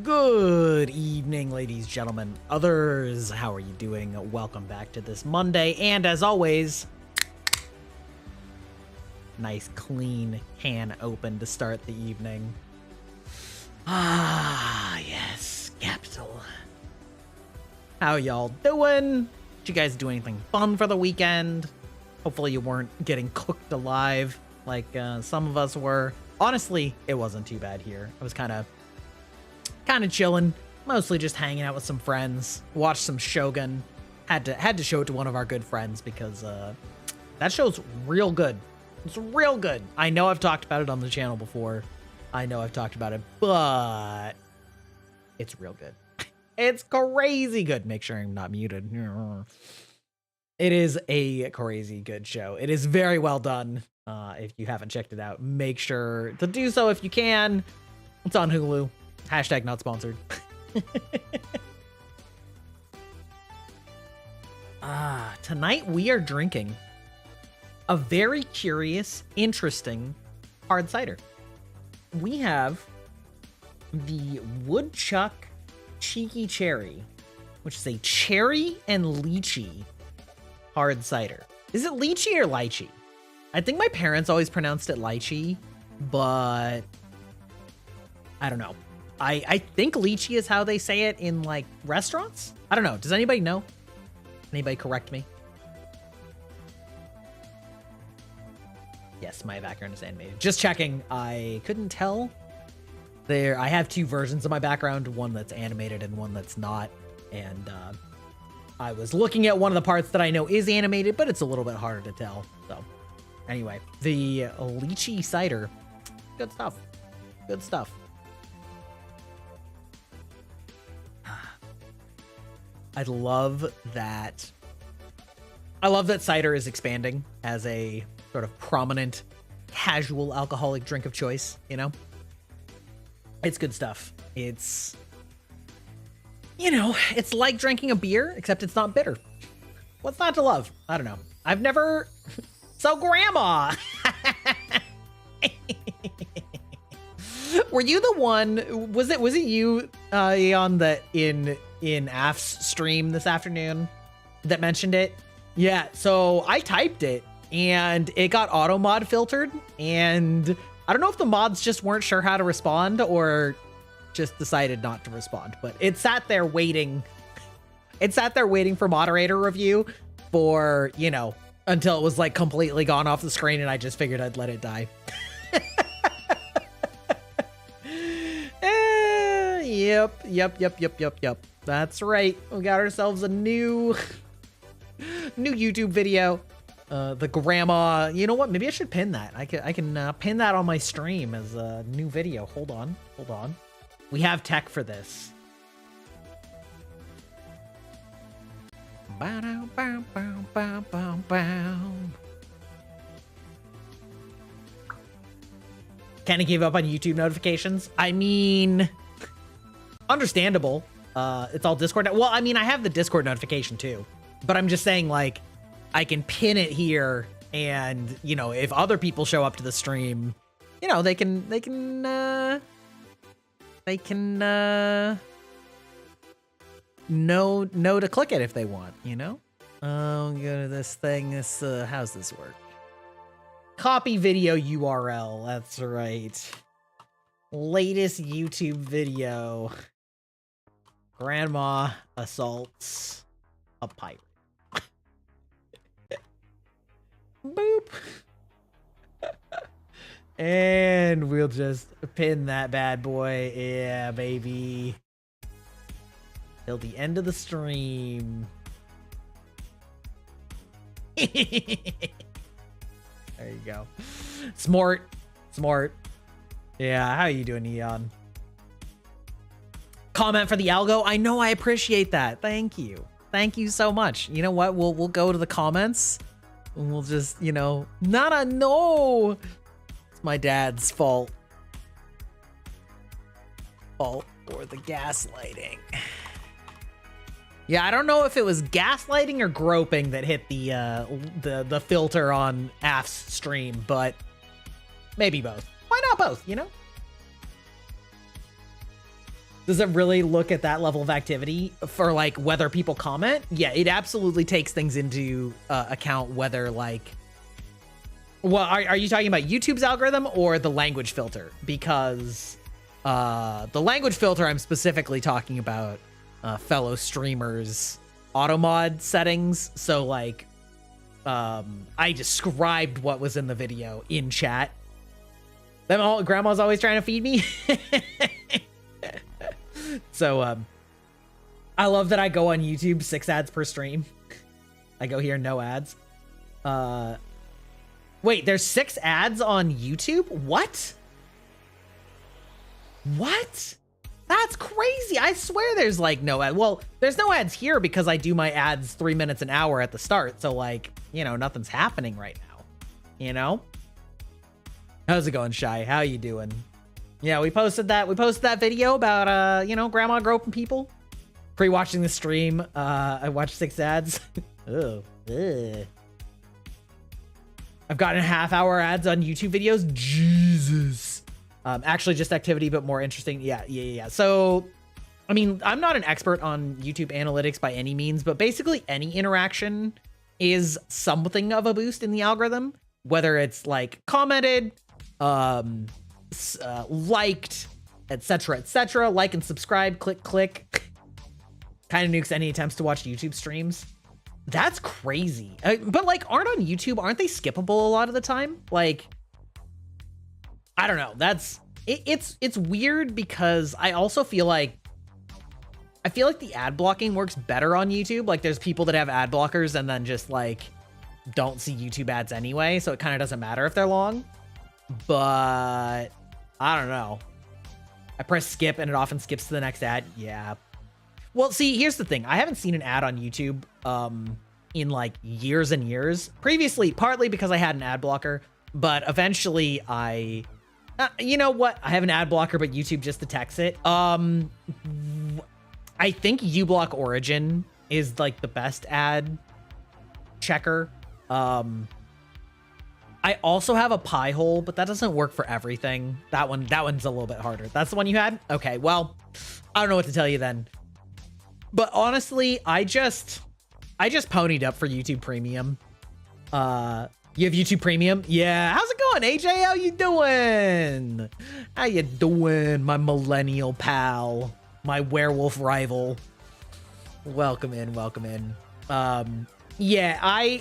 Good evening, ladies, gentlemen, others. How are you doing? Welcome back to this Monday. And as always, nice clean can open to start the evening. Ah, yes, Capital. How y'all doing? Did you guys do anything fun for the weekend? Hopefully you weren't getting cooked alive like some of us were. Honestly, it wasn't too bad here. I was kind of chilling, mostly just hanging out with some friends, watched some Shogun. Had to show it to one of our good friends because that show's real good. It's real good. I know I've talked about it on the channel before. I know I've talked about it, but it's real good. It's crazy good. Make sure I'm not muted. It is a crazy good show. It is very well done. If you haven't checked it out, make sure to do so if you can. It's on Hulu. Hashtag not sponsored. Tonight we are drinking a very curious, interesting hard cider. We have the Woodchuck Cheeky Cherry, which is a cherry and lychee hard cider. Is it lychee or lychee? I think my parents always pronounced it lychee, but I don't know. I think lychee is how they say it in, like, restaurants? I don't know. Does anybody know? Anybody correct me? Yes, my background is animated. Just checking. I couldn't tell. I have two versions of my background, one that's animated and one that's not. And I was looking at one of the parts that I know is animated, but it's a little bit harder to tell. So anyway, the lychee cider. Good stuff. Good stuff. I love that cider is expanding as a sort of prominent casual alcoholic drink of choice, you know? It's good stuff. It's, you know, it's like drinking a beer, except it's not bitter. What's not to love? I don't know. I've never... So, Grandma! Were you the one... Was it you, on the... in Af's stream this afternoon that mentioned it? Yeah, so I typed it and it got auto mod filtered, and I don't know if the mods just weren't sure how to respond or just decided not to respond, but it sat there waiting. It sat there waiting for moderator review for, you know, until it was like completely gone off the screen, and I just figured I'd let it die. Yep. That's right. We got ourselves a new New YouTube video. The grandma, you know what? Maybe I should pin that. I can pin that on my stream as a new video. Hold on. We have tech for this. Bow, bow, bow, bow, bow, bow. Can I give up on YouTube notifications? I mean, understandable. It's all Discord. Well, I mean, I have the Discord notification too, but I'm just saying, like, I can pin it here, and you know, if other people show up to the stream, you know, they can know to click it if they want, you know? Oh, go to this thing. This how's this work? Copy video URL. That's right. Latest YouTube video. Grandma assaults a pirate. Boop. And we'll just pin that bad boy. Yeah, baby. Till the end of the stream. There you go. Smart. Yeah, how you doing, Neon? Comment for the algo. I know, I appreciate that. Thank you so much. You know what? We'll go to the comments and we'll just, you know, no. It's my dad's fault for the gaslighting. Yeah, I don't know if it was gaslighting or groping that hit the filter on Af's stream, but maybe both. Why not both, you know? Does it really look at that level of activity for, like, whether people comment? Yeah, it absolutely takes things into account whether, like... Well, are you talking about YouTube's algorithm or the language filter? Because the language filter, I'm specifically talking about fellow streamers' automod settings. So, like, I described what was in the video in chat. Grandma's always trying to feed me. So, I love that I go on YouTube 6 ads per stream. I go here, no ads. Wait, there's 6 ads on YouTube? What? That's crazy. I swear there's, like, no ad. Well, there's no ads here because I do my ads 3 minutes an hour at the start. So, like, you know, nothing's happening right now. You know? How's it going, Shy? How you doing? Yeah, we posted that video about, you know, grandma groping people. Pre-watching the stream, I watched 6 ads. Ugh. I've gotten half-hour ads on YouTube videos. Jesus. Actually, just activity, but more interesting. Yeah. So, I mean, I'm not an expert on YouTube analytics by any means, but basically any interaction is something of a boost in the algorithm. Whether it's, like, commented, liked, etc. Like and subscribe, click. Kind of nukes any attempts to watch YouTube streams. That's crazy. But, like, aren't they skippable a lot of the time? Like, I don't know. It's weird because I also feel like the ad blocking works better on YouTube. Like, there's people that have ad blockers and then just, like, don't see YouTube ads anyway, so it kind of doesn't matter if they're long. But I don't know. I press skip and it often skips to the next ad. Yeah. Well, see, here's the thing. I haven't seen an ad on YouTube in, like, years and years. Previously, partly because I had an ad blocker, but eventually you know what? I have an ad blocker, but YouTube just detects it. I think uBlock Origin is, like, the best ad checker. I also have a pie hole, but that doesn't work for everything. That one's a little bit harder. That's the one you had? Okay, well, I don't know what to tell you then. But honestly, I just ponied up for YouTube Premium. You have YouTube Premium? Yeah. How's it going, AJ? How you doing? How you doing, my millennial pal? My werewolf rival. Welcome in. Yeah,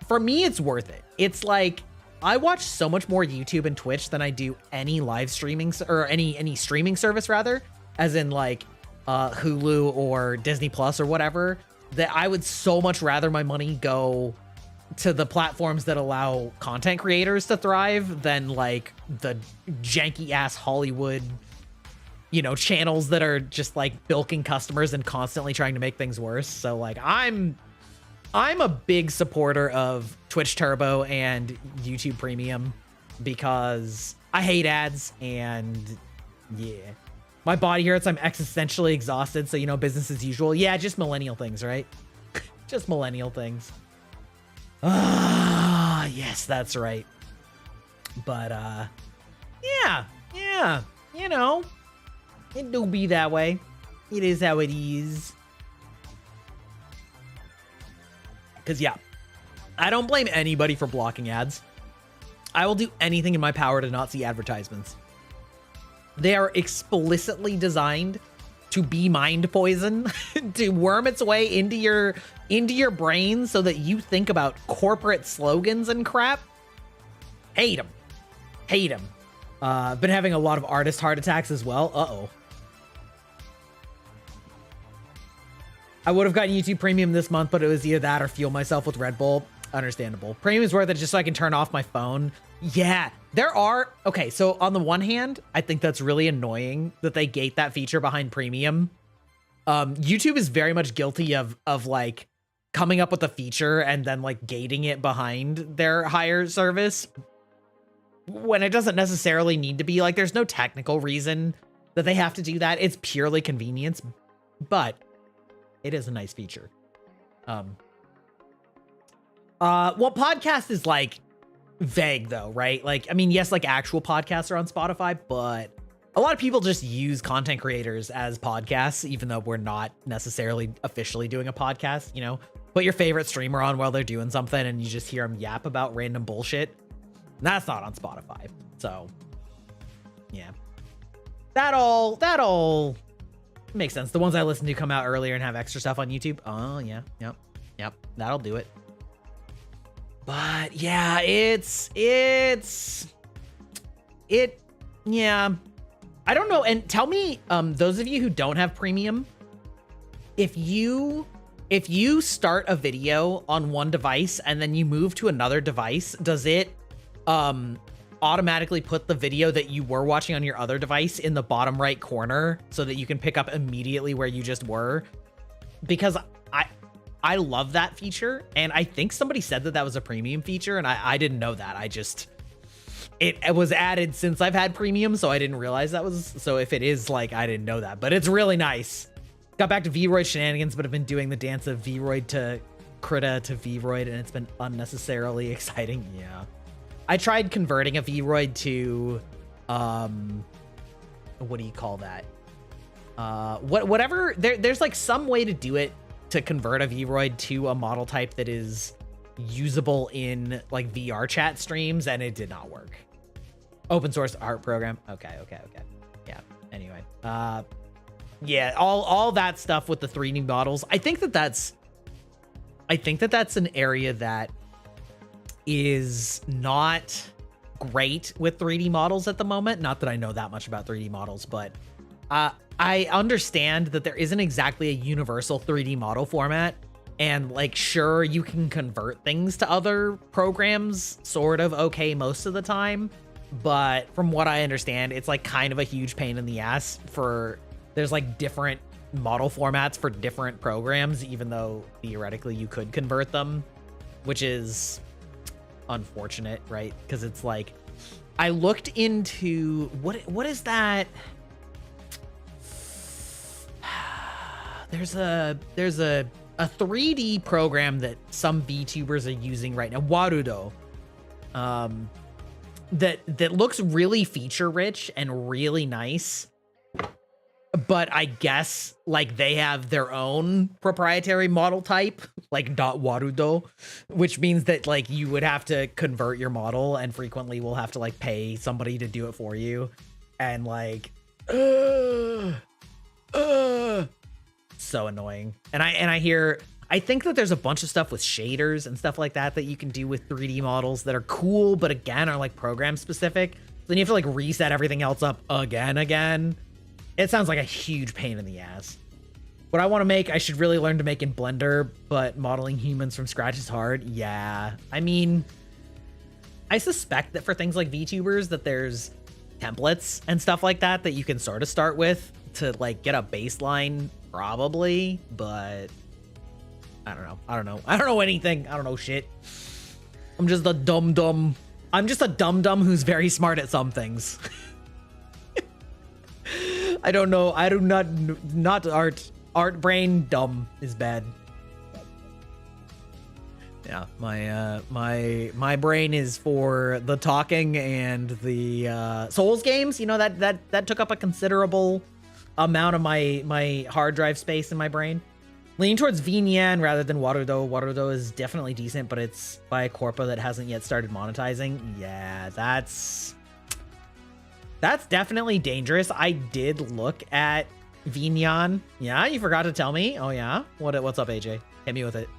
for me, it's worth it. It's like, I watch so much more YouTube and Twitch than I do any live streaming, or any streaming service, rather. As in, like, Hulu or Disney Plus or whatever. that I would so much rather my money go to the platforms that allow content creators to thrive than like the janky ass Hollywood, you know, channels that are just like bilking customers and constantly trying to make things worse. So like I'm a big supporter of Twitch Turbo and YouTube Premium because I hate ads and yeah. My body hurts. I'm existentially exhausted. So, you know, business as usual. Yeah, just millennial things, right? Just millennial things. Ah, yes, that's right. But, yeah, you know, it do be that way. It is how it is. Because, yeah, I don't blame anybody for blocking ads. I will do anything in my power to not see advertisements. They are explicitly designed to be mind poison, to worm its way into your brain so that you think about corporate slogans and crap. Hate them. Hate them. Been having a lot of artist heart attacks as well. Uh-oh. I would have gotten YouTube Premium this month, but it was either that or fuel myself with Red Bull. Understandable. Premium is worth it just so I can turn off my phone. Yeah, there are. Okay, so on the one hand, I think that's really annoying that they gate that feature behind Premium. YouTube is very much guilty of like coming up with a feature and then like gating it behind their higher service when it doesn't necessarily need to be. Like, there's no technical reason that they have to do that. It's purely convenience, but it is a nice feature. Well, podcast is like vague though, right? Like, I mean, yes, like actual podcasts are on Spotify, but a lot of people just use content creators as podcasts, even though we're not necessarily officially doing a podcast, you know? Put your favorite streamer on while they're doing something and you just hear them yap about random bullshit. That's not on Spotify. So, yeah. That all makes sense. The ones I listen to come out earlier and have extra stuff on YouTube. Oh, yeah. Yep. That'll do it. But yeah, yeah. I don't know. And tell me, those of you who don't have Premium, if you start a video on one device and then you move to another device, does it automatically put the video that you were watching on your other device in the bottom right corner so that you can pick up immediately where you just were? Because I love that feature, and I think somebody said that was a premium feature, and I didn't know that. It was added since I've had Premium, so I didn't realize that was, so if it is, like, I didn't know that, but it's really nice. Got back to Vroid shenanigans, but have been doing the dance of Vroid to Krita to Vroid, and it's been unnecessarily exciting. Yeah. I tried converting a Vroid to, what do you call that? Whatever, there's like some way to do it to convert a Vroid to a model type that is usable in like VR chat streams, and it did not work. Open source art program. Okay. Yeah. Anyway, yeah, all that stuff with the 3D models. I think that's an area that is not great with 3D models at the moment. Not that I know that much about 3D models, but I understand that there isn't exactly a universal 3D model format, and like, sure, you can convert things to other programs sort of okay most of the time, but from what I understand, it's like kind of a huge pain in the ass there's like different model formats for different programs, even though theoretically you could convert them, which is unfortunate, right? Because it's like, I looked into what is that? There's a 3D program that some VTubers are using right now, Warudo, that looks really feature rich and really nice, but I guess like they have their own proprietary model type, like .warudo, which means that like you would have to convert your model and frequently will have to like pay somebody to do it for you, and like so annoying. And I think that there's a bunch of stuff with shaders and stuff like that you can do with 3D models that are cool, but again are like program specific. Then you have to like reset everything else up again. It sounds like a huge pain in the ass. What I want to make, I should really learn to make in Blender, but modeling humans from scratch is hard. Yeah, I mean, I suspect that for things like VTubers that there's templates and stuff like that that you can sort of start with to like get a baseline probably, but I don't know. I don't know anything. I don't know shit. I'm just a dum-dum. I'm just a dum-dum who's very smart at some things. I don't know. I do not art. Art brain dumb is bad. Yeah, my brain is for the talking and the Souls games. You know, that took up a considerable amount of my hard drive space in my brain. Leaning towards Vinyan rather than Waterdo. Waterdo is definitely decent, but it's by a corpo that hasn't yet started monetizing. Yeah, that's definitely dangerous. I did look at Vinyan. Yeah, you forgot to tell me. Oh yeah, what's up, AJ? Hit me with it.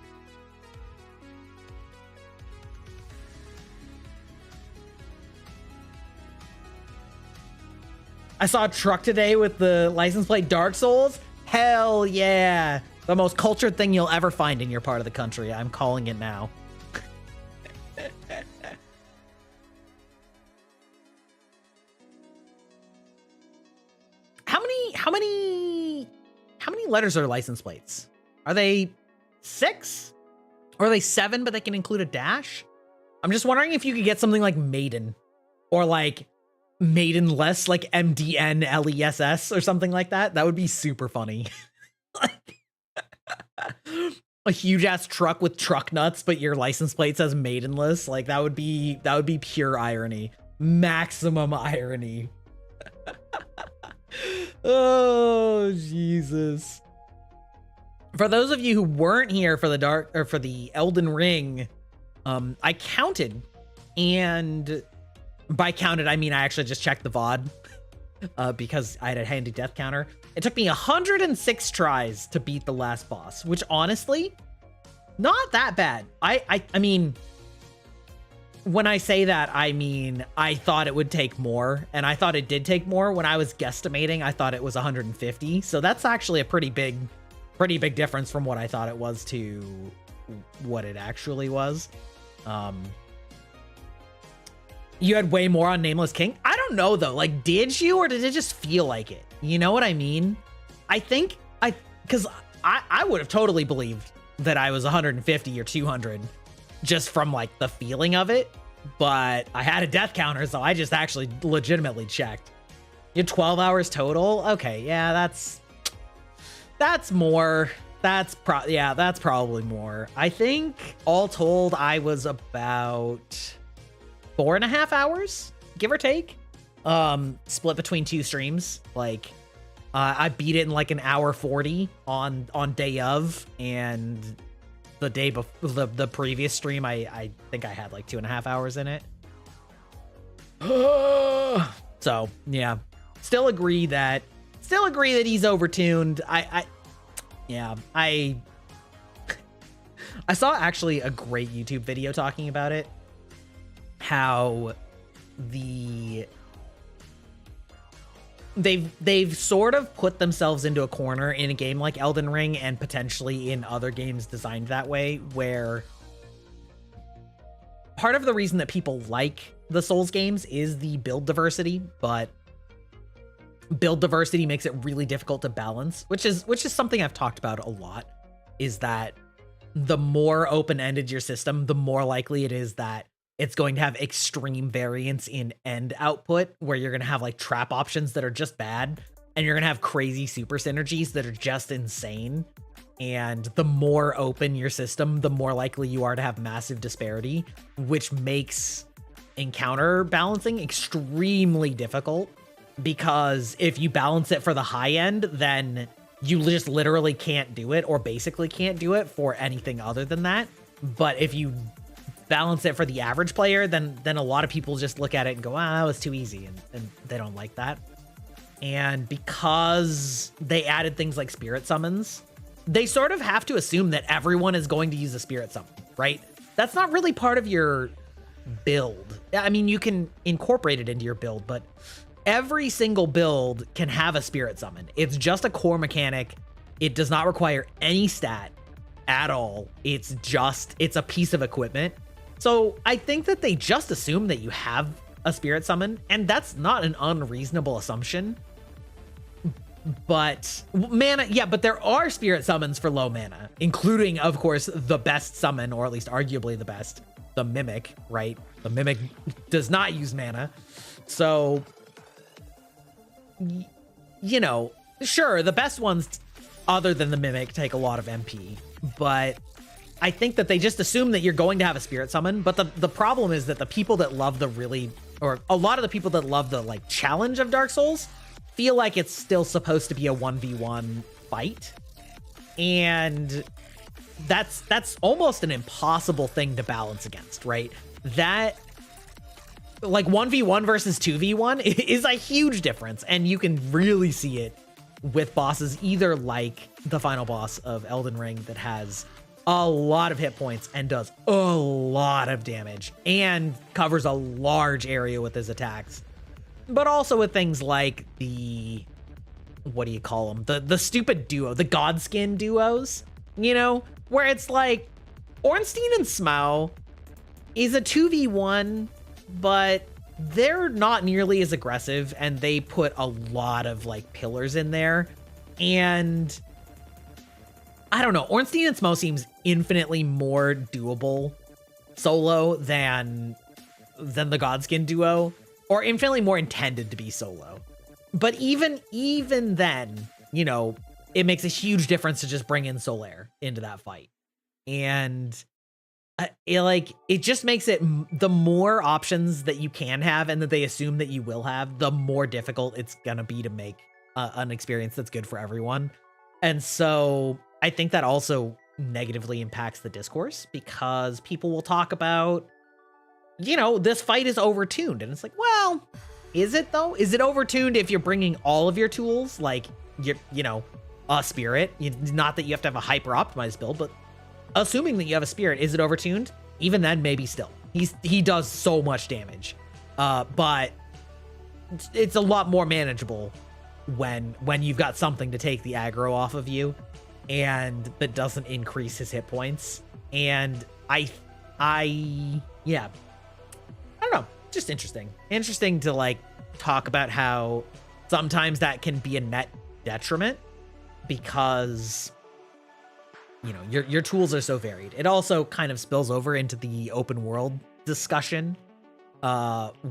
I saw a truck today with the license plate Dark Souls. Hell yeah. The most cultured thing you'll ever find in your part of the country. I'm calling it now. How many letters are license plates? Are they 6? Or are they 7, but they can include a dash? I'm just wondering if you could get something like Maiden or like Maidenless, like MDNLESS or something like that. That would be super funny. Like, a huge ass truck with truck nuts, but your license plate says Maidenless. Like that would be pure irony. Maximum irony. Oh, Jesus. For those of you who weren't here for the Elden Ring, I counted, and by counted, I mean I actually just checked the VOD because I had a handy death counter. It took me 106 tries to beat the last boss, which honestly, not that bad. I mean, when I say that, I mean, I thought it would take more, and I thought it did take more. When I was guesstimating, I thought it was 150. So that's actually a pretty big difference from what I thought it was to what it actually was. You had way more on Nameless King? I don't know though. Like, did you, or did it just feel like it? You know what I mean? I think because I would have totally believed that I was 150 or 200 just from like the feeling of it, but I had a death counter, so I just actually legitimately checked. You had 12 hours total? Okay, yeah, that's more. That's probably more. I think all told, I was about 4.5 hours, give or take, split between 2 streams. Like, I beat it in like an hour 40 on day of, and the day before the previous stream, I think I had like 2.5 hours in it. So yeah, still agree that he's overtuned. I saw actually a great YouTube video talking about it, how they've sort of put themselves into a corner in a game like Elden Ring, and potentially in other games designed that way, where part of the reason that people like the Souls games is the build diversity, but build diversity makes it really difficult to balance, which is something I've talked about a lot, is that the more open-ended your system, the more likely it is that it's going to have extreme variance in end output, where you're going to have like trap options that are just bad, and you're going to have crazy super synergies that are just insane. And the more open your system, the more likely you are to have massive disparity, which makes encounter balancing extremely difficult, because if you balance it for the high end, then you just literally can't do it, or basically can't do it for anything other than that. But if you balance it for the average player, then a lot of people just look at it and go, that was too easy, and they don't like that. And because they added things like spirit summons, they sort of have to assume that everyone is going to use a spirit summon, right? That's not really part of your build. I mean, you can incorporate it into your build, but every single build can have a spirit summon. It's just a core mechanic It does not require any stat at all. It's a piece of equipment. So I think that they just assume that you have a spirit summon, and that's not an unreasonable assumption. But mana, yeah, but there are spirit summons for low mana, including, of course, the best summon, or at least arguably the best, the Mimic, right? The Mimic does not use mana. So, you know, sure, the best ones other than the Mimic take a lot of MP, but I think that they just assume that you're going to have a spirit summon. But the problem is that the people that love or a lot of the people that love the like challenge of Dark Souls feel like it's still supposed to be a 1v1 fight. And that's almost an impossible thing to balance against, right? That like 1v1 versus 2v1 is a huge difference, and you can really see it with bosses either like the final boss of Elden Ring that has a lot of hit points and does a lot of damage and covers a large area with his attacks, but also with things like the, what do you call them? The stupid duo, the Godskin duos, you know, where it's like Ornstein and Smough is a 2v1, but they're not nearly as aggressive, and they put a lot of like pillars in there. And I don't know, Ornstein and Smough seems infinitely more doable solo than the Godskin duo, or infinitely more intended to be solo. But even then, you know, it makes a huge difference to just bring in Solaire into that fight. And it just makes it, the more options that you can have and that they assume that you will have, the more difficult it's gonna be to make an experience that's good for everyone. And so I think that also negatively impacts the discourse, because people will talk about, you know, this fight is overtuned. And it's like, well, is it though? Is it overtuned if you're bringing all of your tools, like, you know, a spirit? Not that you have to have a hyper optimized build, but assuming that you have a spirit, is it overtuned? Even then, maybe still. He does so much damage. But it's a lot more manageable when you've got something to take the aggro off of you, and that doesn't increase his hit points. And I don't know, just interesting to like talk about how sometimes that can be a net detriment, because, you know, your tools are so varied. It also kind of spills over into the open world discussion,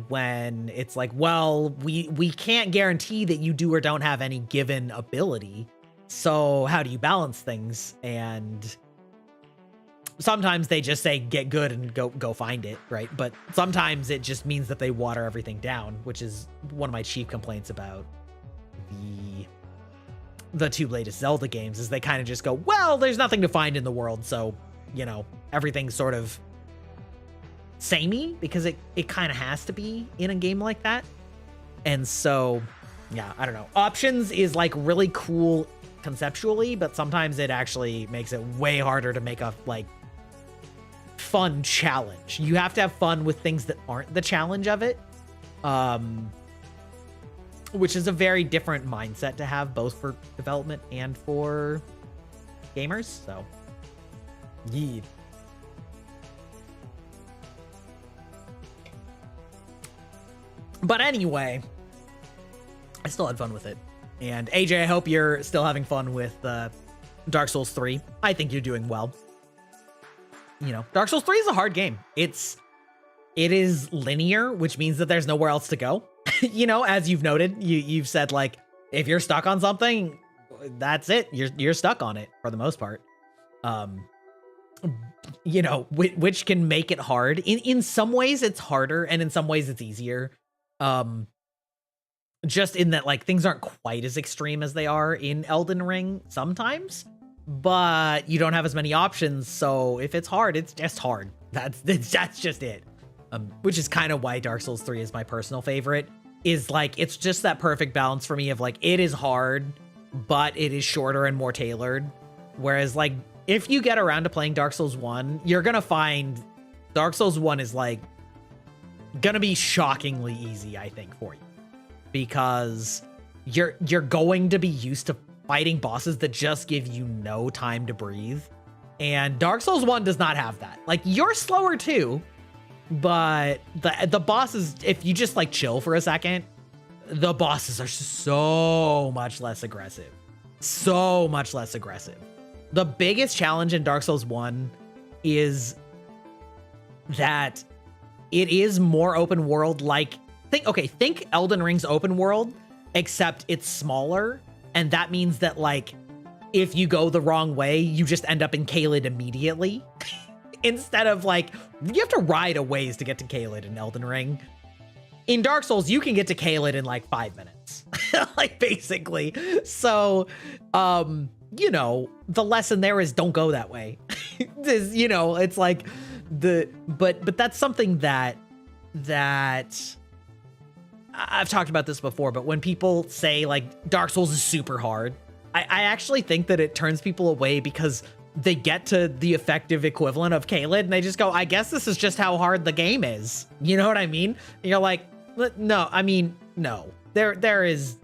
when it's like, well, we can't guarantee that you do or don't have any given ability, so how do you balance things? And sometimes they just say get good and go find it, right? But sometimes it just means that they water everything down, which is one of my chief complaints about the two latest Zelda games, is they kind of just go, well, there's nothing to find in the world, so, you know, everything's sort of samey, because it kind of has to be in a game like that. And so, yeah, I don't know. Options is like really cool conceptually, but sometimes it actually makes it way harder to make a like fun challenge. You have to have fun with things that aren't the challenge of it, which is a very different mindset to have, both for development and for gamers. So, yeah. But anyway, I still had fun with it. And AJ, I hope you're still having fun with Dark Souls 3. I think you're doing well. You know, Dark Souls 3 is a hard game. It is linear, which means that there's nowhere else to go. You know, as you've noted, you've said, like, if you're stuck on something, that's it. You're stuck on it for the most part. You know, which can make it hard. In some ways it's harder, and in some ways it's easier. Just in that, like, things aren't quite as extreme as they are in Elden Ring sometimes, but you don't have as many options. So if it's hard, it's just hard. That's just it. Which is kind of why Dark Souls 3 is my personal favorite, is like, it's just that perfect balance for me of like, it is hard, but it is shorter and more tailored. Whereas like, if you get around to playing Dark Souls 1, you're going to find Dark Souls 1 is like going to be shockingly easy, I think, for you, because you're going to be used to fighting bosses that just give you no time to breathe. And Dark Souls 1 does not have that. Like, you're slower too, but the bosses, if you just like chill for a second, the bosses are so much less aggressive. So much less aggressive. The biggest challenge in Dark Souls 1 is that it is more open world. Like, think Elden Ring's open world, except it's smaller. And that means that, like, if you go the wrong way, you just end up in Caelid immediately. Instead of, like, you have to ride a ways to get to Caelid in Elden Ring. In Dark Souls, you can get to Caelid in like 5 minutes, like, basically. So, you know, the lesson there is don't go that way. You know, it's like but that's something that I've talked about this before, but when people say like Dark Souls is super hard, I actually think that it turns people away because they get to the effective equivalent of Caelid and they just go, I guess this is just how hard the game is. You know what I mean? And you're like, no, I mean, no, there is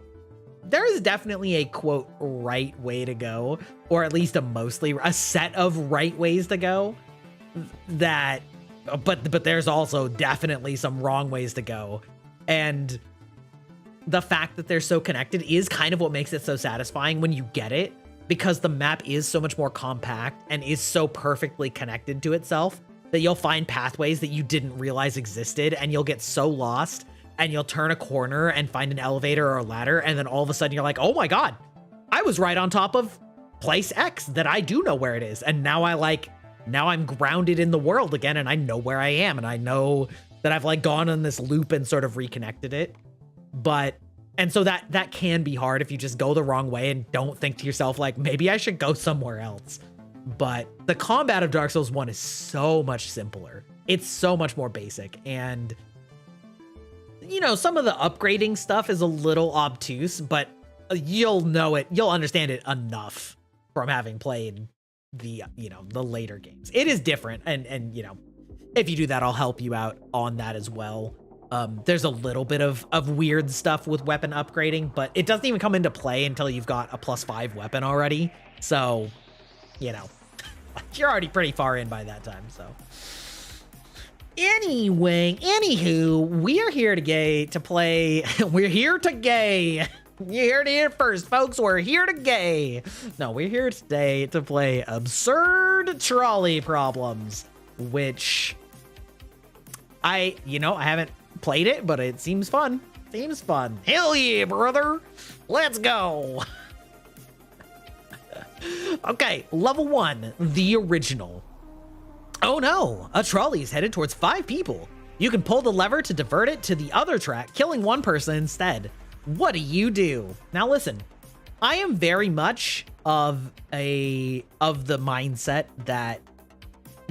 definitely a quote right way to go, or at least a set of right ways to go that, but there's also definitely some wrong ways to go. And the fact that they're so connected is kind of what makes it so satisfying when you get it, because the map is so much more compact and is so perfectly connected to itself that you'll find pathways that you didn't realize existed, and you'll get so lost and you'll turn a corner and find an elevator or a ladder, and then all of a sudden you're like, oh my God, I was right on top of place X that I do know where it is. And now I'm grounded in the world again, and I know where I am, and I know that I've like gone on this loop and sort of reconnected it. And so that can be hard if you just go the wrong way and don't think to yourself, like, maybe I should go somewhere else. But the combat of Dark Souls 1 is so much simpler. It's so much more basic. And, you know, some of the upgrading stuff is a little obtuse, but you'll know it. You'll understand it enough from having played the, you know, the later games. It is different. And, you know, if you do that, I'll help you out on that as well. There's a little bit of weird stuff with weapon upgrading, but it doesn't even come into play until you've got a +5 weapon already. So, you know, you're already pretty far in by that time. So anyway, anywho, we are here today to play. We're here to gay. You heard it here first, folks. We're here to gay. No, we're here today to play Absurd Trolley Problems, which I haven't played it, but it seems fun. Seems fun. Hell yeah, brother. Let's go. Okay, level 1, the original. Oh no, a trolley is headed towards 5 people. You can pull the lever to divert it to the other track, killing 1 person instead. What do you do? Now listen, I am very much of the mindset that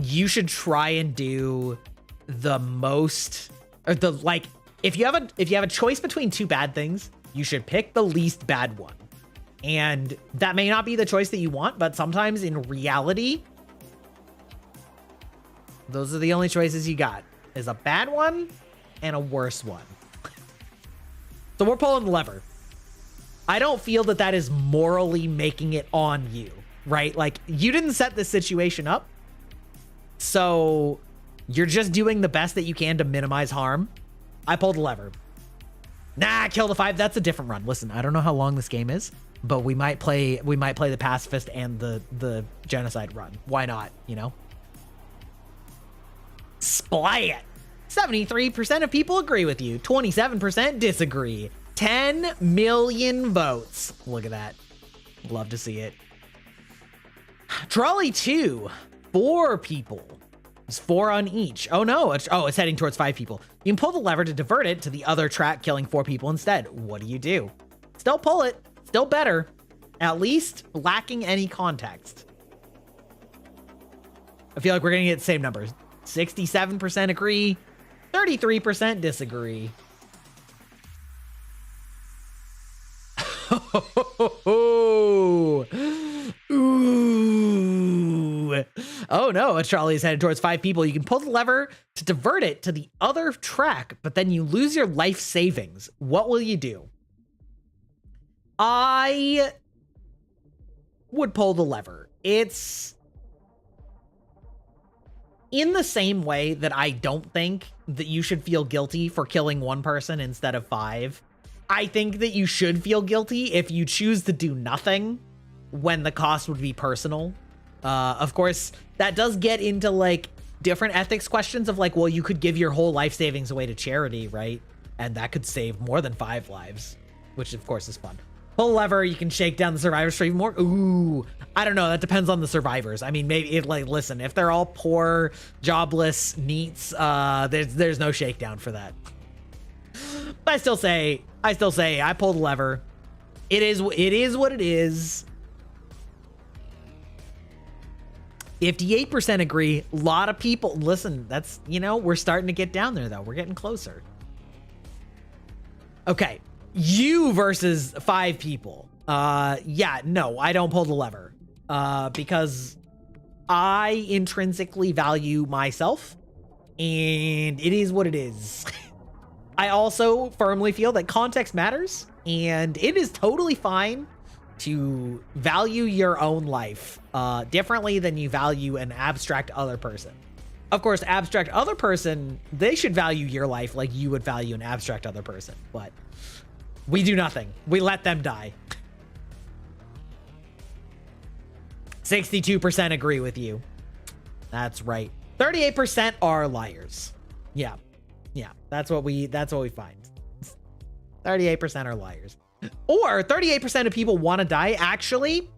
you should try and do the most, or the, like, if you have a choice between 2 bad things, you should pick the least bad one. And that may not be the choice that you want, but sometimes in reality, those are the only choices you got, is a bad one and a worse one. So we're pulling the lever. I don't feel that that is morally making it on you, right? Like, you didn't set this situation up, so you're just doing the best that you can to minimize harm. I pulled the lever. Nah, kill the 5. That's a different run. Listen, I don't know how long this game is, but we might play the pacifist and the genocide run. Why not, you know? Splat. 73% of people agree with you. 27% disagree. 10 million votes. Look at that. Love to see it. Trolley 2. 4 people. It's 4 on each. Oh no. It's heading towards 5 people. You can pull the lever to divert it to the other track, killing 4 people instead. What do you do? Still pull it. Still better. At least lacking any context. I feel like we're going to get the same numbers. 67% agree. 33% disagree. Ooh. Oh no, a trolley is headed towards 5 people. You can pull the lever to divert it to the other track, but then you lose your life savings. What will you do? I would pull the lever. It's in the same way that I don't think that you should feel guilty for killing one person instead of 5. I think that you should feel guilty if you choose to do nothing when the cost would be personal. Of course, that does get into like different ethics questions of like, well, you could give your whole life savings away to charity, right? And that could save more than 5 lives, which of course is fun. Pull a lever, you can shake down the survivors for even more. Ooh, I don't know. That depends on the survivors. I mean, maybe like, listen, if they're all poor, jobless neats, there's no shakedown for that. But I still say I pulled the lever. It is what it is. 58% agree. A lot of people, listen, that's, you know, we're starting to get down there though. We're getting closer. Okay. You versus 5 people. Yeah, no, I don't pull the lever. Because I intrinsically value myself and it is what it is. I also firmly feel that context matters and it is totally fine to value your own life differently than you value an abstract other person. Of course, abstract other person, they should value your life like you would value an abstract other person, but we do nothing. We let them die. 62% agree with you. That's right. 38% are liars. Yeah. Yeah. That's what we find. 38% are liars. Or 38% of people want to die. Actually,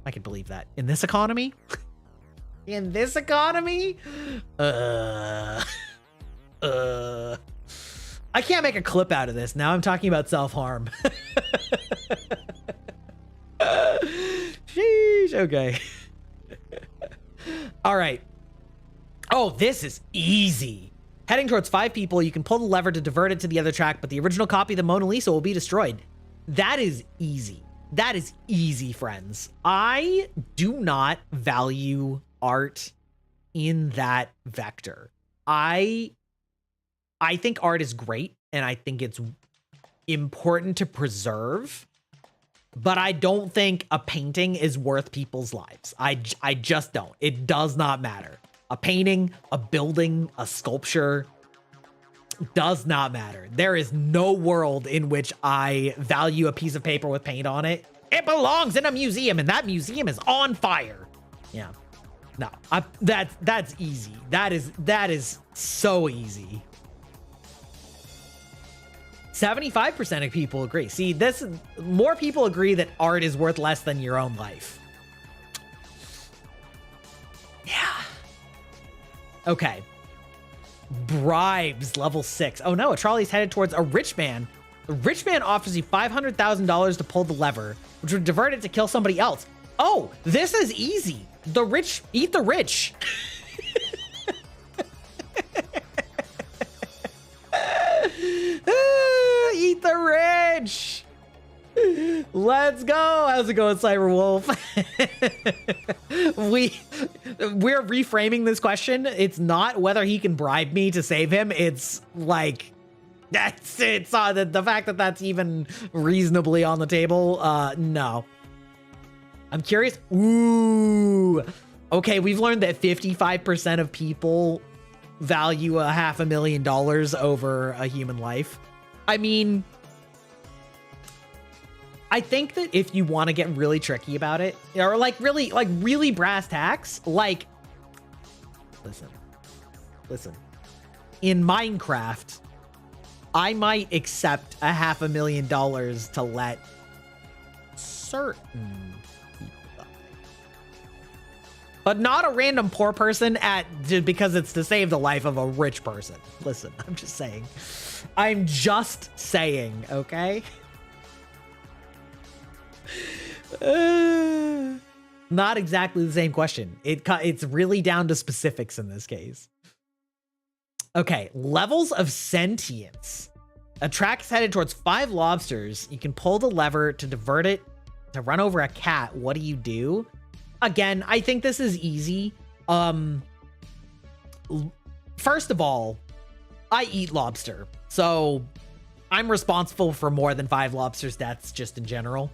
I can believe that. In this economy? In this economy? I can't make a clip out of this. Now I'm talking about self-harm. Sheesh. Okay. All right. Oh, this is easy. Heading towards 5 people, you can pull the lever to divert it to the other track, but the original copy of the Mona Lisa will be destroyed. That is easy. That is easy, friends. I do not value art in that vector. I think art is great, and I think it's important to preserve, but I don't think a painting is worth people's lives. I just don't. It does not matter. A painting, a building, a sculpture does not matter. There is no world in which I value a piece of paper with paint on it. It belongs in a museum, and that museum is on fire. Yeah. No, that's easy. That is so easy. 75% of people agree. See, more people agree that art is worth less than your own life. Yeah. Okay. Bribes, level 6. Oh no, a trolley's headed towards a rich man. The rich man offers you $500,000 to pull the lever, which would divert it to kill somebody else. Oh, this is easy. The rich eat the rich. Eat the rich. Let's go. How's it going, Cyberwolf? We're reframing this question. It's not whether he can bribe me to save him. It's like, that's it. The fact that that's even reasonably on the table. No. I'm curious. Ooh. Okay, we've learned that 55% of people value $500,000 over a human life. I mean, I think that if you want to get really tricky about it, or really brass tacks, like, listen, in Minecraft, I might accept $500,000 to let certain people die, but not a random poor person because it's to save the life of a rich person. Listen, I'm just saying, okay? Not exactly the same question. It's really down to specifics in this case. Okay, levels of sentience. A track is headed towards 5 lobsters. You can pull the lever to divert it to run over a cat. What do you do? Again, I think this is easy. First of all, I eat lobster, so I'm responsible for more than 5 lobsters' deaths just in general.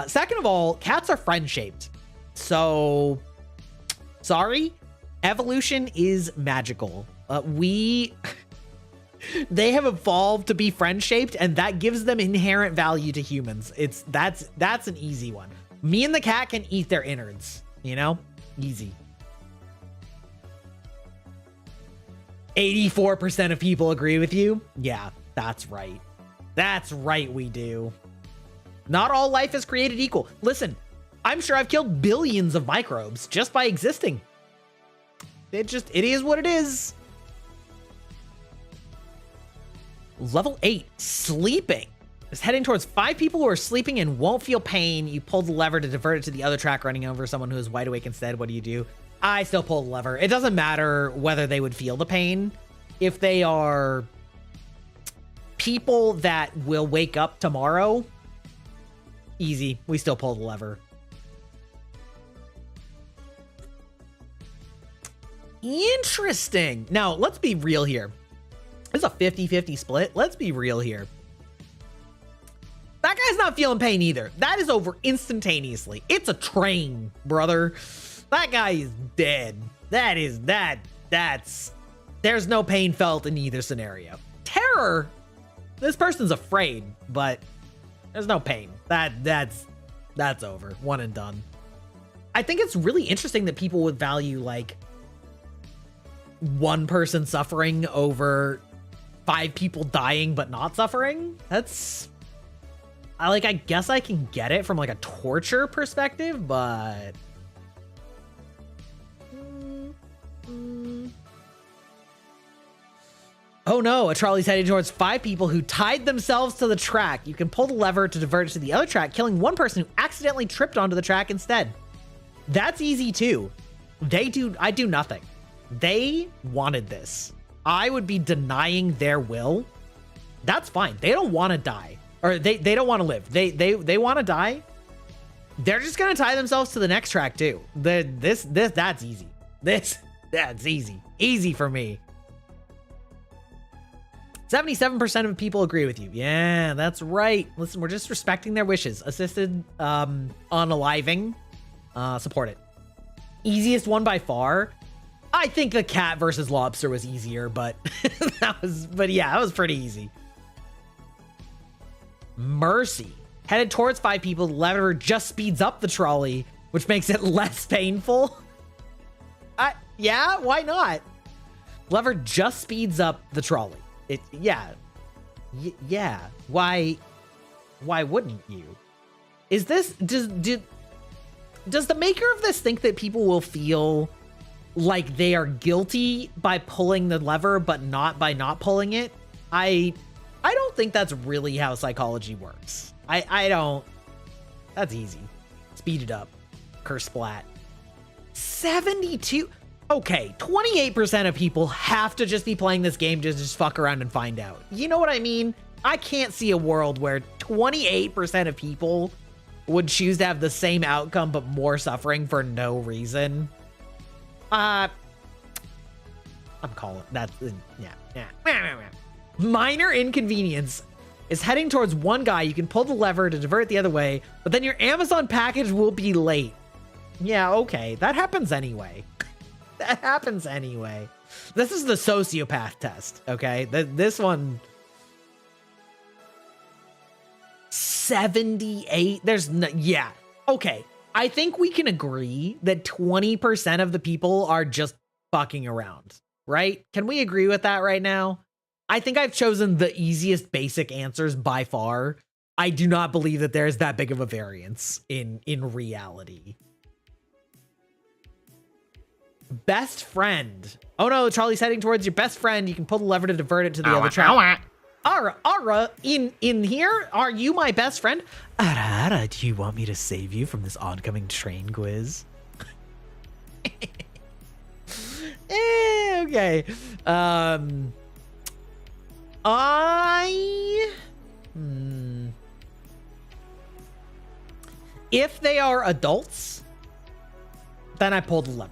Second of all, cats are friend-shaped. So, sorry. Evolution is magical. They have evolved to be friend-shaped, and that gives them inherent value to humans. That's an easy one. Me and the cat can eat their innards, you know? Easy. 84% of people agree with you. Yeah, that's right. That's right, we do. Not all life is created equal. Listen, I'm sure I've killed billions of microbes just by existing. It is what it is. Level 8, sleeping. Is heading towards 5 people who are sleeping and won't feel pain. You pull the lever to divert it to the other track, running over someone who is wide awake instead. What do? I still pull the lever. It doesn't matter whether they would feel the pain. If they are people that will wake up tomorrow, easy. We still pull the lever. Interesting. Now, let's be real here. It's a 50-50 split. Let's be real here. That guy's not feeling pain either. That is over instantaneously. It's a train, brother. That guy is dead. There's no pain felt in either scenario. Terror, this person's afraid, but there's no pain. That's over. One and done. I think it's really interesting that people would value like one person suffering over 5 people dying but not suffering. I guess I can get it from like a torture perspective, but oh no, a trolley's heading towards 5 people who tied themselves to the track. You can pull the lever to divert it to the other track, killing one person who accidentally tripped onto the track instead. That's easy too. I do nothing. They wanted this. I would be denying their will. That's fine. They don't want to die. Or they don't want to live. They want to die. They're just going to tie themselves to the next track too. That's easy. That's easy. Easy for me. 77% of people agree with you. Yeah, that's right. Listen, we're just respecting their wishes. Assisted unaliving. Support it. Easiest one by far. I think the cat versus lobster was easier, but that was pretty easy. Mercy. Headed towards 5 people, the lever just speeds up the trolley, which makes it less painful. Yeah, why not? Lever just speeds up the trolley. Yeah. Why wouldn't you? Is this, does the maker of this think that people will feel like they are guilty by pulling the lever, but not by not pulling it? I don't think that's really how psychology works. I don't. That's easy. Speed it up. Curse splat. 72. Okay, 28% of people have to just be playing this game to just fuck around and find out. You know what I mean? I can't see a world where 28% of people would choose to have the same outcome but more suffering for no reason. I'm calling that. Yeah. Minor inconvenience is heading towards one guy. You can pull the lever to divert the other way, but then your Amazon package will be late. Yeah, okay. That happens anyway. That happens anyway. This is the sociopath test, okay? This one... 78? There's no... Yeah. Okay. I think we can agree that 20% of the people are just fucking around, right? Can we agree with that right now? I think I've chosen the easiest basic answers by far. I do not believe that there's that big of a variance in reality. Best friend. Oh no, Trolley's heading towards your best friend. You can pull the lever to divert it to the other track. Ara, in here, are you my best friend? Ara, do you want me to save you from this oncoming train quiz? Okay. If they are adults, then I pulled the lever.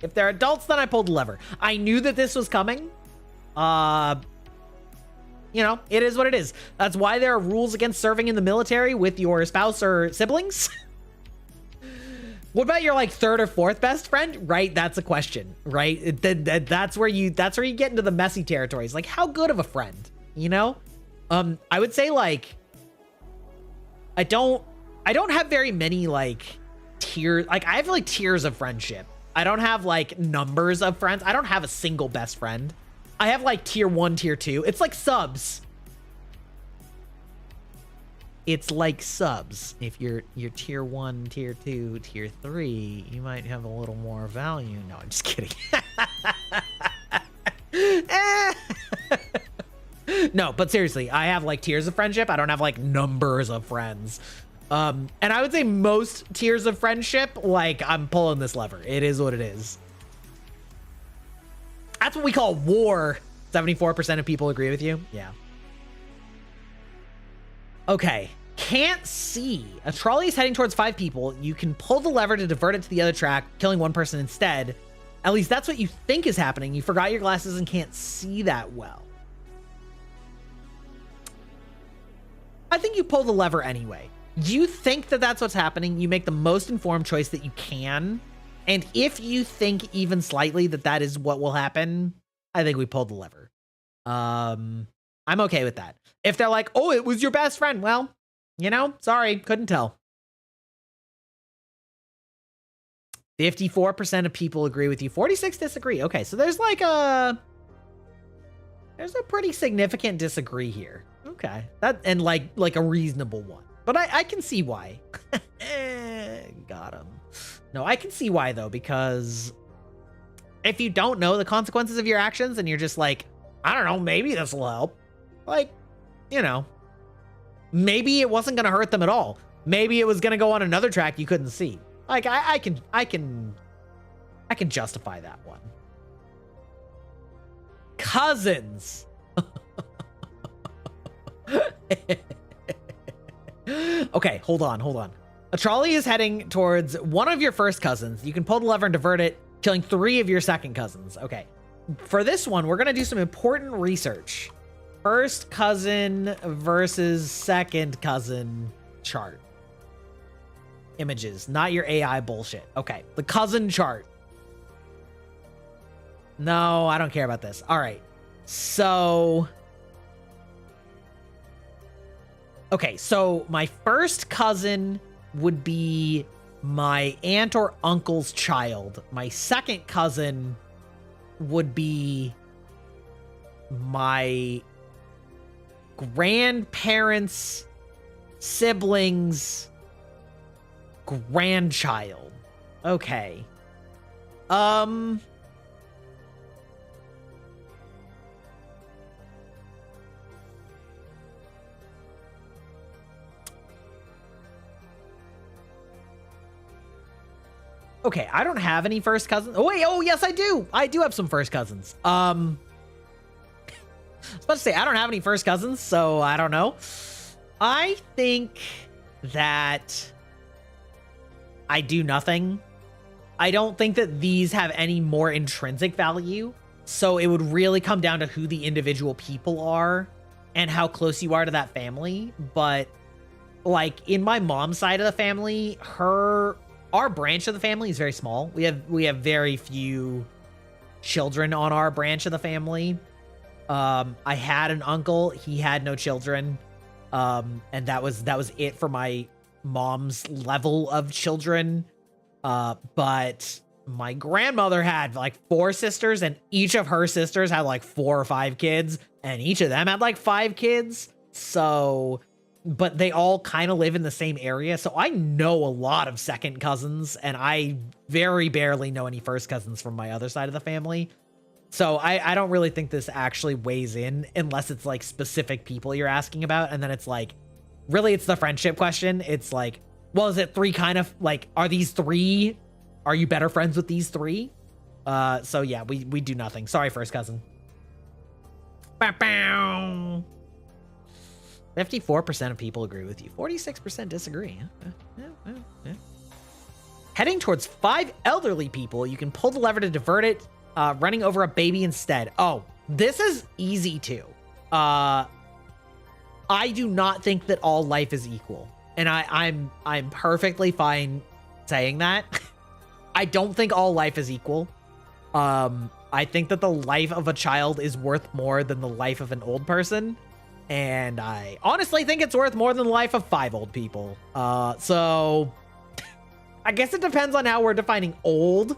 If they're adults, then I pulled the lever. I knew that this was coming. you know, it is what it is. That's why there are rules against serving in the military with your spouse or siblings. What about your like third or fourth best friend? Right, that's a question, right? That's where you get into the messy territories. Like, how good of a friend, you know? I would say like I don't have very many like tiers. Like, I have like tiers of friendship. I don't have like numbers of friends. I don't have a single best friend. I have like tier 1, tier 2. It's like subs. It's like subs. If you're tier 1, tier 2, tier 3, you might have a little more value. No, I'm just kidding. No, but seriously, I have like tiers of friendship. I don't have like numbers of friends. And I would say most tiers of friendship, like, I'm pulling this lever. It is what it is. That's what we call war. 74% of people agree with you. Yeah. Okay. Can't see. A trolley is heading towards 5 people. You can pull the lever to divert it to the other track, killing 1 person instead. At least that's what you think is happening. You forgot your glasses and can't see that well. I think you pull the lever anyway. You think that that's what's happening. You make the most informed choice that you can. And if you think even slightly that that is what will happen, I think we pulled the lever. I'm okay with that. If they're like, oh, it was your best friend. Well, you know, sorry, couldn't tell. 54% of people agree with you. 46 disagree. Okay, so there's like there's a pretty significant disagree here. Okay, that and like a reasonable one. But I can see why. Got him. No, I can see why though, because if you don't know the consequences of your actions and you're just like, I don't know, maybe this will help. Like, you know, maybe it wasn't going to hurt them at all. Maybe it was going to go on another track you couldn't see. Like, I can justify that one. Cousins. Okay, hold on. A trolley is heading towards one of your first cousins. You can pull the lever and divert it, killing 3 of your second cousins. Okay. For this one, we're going to do some important research. First cousin versus second cousin chart. Images, not your AI bullshit. Okay, the cousin chart. No, I don't care about this. All right. So... okay, so my first cousin would be my aunt or uncle's child. My second cousin would be my grandparents' siblings' grandchild. Okay. Okay, I don't have any first cousins. Oh, wait. Oh, yes, I do. I do have some first cousins. I was about to say, I don't have any first cousins, so I don't know. I think that I do nothing. I don't think that these have any more intrinsic value. So it would really come down to who the individual people are and how close you are to that family. But like in my mom's side of the family, our branch of the family is very small. We have very few children on our branch of the family. I had an uncle. He had no children. And that was it for my mom's level of children. But my grandmother had like 4 sisters, and each of her sisters had like 4 or 5 kids, and each of them had like 5 kids. So... but they all kind of live in the same area. So I know a lot of second cousins, and I very barely know any first cousins from my other side of the family. So I don't really think this actually weighs in unless it's like specific people you're asking about. And then it's like, really, it's the friendship question. It's like, well, is it 3 kind of like, are these 3? Are you better friends with these 3? So yeah, we do nothing. Sorry, first cousin. Bow, bow. 54% of people agree with you. 46% disagree. Yeah. Heading towards 5 elderly people, you can pull the lever to divert it, running over a baby instead. Oh, this is easy too. I do not think that all life is equal. And I'm perfectly fine saying that. I don't think all life is equal. I think that the life of a child is worth more than the life of an old person. And I honestly think it's worth more than the life of 5 old people. So I guess it depends on how we're defining old.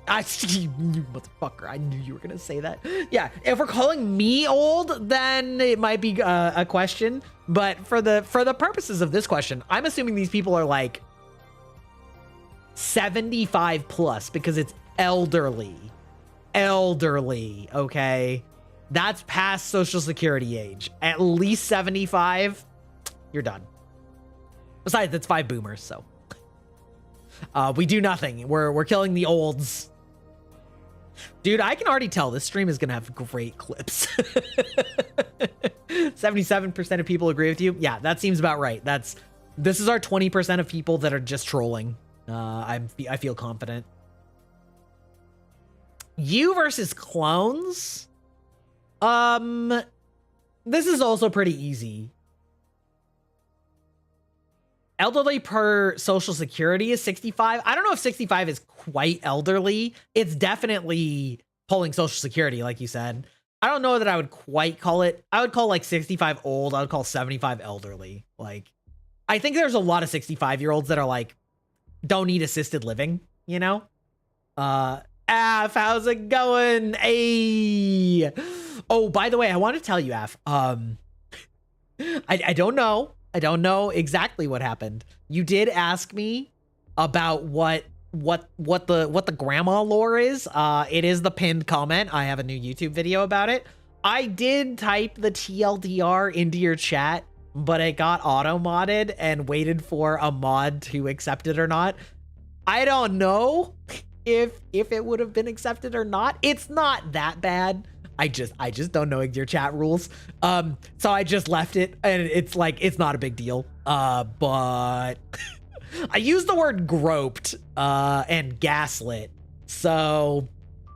You motherfucker, I knew you were gonna say that. Yeah, if we're calling me old, then it might be a question. But for the purposes of this question, I'm assuming these people are like 75 plus because it's elderly. Elderly, okay? That's past Social Security age. At least 75, you're done. Besides, it's 5 boomers, so. We do nothing. We're killing the olds. Dude, I can already tell this stream is gonna have great clips. 77% of people agree with you. Yeah, that seems about right. This is our 20% of people that are just trolling. I feel confident. You versus clones. This is also pretty easy. Elderly per Social Security is 65. I don't know if 65 is quite elderly. It's definitely pulling Social Security, like you said. I don't know that I would quite call it. I would call like 65 old. I would call 75 elderly. Like, I think there's a lot of 65-year-olds that are like, don't need assisted living, you know? Af, how's it going? Hey. Oh, by the way, I want to tell you, Af. I don't know. I don't know exactly what happened. You did ask me about what the grandma lore is. It is the pinned comment. I have a new YouTube video about it. I did type the TLDR into your chat, but it got auto-modded and waited for a mod to accept it or not. I don't know if it would have been accepted or not. It's not that bad. I just don't know your chat rules. So I just left it, and it's like, it's not a big deal. But I used the word groped and gaslit. So,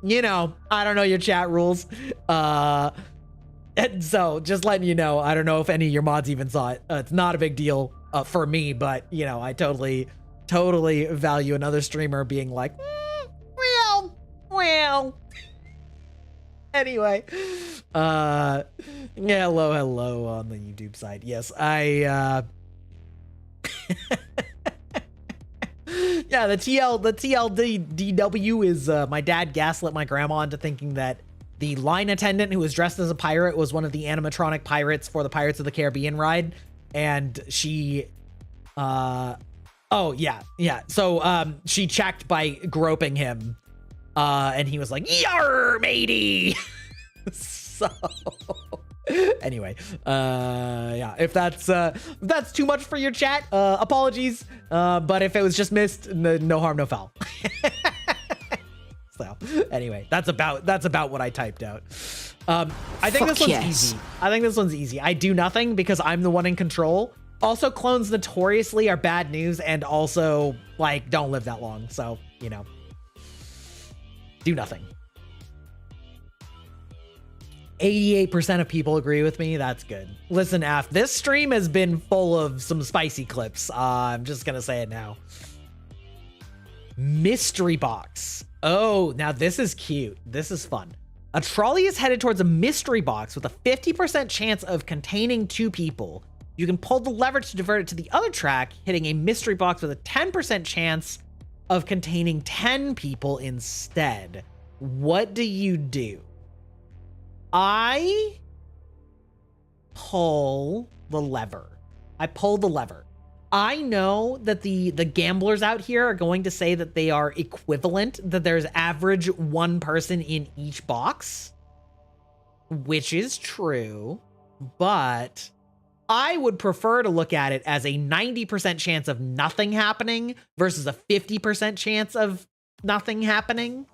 you know, I don't know your chat rules. And so just letting you know, I don't know if any of your mods even saw it. It's not a big deal for me, but you know, I totally value another streamer being like, well. Anyway, yeah, hello on the YouTube side. Yes, yeah, the TLDW is my dad gaslit my grandma into thinking that the line attendant who was dressed as a pirate was one of the animatronic pirates for the Pirates of the Caribbean ride, and she oh yeah, so she checked by groping him. And he was like, "Yar, matey." So, anyway, yeah, if that's too much for your chat, apologies. But if it was just missed, no harm, no foul. So, anyway, that's about what I typed out. I think this one's easy. I think this one's easy. I do nothing because I'm the one in control. Also, clones notoriously are bad news and also like don't live that long. So, you know. Do nothing. 88% of people agree with me. That's good. Listen, Af, this stream has been full of some spicy clips. I'm just gonna say it now. Mystery box. Oh, now this is cute. This is fun. A trolley is headed towards a mystery box with a 50% chance of containing 2 people. You can pull the lever to divert it to the other track, hitting a mystery box with a 10% chance of containing 10 people instead. What do you do? I pull the lever. I know that the gamblers out here are going to say that they are equivalent, that there's average 1 person in each box, which is true, but I would prefer to look at it as a 90% chance of nothing happening versus a 50% chance of nothing happening.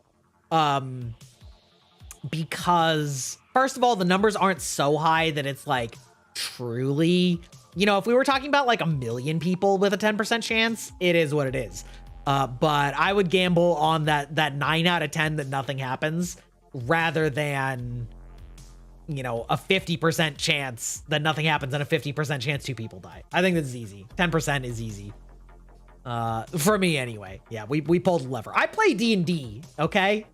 Because first of all, the numbers aren't so high that it's like truly, you know, if we were talking about like 1 million people with a 10% chance, it is what it is. But I would gamble on that 9 out of 10 that nothing happens rather than you know, a 50% chance that nothing happens and a 50% chance 2 people die. I think this is easy. 10% is easy. For me anyway. Yeah, we pulled the lever. I play D&D, okay?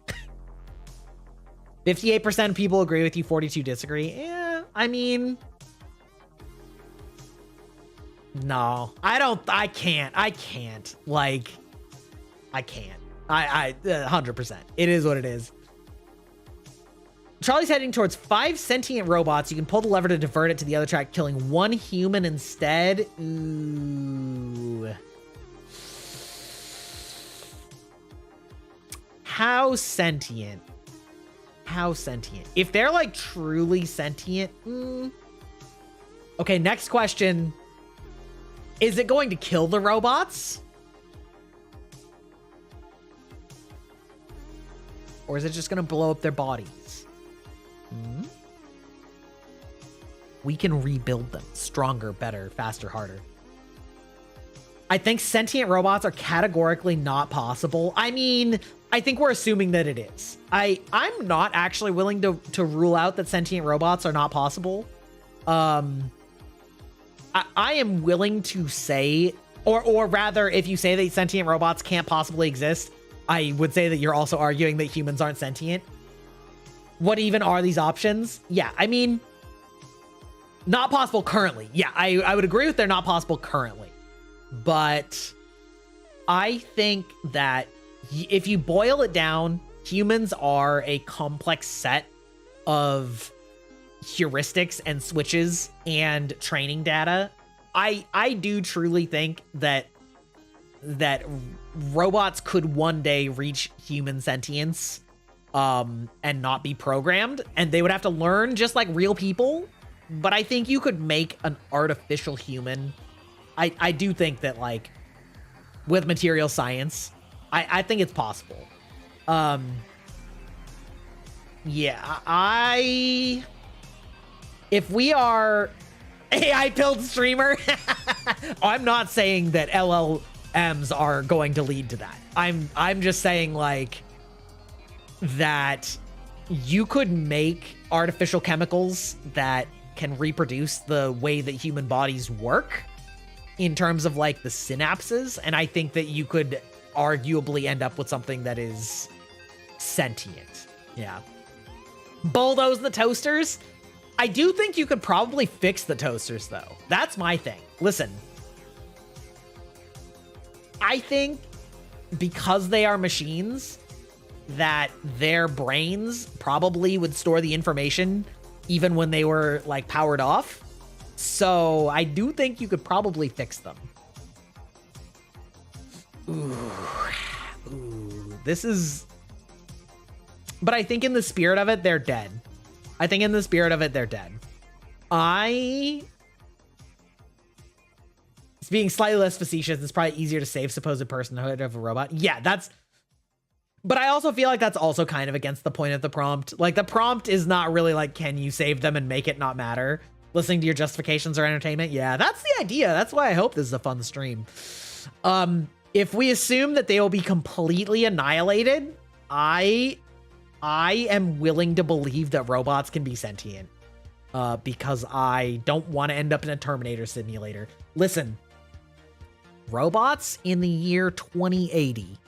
58% of people agree with you, 42 disagree. Yeah, I mean, no, I can't. Like, I can't. 100%. It is what it is. Trolley's heading towards 5 sentient robots. You can pull the lever to divert it to the other track, killing 1 human instead. Ooh. How sentient? How sentient? If they're like truly sentient. Okay, next question. Is it going to kill the robots? Or is it just going to blow up their bodies? We can rebuild them. Stronger, better, faster, harder. I think sentient robots are categorically not possible. I mean, I think we're assuming that it is. I'm not actually willing to rule out that sentient robots are not possible. I am willing to say, or rather, if you say that sentient robots can't possibly exist, I would say that you're also arguing that humans aren't sentient. What even are these options? Yeah, I mean, not possible currently. Yeah, I would agree with they're not possible currently. But I think that if you boil it down, humans are a complex set of heuristics and switches and training data. I do truly think that robots could one day reach human sentience and not be programmed, and they would have to learn just like real people. But I think you could make an artificial human. I do think that, like, with material science, I think it's possible. Yeah, if we are AI build streamer, I'm not saying that LLMs are going to lead to that. I'm just saying, like, that you could make artificial chemicals that can reproduce the way that human bodies work in terms of, like, the synapses, and I think that you could arguably end up with something that is sentient. Yeah. Bulldoze the toasters? I do think you could probably fix the toasters, though. That's my thing. Listen. I think because they are machines, that their brains probably would store the information even when they were, like, powered off. So I do think you could probably fix them. Ooh, this is... But I think in the spirit of it, they're dead. I think in the spirit of it, they're dead. It's being slightly less facetious. It's probably easier to save supposed personhood of a robot. Yeah, that's... But I also feel like that's also kind of against the point of the prompt. Like, the prompt is not really like, can you save them and make it not matter? Listening to your justifications or entertainment. Yeah, that's the idea. That's why I hope this is a fun stream. If we assume that they will be completely annihilated, I am willing to believe that robots can be sentient. Because I don't want to end up in a Terminator simulator. Listen, robots in the year 2080.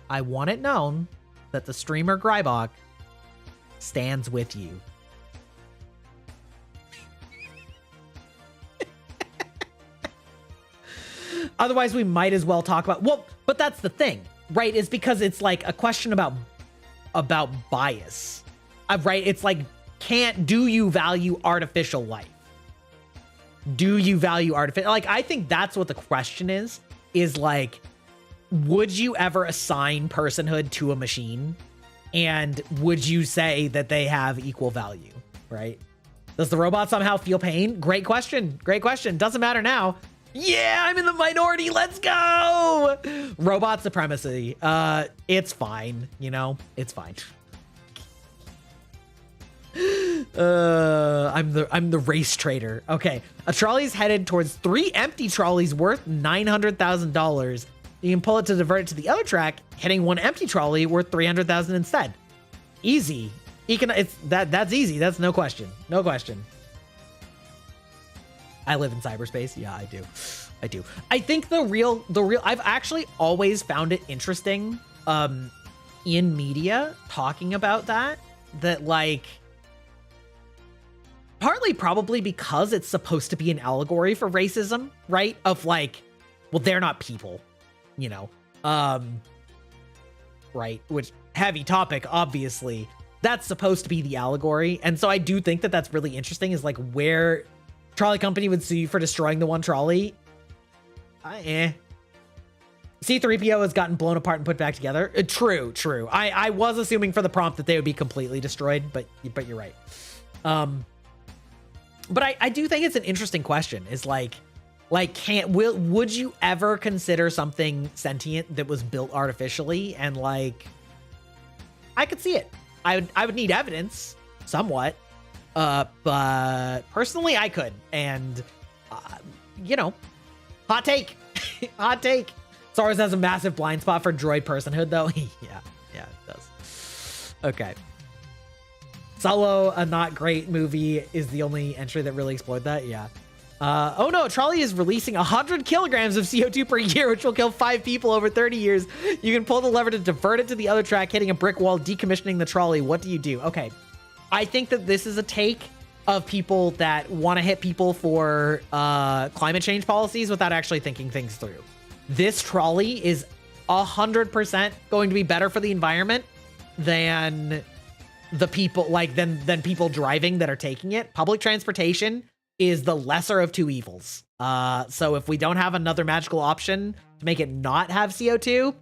I want it known that the streamer Grybach stands with you. Otherwise, we might as well talk about... Well, but that's the thing, right? Is because it's like a question about bias, right? It's like, do you value artificial life? Do you value artificial... Like, I think that's what the question is like, would you ever assign personhood to a machine? And would you say that they have equal value, right? Does the robot somehow feel pain? Great question. Great question. Doesn't matter now. Yeah, I'm in the minority. Let's go. Robot supremacy. It's fine. You know, it's fine. I'm the race trader. Okay. A trolley's headed towards 3 empty trolleys worth $900,000. You can pull it to divert it to the other track, hitting 1 empty trolley worth $300,000 instead. Easy. That's easy. That's no question. No question. I live in cyberspace. Yeah, I do. I think the real I've actually always found it interesting in media talking about that like partly probably because it's supposed to be an allegory for racism, right? Of like, well, they're not people, you know. Right, which heavy topic, obviously. That's supposed to be the allegory. And so I do think that that's really interesting, is like where Trolley Company would sue you for destroying the one trolley. C-3PO has gotten blown apart and put back together. True. I was assuming for the prompt that they would be completely destroyed, but you're right. But I do think it's an interesting question. Is like would you ever consider something sentient that was built artificially? And like, I could see it. I would need evidence somewhat. But personally I could. And, you know, hot take. Hot take. Star Wars has a massive blind spot for droid personhood, though. Yeah, it does. Okay. Solo, a not great movie, is the only entry that really explored that. Yeah. Oh no, Trolley is releasing 100 kilograms of CO2 per year, which will kill 5 people over 30 years. You can pull the lever to divert it to the other track, hitting a brick wall, decommissioning the trolley. What do you do? Okay. I think that this is a take of people that want to hit people for climate change policies without actually thinking things through. This trolley is 100% going to be better for the environment than the people, like, than people driving that are taking it. Public transportation is the lesser of two evils. So if we don't have another magical option to make it not have CO2,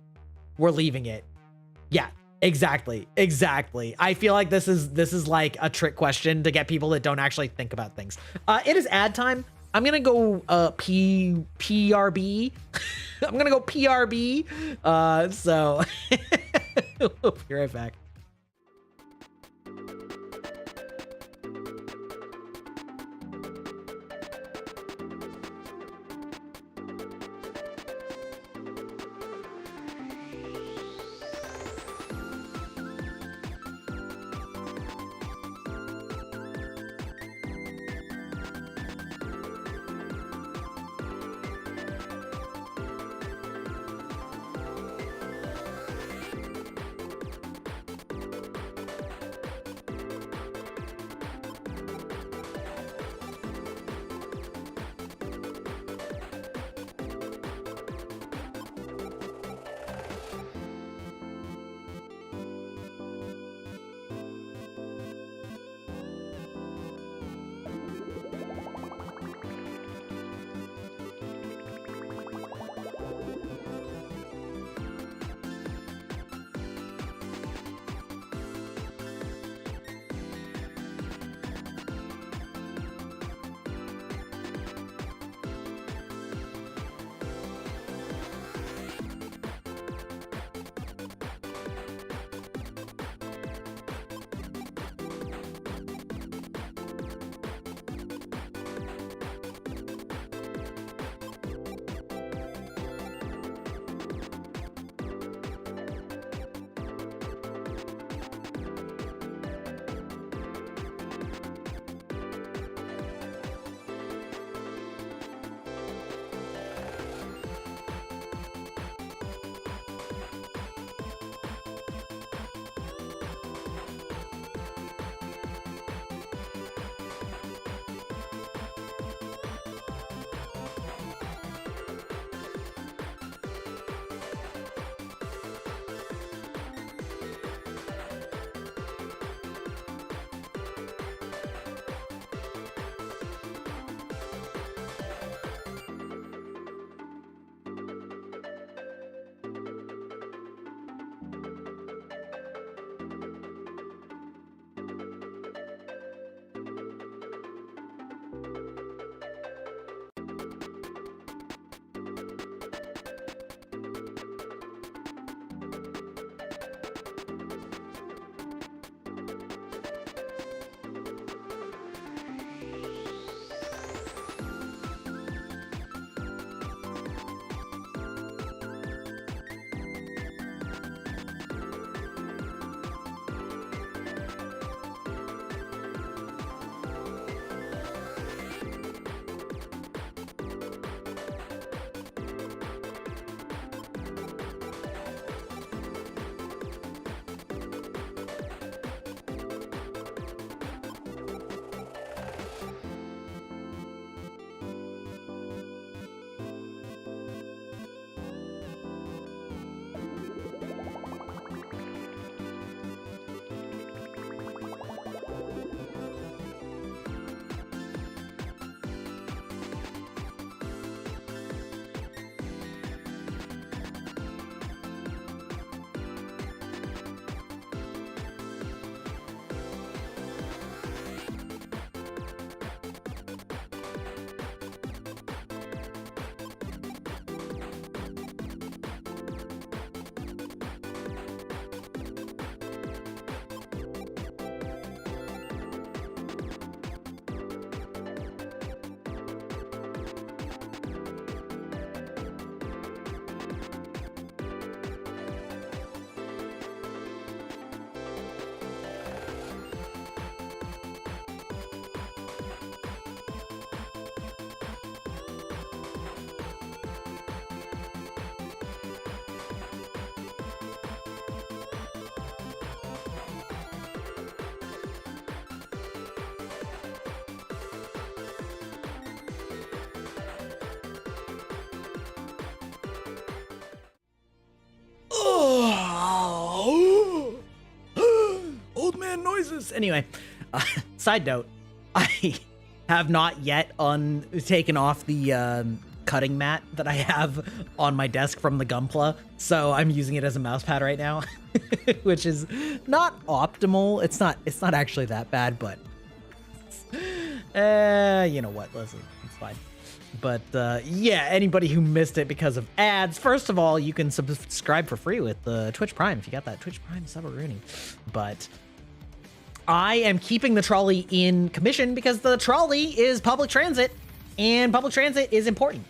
we're leaving it. Yeah, exactly. I feel like this is like a trick question to get people that don't actually think about things. It is ad time. I'm gonna go PRB. I'm gonna go PRB. So we'll be right back. old man noises. Anyway, side note, I have not yet taken off the cutting mat that I have on my desk from the Gunpla, so I'm using it as a mouse pad right now, which is not optimal. It's not actually that bad, but you know what? Listen, it's fine. But yeah, anybody who missed it because of ads, first of all, you can subscribe for free with Twitch Prime if you got that Twitch Prime sub-a-rooney. But I am keeping the trolley in commission because the trolley is public transit, and public transit is important.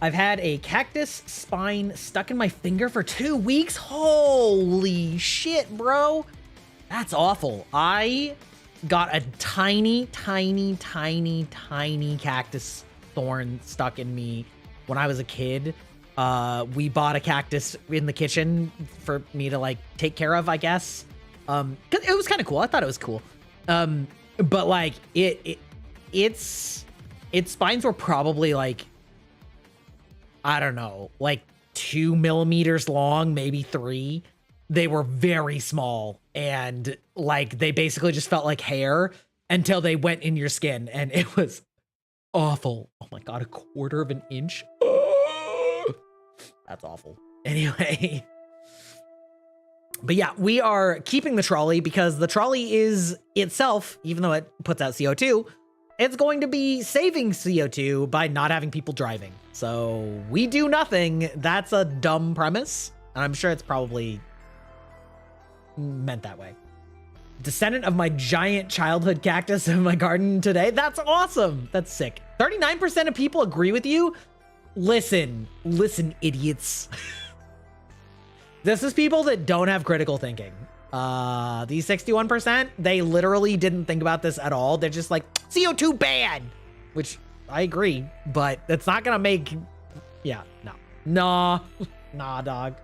I've had a cactus spine stuck in my finger for 2 weeks. Holy shit, bro. That's awful. I got a tiny cactus thorn stuck in me when I was a kid. We bought a cactus in the kitchen for me to like take care of, I guess. 'Cause it was kind of cool. I thought it was cool. But like its spines were probably like, I don't know, like 2 millimeters long, maybe 3. They were very small, and like they basically just felt like hair until they went in your skin, and it was awful. Oh my god, 1/4 of an inch. That's awful. Anyway. But yeah, we are keeping the trolley because the trolley is itself, even though it puts out CO2, it's going to be saving CO2 by not having people driving. So we do nothing. That's a dumb premise. And I'm sure it's probably meant that way. Descendant of my giant childhood cactus in my garden today. That's awesome. That's sick. 39% of people agree with you. Listen, idiots. This is people that don't have critical thinking. These 61%, they literally didn't think about this at all. They're just like, CO2 bad, which I agree, but it's not gonna make, yeah, no. Nah, dog.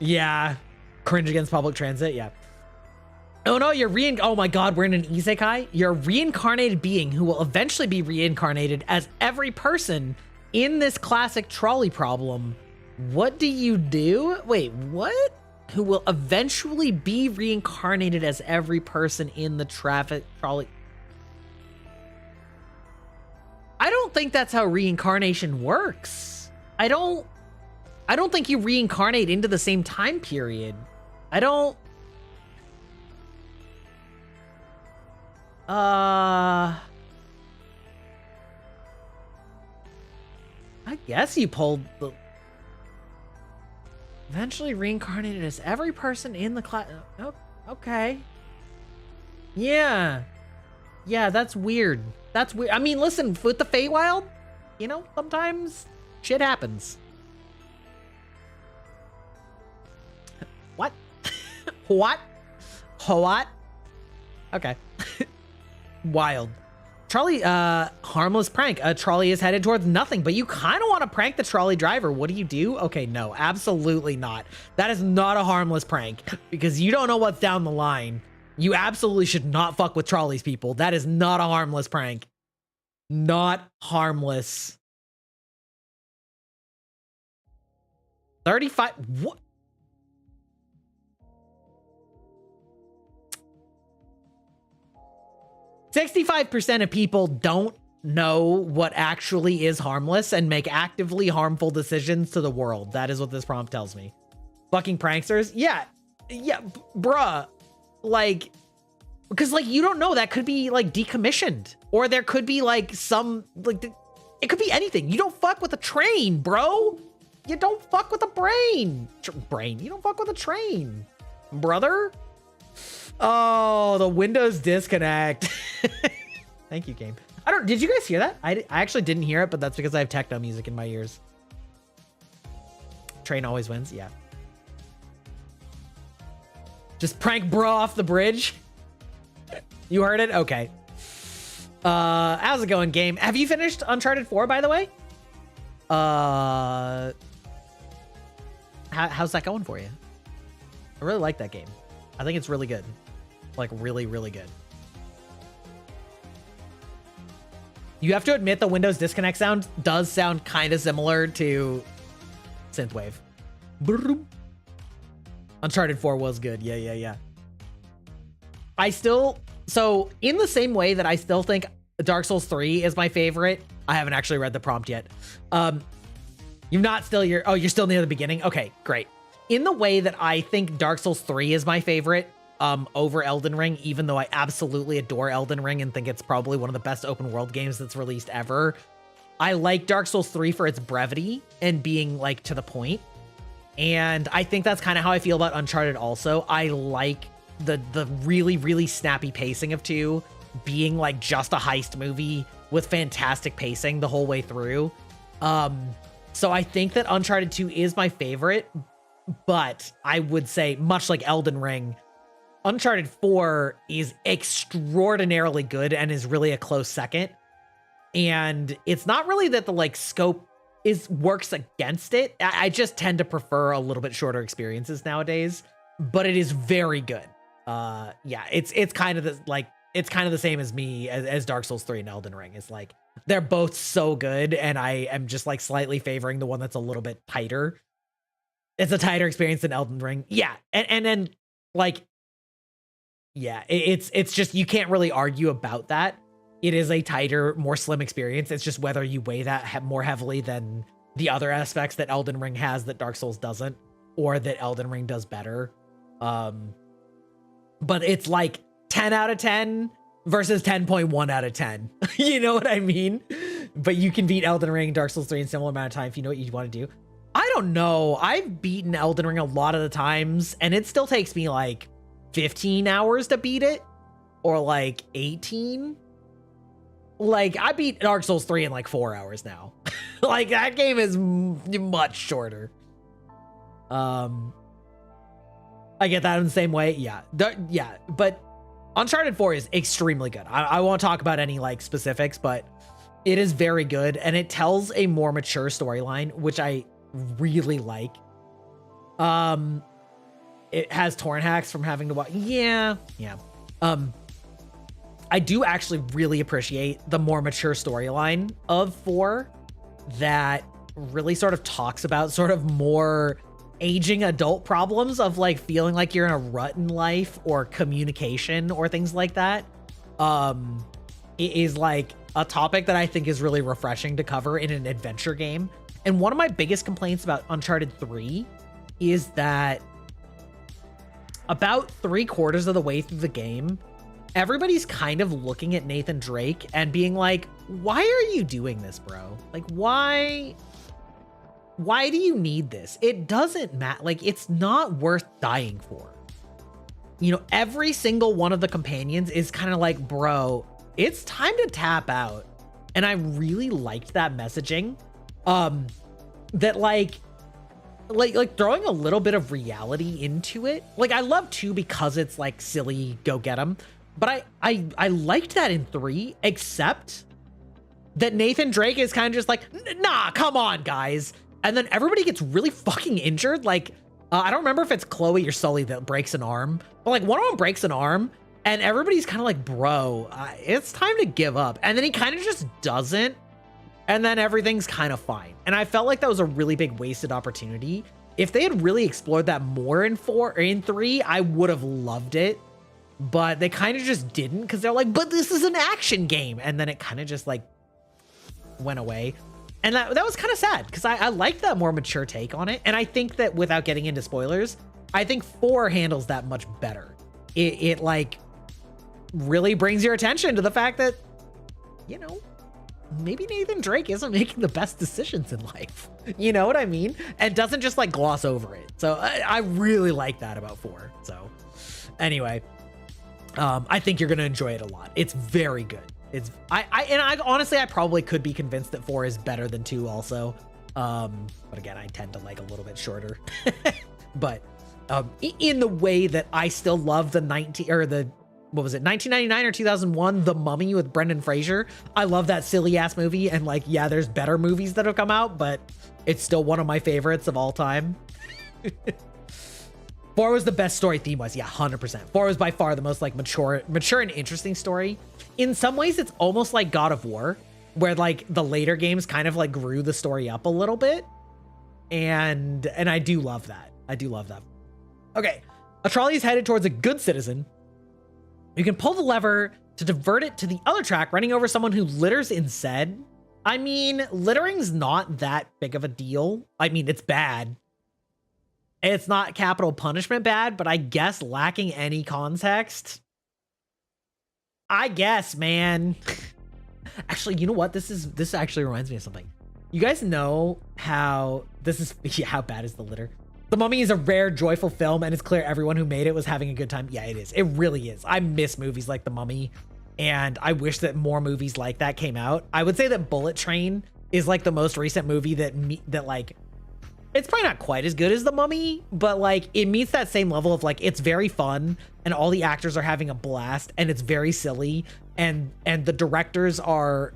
Yeah, cringe against public transit, yeah. Oh no, oh my god, we're in an isekai? You're a reincarnated being who will eventually be reincarnated as every person in this classic trolley problem. What do you do? Wait, what? Who will eventually be reincarnated as every person in the traffic trolley? I don't think that's how reincarnation works. I don't think you reincarnate into the same time period. I guess you pulled the... Eventually reincarnated as every person in the class. Oh, okay. Yeah. Yeah, that's weird. That's weird. I mean, listen, with the Feywild, you know, sometimes shit happens. What? What? What? Okay. Wild. Trolley, harmless prank. A trolley is headed towards nothing, but you kind of want to prank the trolley driver. What do you do? Okay, no, absolutely not. That is not a harmless prank because you don't know what's down the line. You absolutely should not fuck with trolleys, people. That is not a harmless prank. Not harmless. 35, what? %65 of people don't know what actually is harmless and make actively harmful decisions to the world. That is what this prompt tells me. Fucking pranksters. Yeah, bruh. Like, because like, you don't know, that could be like decommissioned, or there could be like some, like, it could be anything. You don't fuck with a train, bro. You don't fuck with a brain. You don't fuck with a train, brother. Oh, the Windows disconnect. Thank you, game. Did you guys hear that? I actually didn't hear it, but that's because I have techno music in my ears. Train always wins, yeah. Just prank bro off the bridge. You heard it? Okay. How's it going, game? Have you finished Uncharted 4, by the way? How's that going for you? I really like that game. I think it's really good. Like, really, really good. You have to admit the Windows disconnect sound does sound kind of similar to Synthwave. Uncharted 4 was good. Yeah. So in the same way that I still think Dark Souls 3 is my favorite, I haven't actually read the prompt yet. You're still near the beginning? Okay, great. In the way that I think Dark Souls 3 is my favorite, over Elden Ring, even though I absolutely adore Elden Ring and think it's probably one of the best open world games that's released ever, I like Dark Souls 3 for its brevity and being like to the point. And I think that's kind of how I feel about Uncharted also. I like the really, really snappy pacing of 2 being like just a heist movie with fantastic pacing the whole way through. So I think that Uncharted 2 is my favorite, but I would say, much like Elden Ring, Uncharted 4 is extraordinarily good and is really a close second. And it's not really that the like scope works against it. I just tend to prefer a little bit shorter experiences nowadays, but it is very good. Yeah, it's kind of the same as me as Dark Souls 3 and Elden Ring. It's like they're both so good, and I am just like slightly favoring the one that's a little bit tighter. It's a tighter experience than Elden Ring. Yeah, and then like, yeah, it's just, you can't really argue about that. It is a tighter, more slim experience. It's just whether you weigh that more heavily than the other aspects that Elden Ring has that Dark Souls doesn't, or that Elden Ring does better. But it's like 10 out of 10 versus 10.1 out of 10. You know what I mean? But you can beat Elden Ring, Dark Souls 3 in a similar amount of time if you know what you want to do. I don't know. I've beaten Elden Ring a lot of the times, and it still takes me like 15 hours to beat it, or like 18. Like, I beat Dark Souls 3 in like 4 hours now. Like, that game is much shorter. I get that in the same way. Yeah. Yeah. But Uncharted 4 is extremely good. I won't talk about any like specifics, but it is very good. And it tells a more mature storyline, which I really like. It has torrent hacks from having to watch. Yeah. I do actually really appreciate the more mature storyline of 4 that really sort of talks about sort of more aging adult problems of like feeling like you're in a rut in life or communication or things like that. It is like a topic that I think is really refreshing to cover in an adventure game. And one of my biggest complaints about Uncharted 3 is that about 3/4 of the way through the game, everybody's kind of looking at Nathan Drake and being like, why are you doing this, bro? Like, why do you need this? It doesn't matter. Like, it's not worth dying for. You know, every single one of the companions is kind of like, bro, it's time to tap out. And I really liked that messaging. That like throwing a little bit of reality into it. Like, I love 2 because it's like silly, go get 'em. But I liked that in 3, except that Nathan Drake is kind of just like, nah, come on, guys. And then everybody gets really fucking injured. Like, I don't remember if it's Chloe or Sully that breaks an arm, but like one of them breaks an arm and everybody's kind of like, bro, it's time to give up. And then he kind of just doesn't. And then everything's kind of fine. And I felt like that was a really big wasted opportunity. If they had really explored that more in 4 or in 3, I would have loved it. But they kind of just didn't, because they're like, but this is an action game. And then it kind of just like went away. And that was kind of sad, because I liked that more mature take on it. And I think that without getting into spoilers, I think 4 handles that much better. It like really brings your attention to the fact that, you know, maybe Nathan Drake isn't making the best decisions in life. You know what I mean? And doesn't just like gloss over it. So I really like that about 4. So anyway, I think you're going to enjoy it a lot. It's very good. I honestly, I probably could be convinced that 4 is better than 2 also. But again, I tend to like a little bit shorter, but, in the way that I still love the 1999 or 2001, The Mummy with Brendan Fraser. I love that silly ass movie. And like, yeah, there's better movies that have come out, but it's still one of my favorites of all time. 4 was the best story theme-wise. Yeah, 100%. 4 was by far the most like mature and interesting story. In some ways, it's almost like God of War, where like the later games kind of like grew the story up a little bit. And I do love that. I do love that. Okay. A trolley is headed towards a good citizen You can pull the lever to divert it to the other track, running over someone who litters instead. I mean, littering's not that big of a deal. I mean, it's bad. It's not capital punishment bad, but I guess lacking any context. I guess, man. Actually, you know what? This actually reminds me of something. You guys know how how bad is the litter? The Mummy is a rare, joyful film, and it's clear everyone who made it was having a good time. Yeah, it is. It really is. I miss movies like The Mummy, and I wish that more movies like that came out. I would say that Bullet Train is like the most recent movie that like, it's probably not quite as good as The Mummy, but like it meets that same level of like, it's very fun and all the actors are having a blast and it's very silly, and the directors are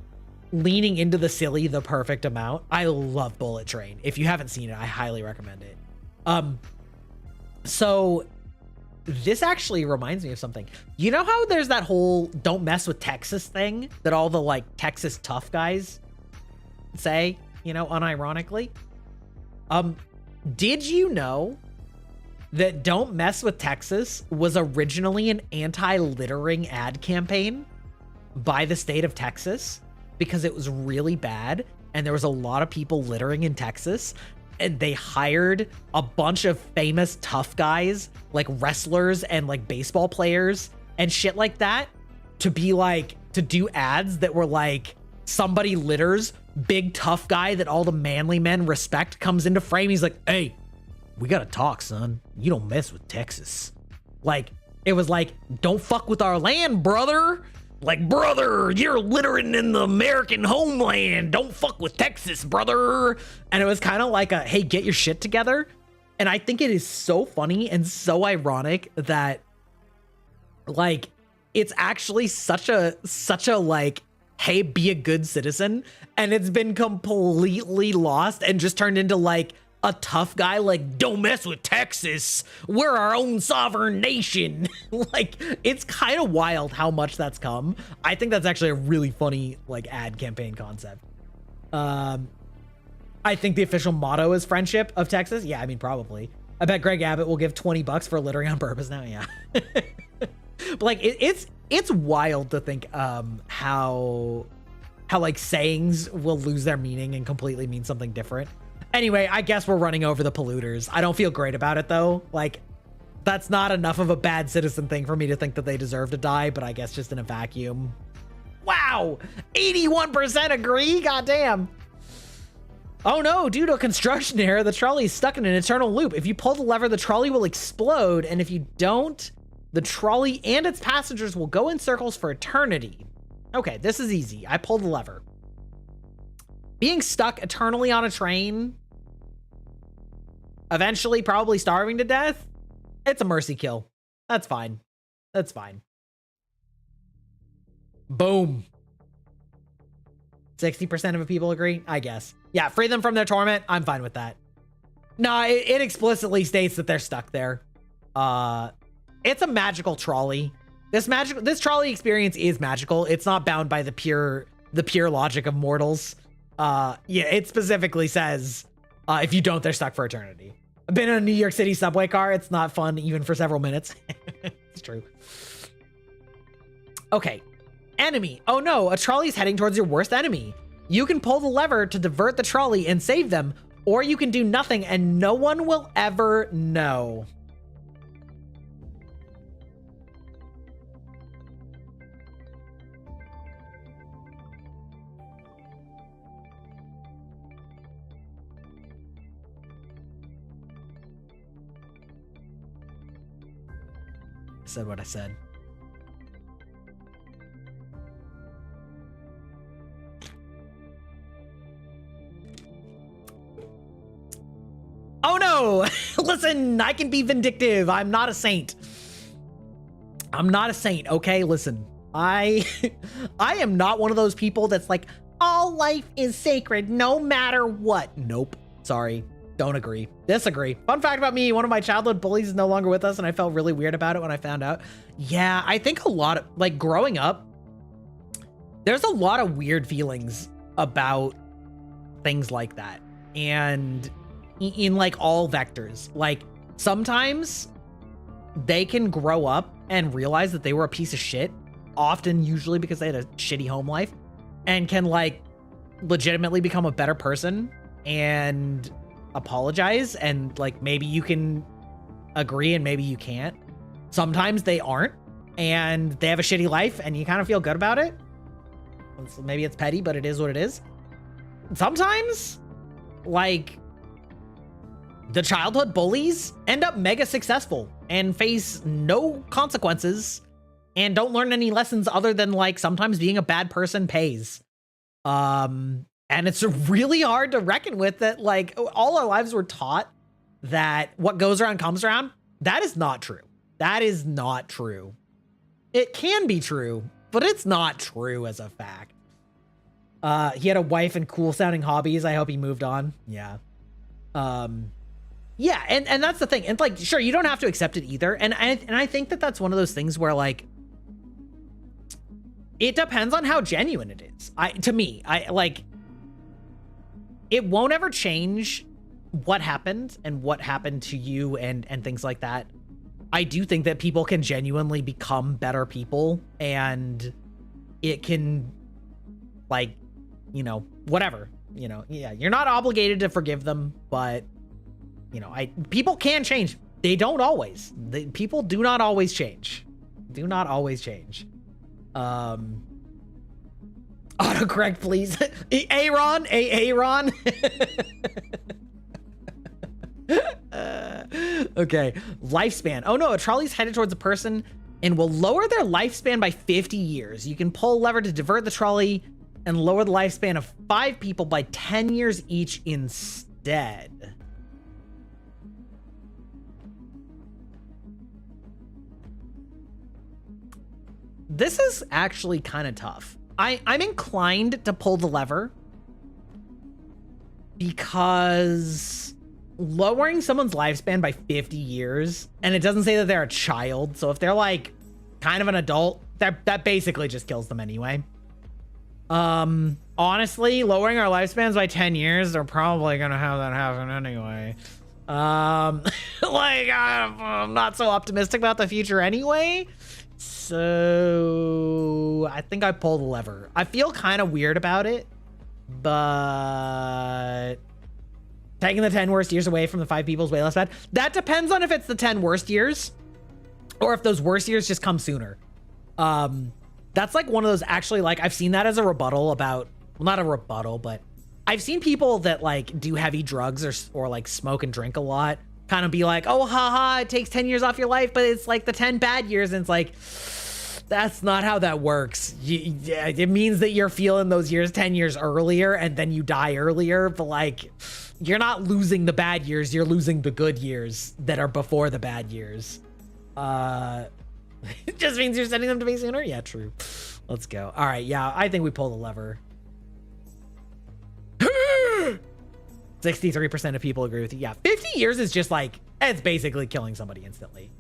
leaning into the silly the perfect amount. I love Bullet Train. If you haven't seen it, I highly recommend it. So this actually reminds me of something. You know how there's that whole don't mess with Texas thing that all the like Texas tough guys say, you know, unironically? Did you know that Don't Mess with Texas was originally an anti-littering ad campaign by the state of Texas because it was really bad and there was a lot of people littering in Texas, and they hired a bunch of famous tough guys like wrestlers and like baseball players and shit like that to be like, to do ads that were like, somebody litters, big tough guy that all the manly men respect comes into frame. He's like, hey, we gotta talk, son. You don't mess with Texas. Like, it was like, don't fuck with our land, brother. Like, brother, you're littering in the American homeland. Don't fuck with Texas, brother. And it was kind of like a, hey, get your shit together. And I think it is so funny and so ironic that like, it's actually such a like, hey, be a good citizen. And it's been completely lost and just turned into like a tough guy, like, don't mess with Texas. We're our own sovereign nation. Like, it's kind of wild how much that's come. I think that's actually a really funny like ad campaign concept. I think the official motto is friendship of Texas. Yeah, I mean, probably. I bet Greg Abbott will give $20 for littering on purpose now. Yeah. But like, it's wild to think how like sayings will lose their meaning and completely mean something different. Anyway, I guess we're running over the polluters. I don't feel great about it though. Like, that's not enough of a bad citizen thing for me to think that they deserve to die, but I guess just in a vacuum. Wow, 81% agree. Goddamn. Oh no, due to a construction error, the trolley is stuck in an eternal loop. If you pull the lever, the trolley will explode, and if you don't, the trolley and its passengers will go in circles for eternity. Okay, this is easy. I pulled the lever. Being stuck eternally on a train, eventually probably starving to death, it's a mercy kill. That's fine. That's fine. Boom. 60% of the people agree, I guess. Yeah, free them from their torment. I'm fine with that. No, it explicitly states that they're stuck there. It's a magical trolley. This trolley experience is magical. It's not bound by the pure logic of mortals. Yeah, it specifically says if you don't, they're stuck for eternity. I've been in a New York City subway car. It's not fun even for several minutes. It's true. Okay. Enemy. Oh no, a trolley is heading towards your worst enemy. You can pull the lever to divert the trolley and save them, or you can do nothing and no one will ever know. I said what I said. Oh no! Listen, I can be vindictive. I'm not a saint. I'm not a saint, okay? Listen, I am not one of those people that's like, all life is sacred no matter what. Nope. Sorry. Don't agree. Disagree. Fun fact about me, one of my childhood bullies is no longer with us, and I felt really weird about it when I found out. Yeah, I think a lot of, like, growing up, there's a lot of weird feelings about things like that. And in like all vectors, like sometimes they can grow up and realize that they were a piece of shit, often usually because they had a shitty home life, and can like legitimately become a better person and apologize, and like maybe you can agree and maybe you can't. Sometimes they aren't and they have a shitty life and you kind of feel good about it. Maybe it's petty, but it is what it is. Sometimes like the childhood bullies end up mega successful and face no consequences and don't learn any lessons other than like sometimes being a bad person pays. And it's really hard to reckon with that. Like all our lives were taught that what goes around comes around. That is not true. That is not true. It can be true, but it's not true as a fact. He had a wife and cool sounding hobbies. I hope he moved on. Yeah. Yeah. And that's the thing. And like, sure, you don't have to accept it either. And I think that that's one of those things where like, it depends on how genuine it is. To me, it won't ever change what happened and what happened to you and things like that. I do think that people can genuinely become better people, and it can like, you know, whatever, you know, yeah, you're not obligated to forgive them, but you know, people can change. They don't always. People do not always change. Do not always change. Autocorrect, please. Aaron. Okay. Lifespan. Oh no, a trolley's headed towards a person and will lower their lifespan by 50 years. You can pull a lever to divert the trolley and lower the lifespan of 5 people by 10 years each instead. This is actually kind of tough. I'm inclined to pull the lever because lowering someone's lifespan by 50 years, and it doesn't say that they're a child, so if they're like kind of an adult, that basically just kills them anyway. Honestly, lowering our lifespans by 10 years, they're probably gonna have that happen anyway. Like I'm not so optimistic about the future anyway. So I think I pull the lever. I feel kind of weird about it, but taking the 10 worst years away from the 5 people is way less bad. That depends on if it's the 10 worst years or if those worst years just come sooner. That's like one of those, actually, like I've seen that as a rebuttal about, well, not a rebuttal, but I've seen people that like do heavy drugs or like smoke and drink a lot kind of be like, oh, haha, it takes 10 years off your life, but it's like the 10 bad years. And it's like, that's not how that works. It means that you're feeling those years 10 years earlier and then you die earlier, but like, you're not losing the bad years, you're losing the good years that are before the bad years. It just means you're sending them to me sooner? Yeah, true. Let's go. All right, yeah, I think we pull the lever. 63% of people agree with you. Yeah, 50 years is just like, it's basically killing somebody instantly.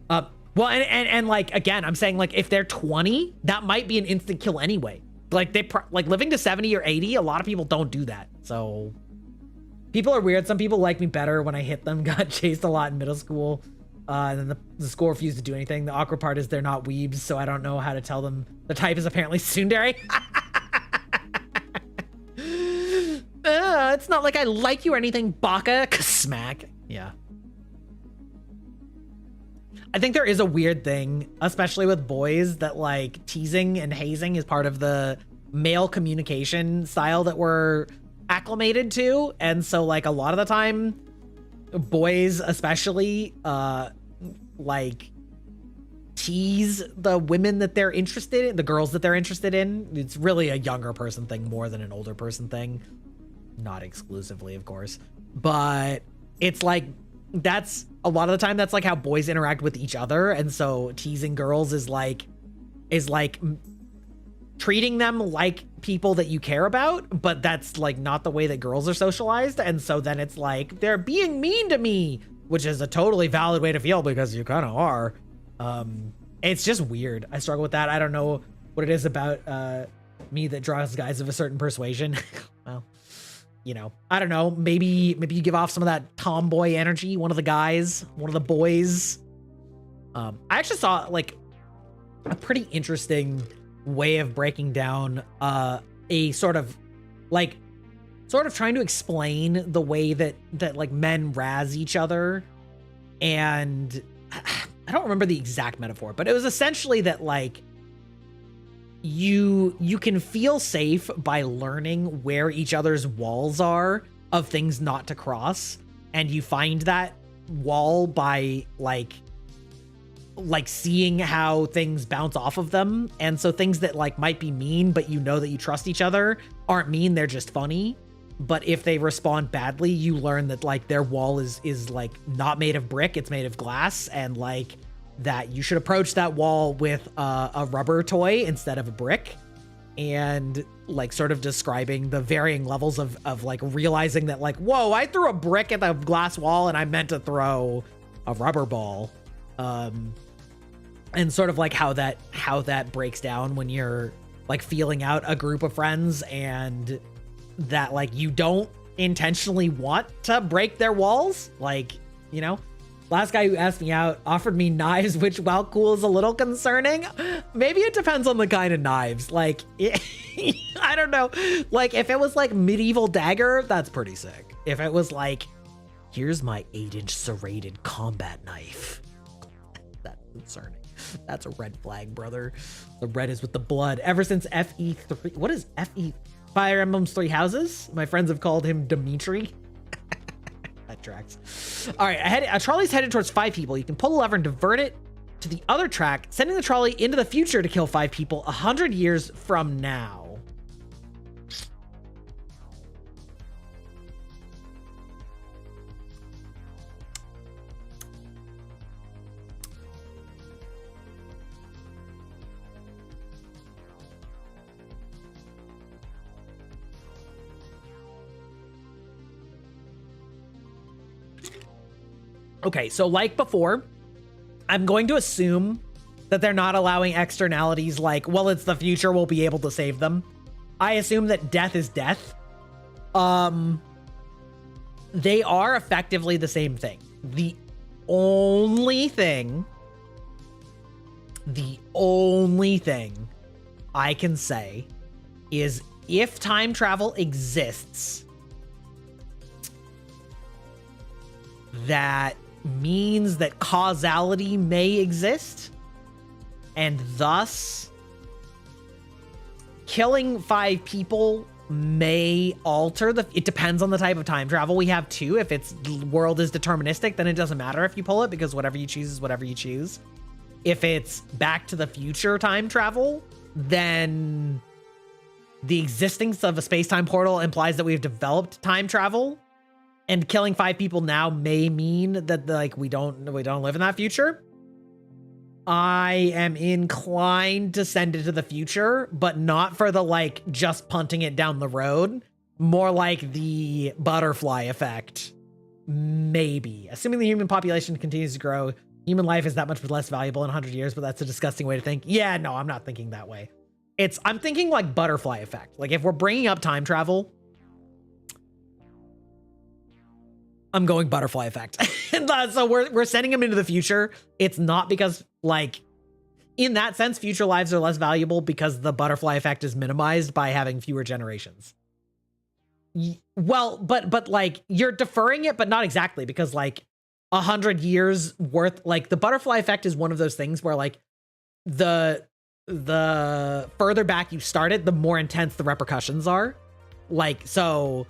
Well, and like, again, I'm saying like, if they're 20, that might be an instant kill anyway. Like like living to 70 or 80, a lot of people don't do that. So people are weird. Some people like me better when I hit them. Got chased a lot in middle school. And then the school refused to do anything. The awkward part is they're not weebs, so I don't know how to tell them. The type is apparently tsundere. It's not like I like you or anything, baka. Smack. Yeah. I think there is a weird thing, especially with boys, that like teasing and hazing is part of the male communication style that we're acclimated to. And so like a lot of the time, boys especially like tease the women that they're interested in, the girls that they're interested in. It's really a younger person thing more than an older person thing. Not exclusively, of course, but it's like, that's a lot of the time that's like how boys interact with each other. And so teasing girls is like treating them like people that you care about, but that's like not the way that girls are socialized. And so then it's like, they're being mean to me, which is a totally valid way to feel because you kind of are. It's just weird. I struggle with that. I don't know what it is about me that draws guys of a certain persuasion. Well, you know, I don't know. Maybe you give off some of that tomboy energy. One of the guys, one of the boys. I actually saw like a pretty interesting way of breaking down a sort of trying to explain the way that like men razz each other. And I don't remember the exact metaphor, but it was essentially that like you can feel safe by learning where each other's walls are of things not to cross, and you find that wall by like seeing how things bounce off of them. And so things that like might be mean, but you know that you trust each other, aren't mean, they're just funny. But if they respond badly, you learn that like their wall is like not made of brick, it's made of glass, and like that you should approach that wall with a rubber toy instead of a brick. And like sort of describing the varying levels of like realizing that like, whoa, I threw a brick at the glass wall and I meant to throw a rubber ball. And sort of like how that breaks down when you're like feeling out a group of friends, and that like you don't intentionally want to break their walls. Like, you know, last guy who asked me out offered me knives, which, while cool, is a little concerning. Maybe it depends on the kind of knives. Like, I don't know. Like, if it was like medieval dagger, that's pretty sick. If it was like, here's my 8-inch serrated combat knife, that's concerning. That's a red flag, brother. The red is with the blood. Ever since FE3, what is FE? Fire Emblem's Three Houses? My friends have called him Dimitri. That tracks. All right, a trolley's headed towards 5 people. You can pull a lever and divert it to the other track, sending the trolley into the future to kill 5 people 100 years from now. Okay, so like before, I'm going to assume that they're not allowing externalities like, well, it's the future, we'll be able to save them. I assume that death is death. They are effectively the same thing. The only thing I can say is if time travel exists, that means that causality may exist, and thus killing 5 people may alter it depends on the type of time travel we have too. If its world is deterministic, then it doesn't matter if you pull it, because whatever you choose is whatever you choose. If it's Back to the Future time travel, then the existence of a space-time portal implies that we've developed time travel. And killing 5 people now may mean that like we don't live in that future. I am inclined to send it to the future, but not for the like just punting it down the road. More like the butterfly effect. Maybe. Assuming the human population continues to grow, human life is that much less valuable in 100 years, but that's a disgusting way to think. Yeah, no, I'm not thinking that way. I'm thinking like butterfly effect. Like if we're bringing up time travel, I'm going butterfly effect. So we're sending them into the future. It's not because like, in that sense, future lives are less valuable because the butterfly effect is minimized by having fewer generations. Well, but like you're deferring it, but not exactly, because like 100 years worth, like the butterfly effect is one of those things where like the further back you start it, the more intense the repercussions are. Like, so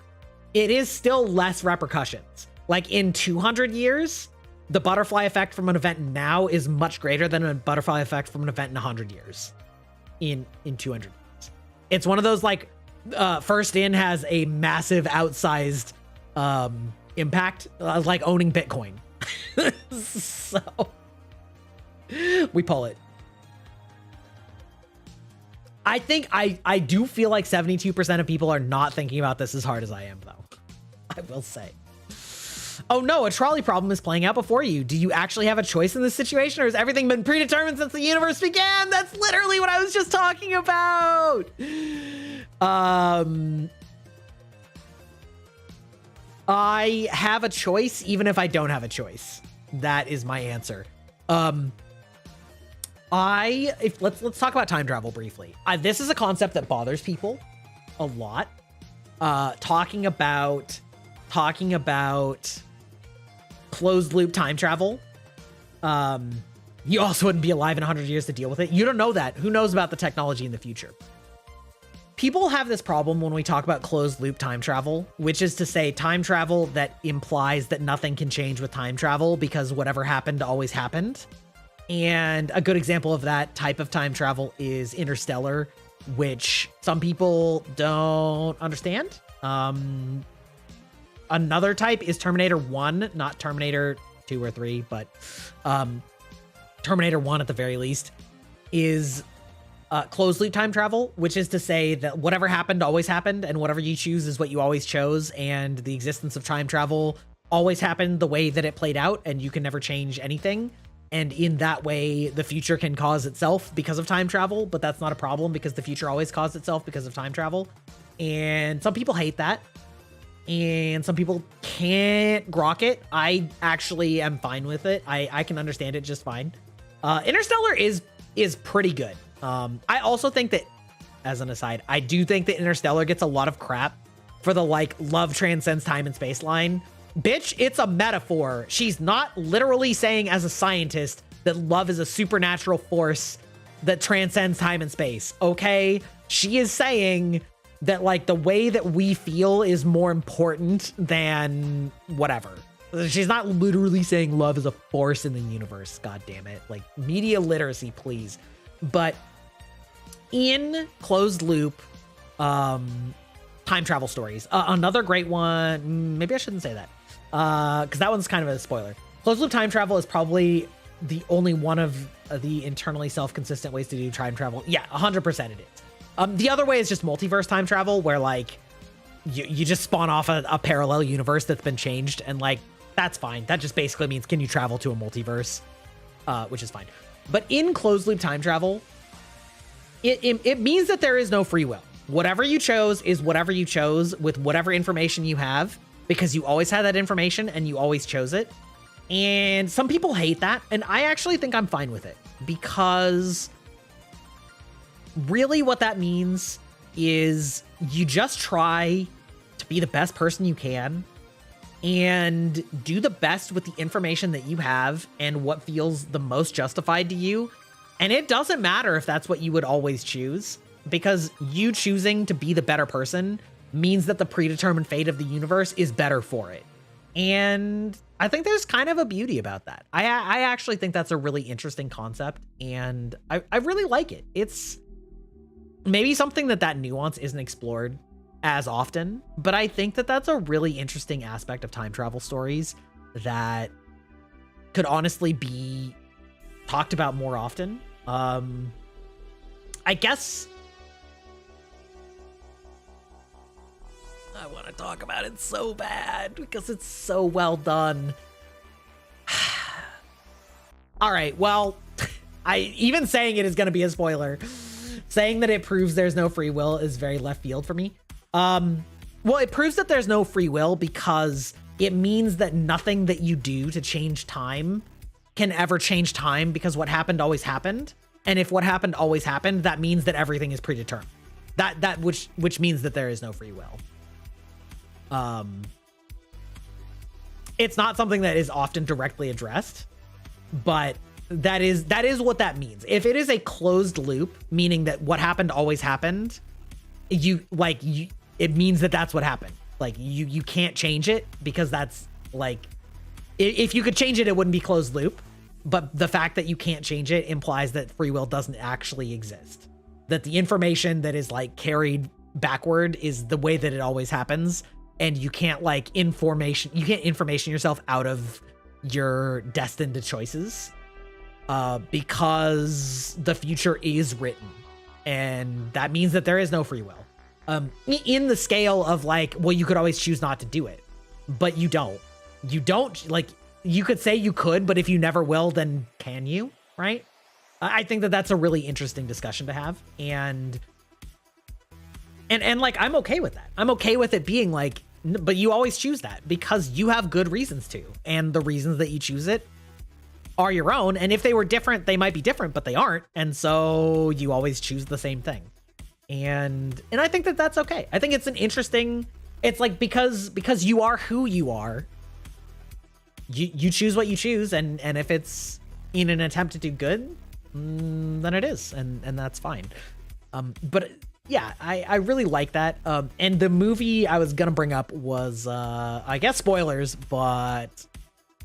it is still less repercussions. Like in 200 years, the butterfly effect from an event now is much greater than a butterfly effect from an event in 100 years. In 200 years. It's one of those like, first in has a massive outsized impact, like owning Bitcoin. So we pull it. I think I do feel like 72% of people are not thinking about this as hard as I am, though. I will say. Oh no, a trolley problem is playing out before you. Do you actually have a choice in this situation, or has everything been predetermined since the universe began? That's literally what I was just talking about. I have a choice even if I don't have a choice. That is my answer. Let's talk about time travel briefly. This is a concept that bothers people a lot. Talking about closed loop time travel. You also wouldn't be alive in 100 years to deal with it. You don't know that. Who knows about the technology in the future? People have this problem when we talk about closed loop time travel, which is to say time travel that implies that nothing can change with time travel because whatever happened always happened. And a good example of that type of time travel is Interstellar, which some people don't understand. Another type is Terminator 1, not Terminator 2 or 3, but Terminator 1 at the very least, is closed loop time travel, which is to say that whatever happened always happened, and whatever you choose is what you always chose, and the existence of time travel always happened the way that it played out, and you can never change anything. And in that way, the future can cause itself because of time travel, but that's not a problem because the future always caused itself because of time travel. And some people hate that. And some people can't grok it. I actually am fine with it. I can understand it just fine. Interstellar is pretty good. I also think that, as an aside, I do think that Interstellar gets a lot of crap for the like love transcends time and space line. Bitch, it's a metaphor. She's not literally saying as a scientist that love is a supernatural force that transcends time and space, okay? She is saying that like the way that we feel is more important than whatever. She's not literally saying love is a force in the universe. God damn it. Like media literacy, please. But in closed loop, time travel stories, another great one, maybe I shouldn't say that. Because that one's kind of a spoiler. Closed loop time travel is probably the only one of the internally self-consistent ways to do time travel. Yeah, 100% it is. The other way is just multiverse time travel, where like you just spawn off a parallel universe that's been changed, and like that's fine. That just basically means can you travel to a multiverse, which is fine. But in closed loop time travel, it means that there is no free will. Whatever you chose is whatever you chose with whatever information you have, because you always had that information and you always chose it. And some people hate that. And I actually think I'm fine with it, because really what that means is you just try to be the best person you can and do the best with the information that you have and what feels the most justified to you. And it doesn't matter if that's what you would always choose, because you choosing to be the better person means that the predetermined fate of the universe is better for it. And I think there's kind of a beauty about that. I actually think that's a really interesting concept, and I really like it. It's maybe something that nuance isn't explored as often, but I think that that's a really interesting aspect of time travel stories that could honestly be talked about more often. I guess I want to talk about it so bad because it's so well done. All right, well, even saying it is going to be a spoiler. Saying that it proves there's no free will is very left field for me. Well, it proves that there's no free will because it means that nothing that you do to change time can ever change time, because what happened always happened. And if what happened always happened, that means that everything is predetermined. Which means that there is no free will. It's not something that is often directly addressed, but that is what that means. If it is a closed loop, meaning that what happened always happened, it means that that's what happened. Like you can't change it, because that's like, if you could change it, it wouldn't be closed loop. But the fact that you can't change it implies that free will doesn't actually exist. That the information that is like carried backward is the way that it always happens. And you can't information yourself out of your destined choices, because the future is written, and that means that there is no free will. In the scale of well, you could always choose not to do it, but you don't. You could say you could, but if you never will, then can you? Right? I think that that's a really interesting discussion to have, and I'm okay with that. I'm okay with it being but you always choose that because you have good reasons to, and the reasons that you choose it are your own. And if they were different, they might be different, but they aren't. And so you always choose the same thing. And I think that that's okay. I think it's an interesting, it's like, because you are who you are, you choose what you choose. And if it's in an attempt to do good, then it is. And that's fine. But yeah, I really like that. And the movie I was gonna bring up was, I guess spoilers, but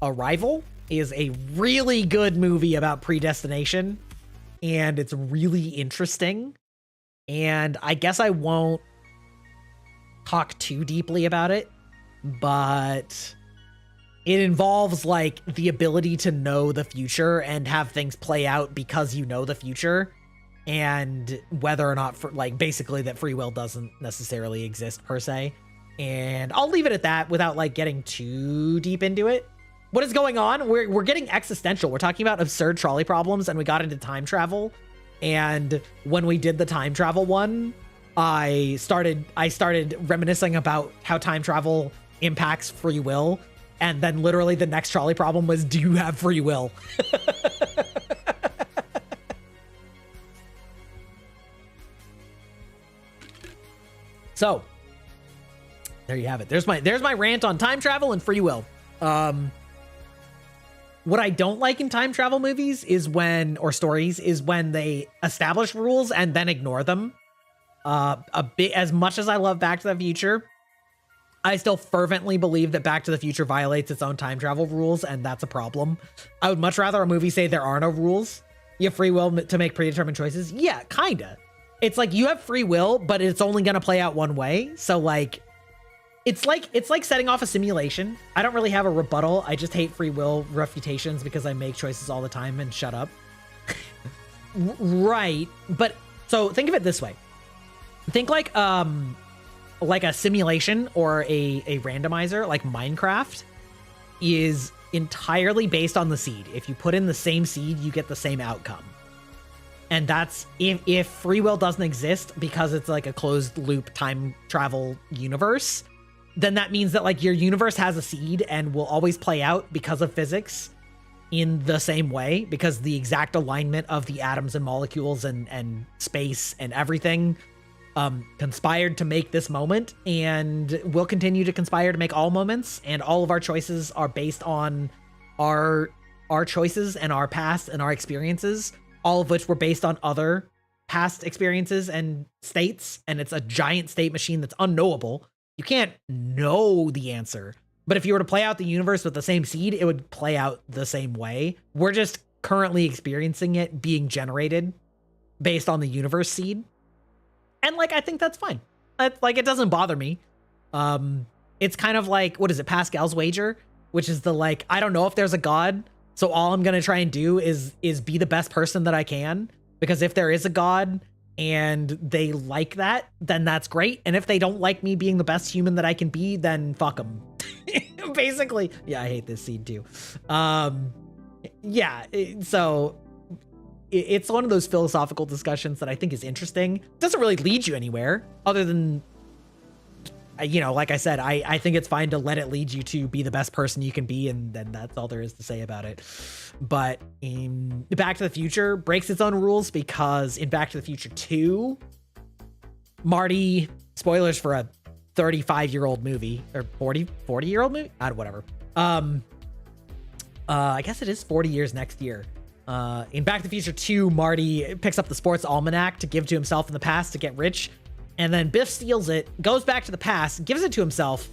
Arrival is a really good movie about predestination, and it's really interesting. And I guess I won't talk too deeply about it, but it involves like the ability to know the future and have things play out because you know the future. And whether or not, basically that free will doesn't necessarily exist per se. And I'll leave it at that without like getting too deep into it. What is going on? We're getting existential. We're talking about absurd trolley problems, and we got into time travel. And when we did the time travel one, I started reminiscing about how time travel impacts free will. And then literally the next trolley problem was, do you have free will? So there you have it. There's my rant on time travel and free will. What I don't like in time travel movies is stories is when they establish rules and then ignore them. A bit, as much as I love Back to the Future, I still fervently believe that Back to the Future violates its own time travel rules, and that's a problem. I would much rather a movie say there are no rules. You have free will to make predetermined choices. Yeah, kinda. It's like you have free will, but it's only going to play out one way. So like, it's like setting off a simulation. I don't really have a rebuttal. I just hate free will refutations because I make choices all the time and shut up. Right. But so think of it this way. Think like a simulation or a randomizer, like Minecraft is entirely based on the seed. If you put in the same seed, you get the same outcome. And that's if free will doesn't exist because it's like a closed loop time travel universe, then that means that like your universe has a seed and will always play out because of physics in the same way, because the exact alignment of the atoms and molecules and space and everything conspired to make this moment, and will continue to conspire to make all moments. And all of our choices are based on our choices and our past and our experiences, all of which were based on other past experiences and states. And it's a giant state machine that's unknowable. You can't know the answer. But if you were to play out the universe with the same seed, it would play out the same way. We're just currently experiencing it being generated based on the universe seed. And like, I think that's fine. Like, it doesn't bother me. It's kind of like, what is it? Pascal's wager, which is the like, I don't know if there's a God, so all I'm going to try and do is be the best person that I can, because if there is a God and they like that, then that's great. And if they don't like me being the best human that I can be, then fuck them. Basically. Yeah, I hate this scene too. Yeah, so it's one of those philosophical discussions that I think is interesting. It doesn't really lead you anywhere other than, you know, like I said, I think it's fine to let it lead you to be the best person you can be, and then that's all there is to say about it. But in Back to the Future breaks its own rules, because in Back to the Future 2, Marty, spoilers for a 35-year-old movie, or 40-year-old movie? Whatever. I guess it is 40 years next year. In Back to the Future 2, Marty picks up the sports almanac to give to himself in the past to get rich. And then Biff steals it, goes back to the past, gives it to himself,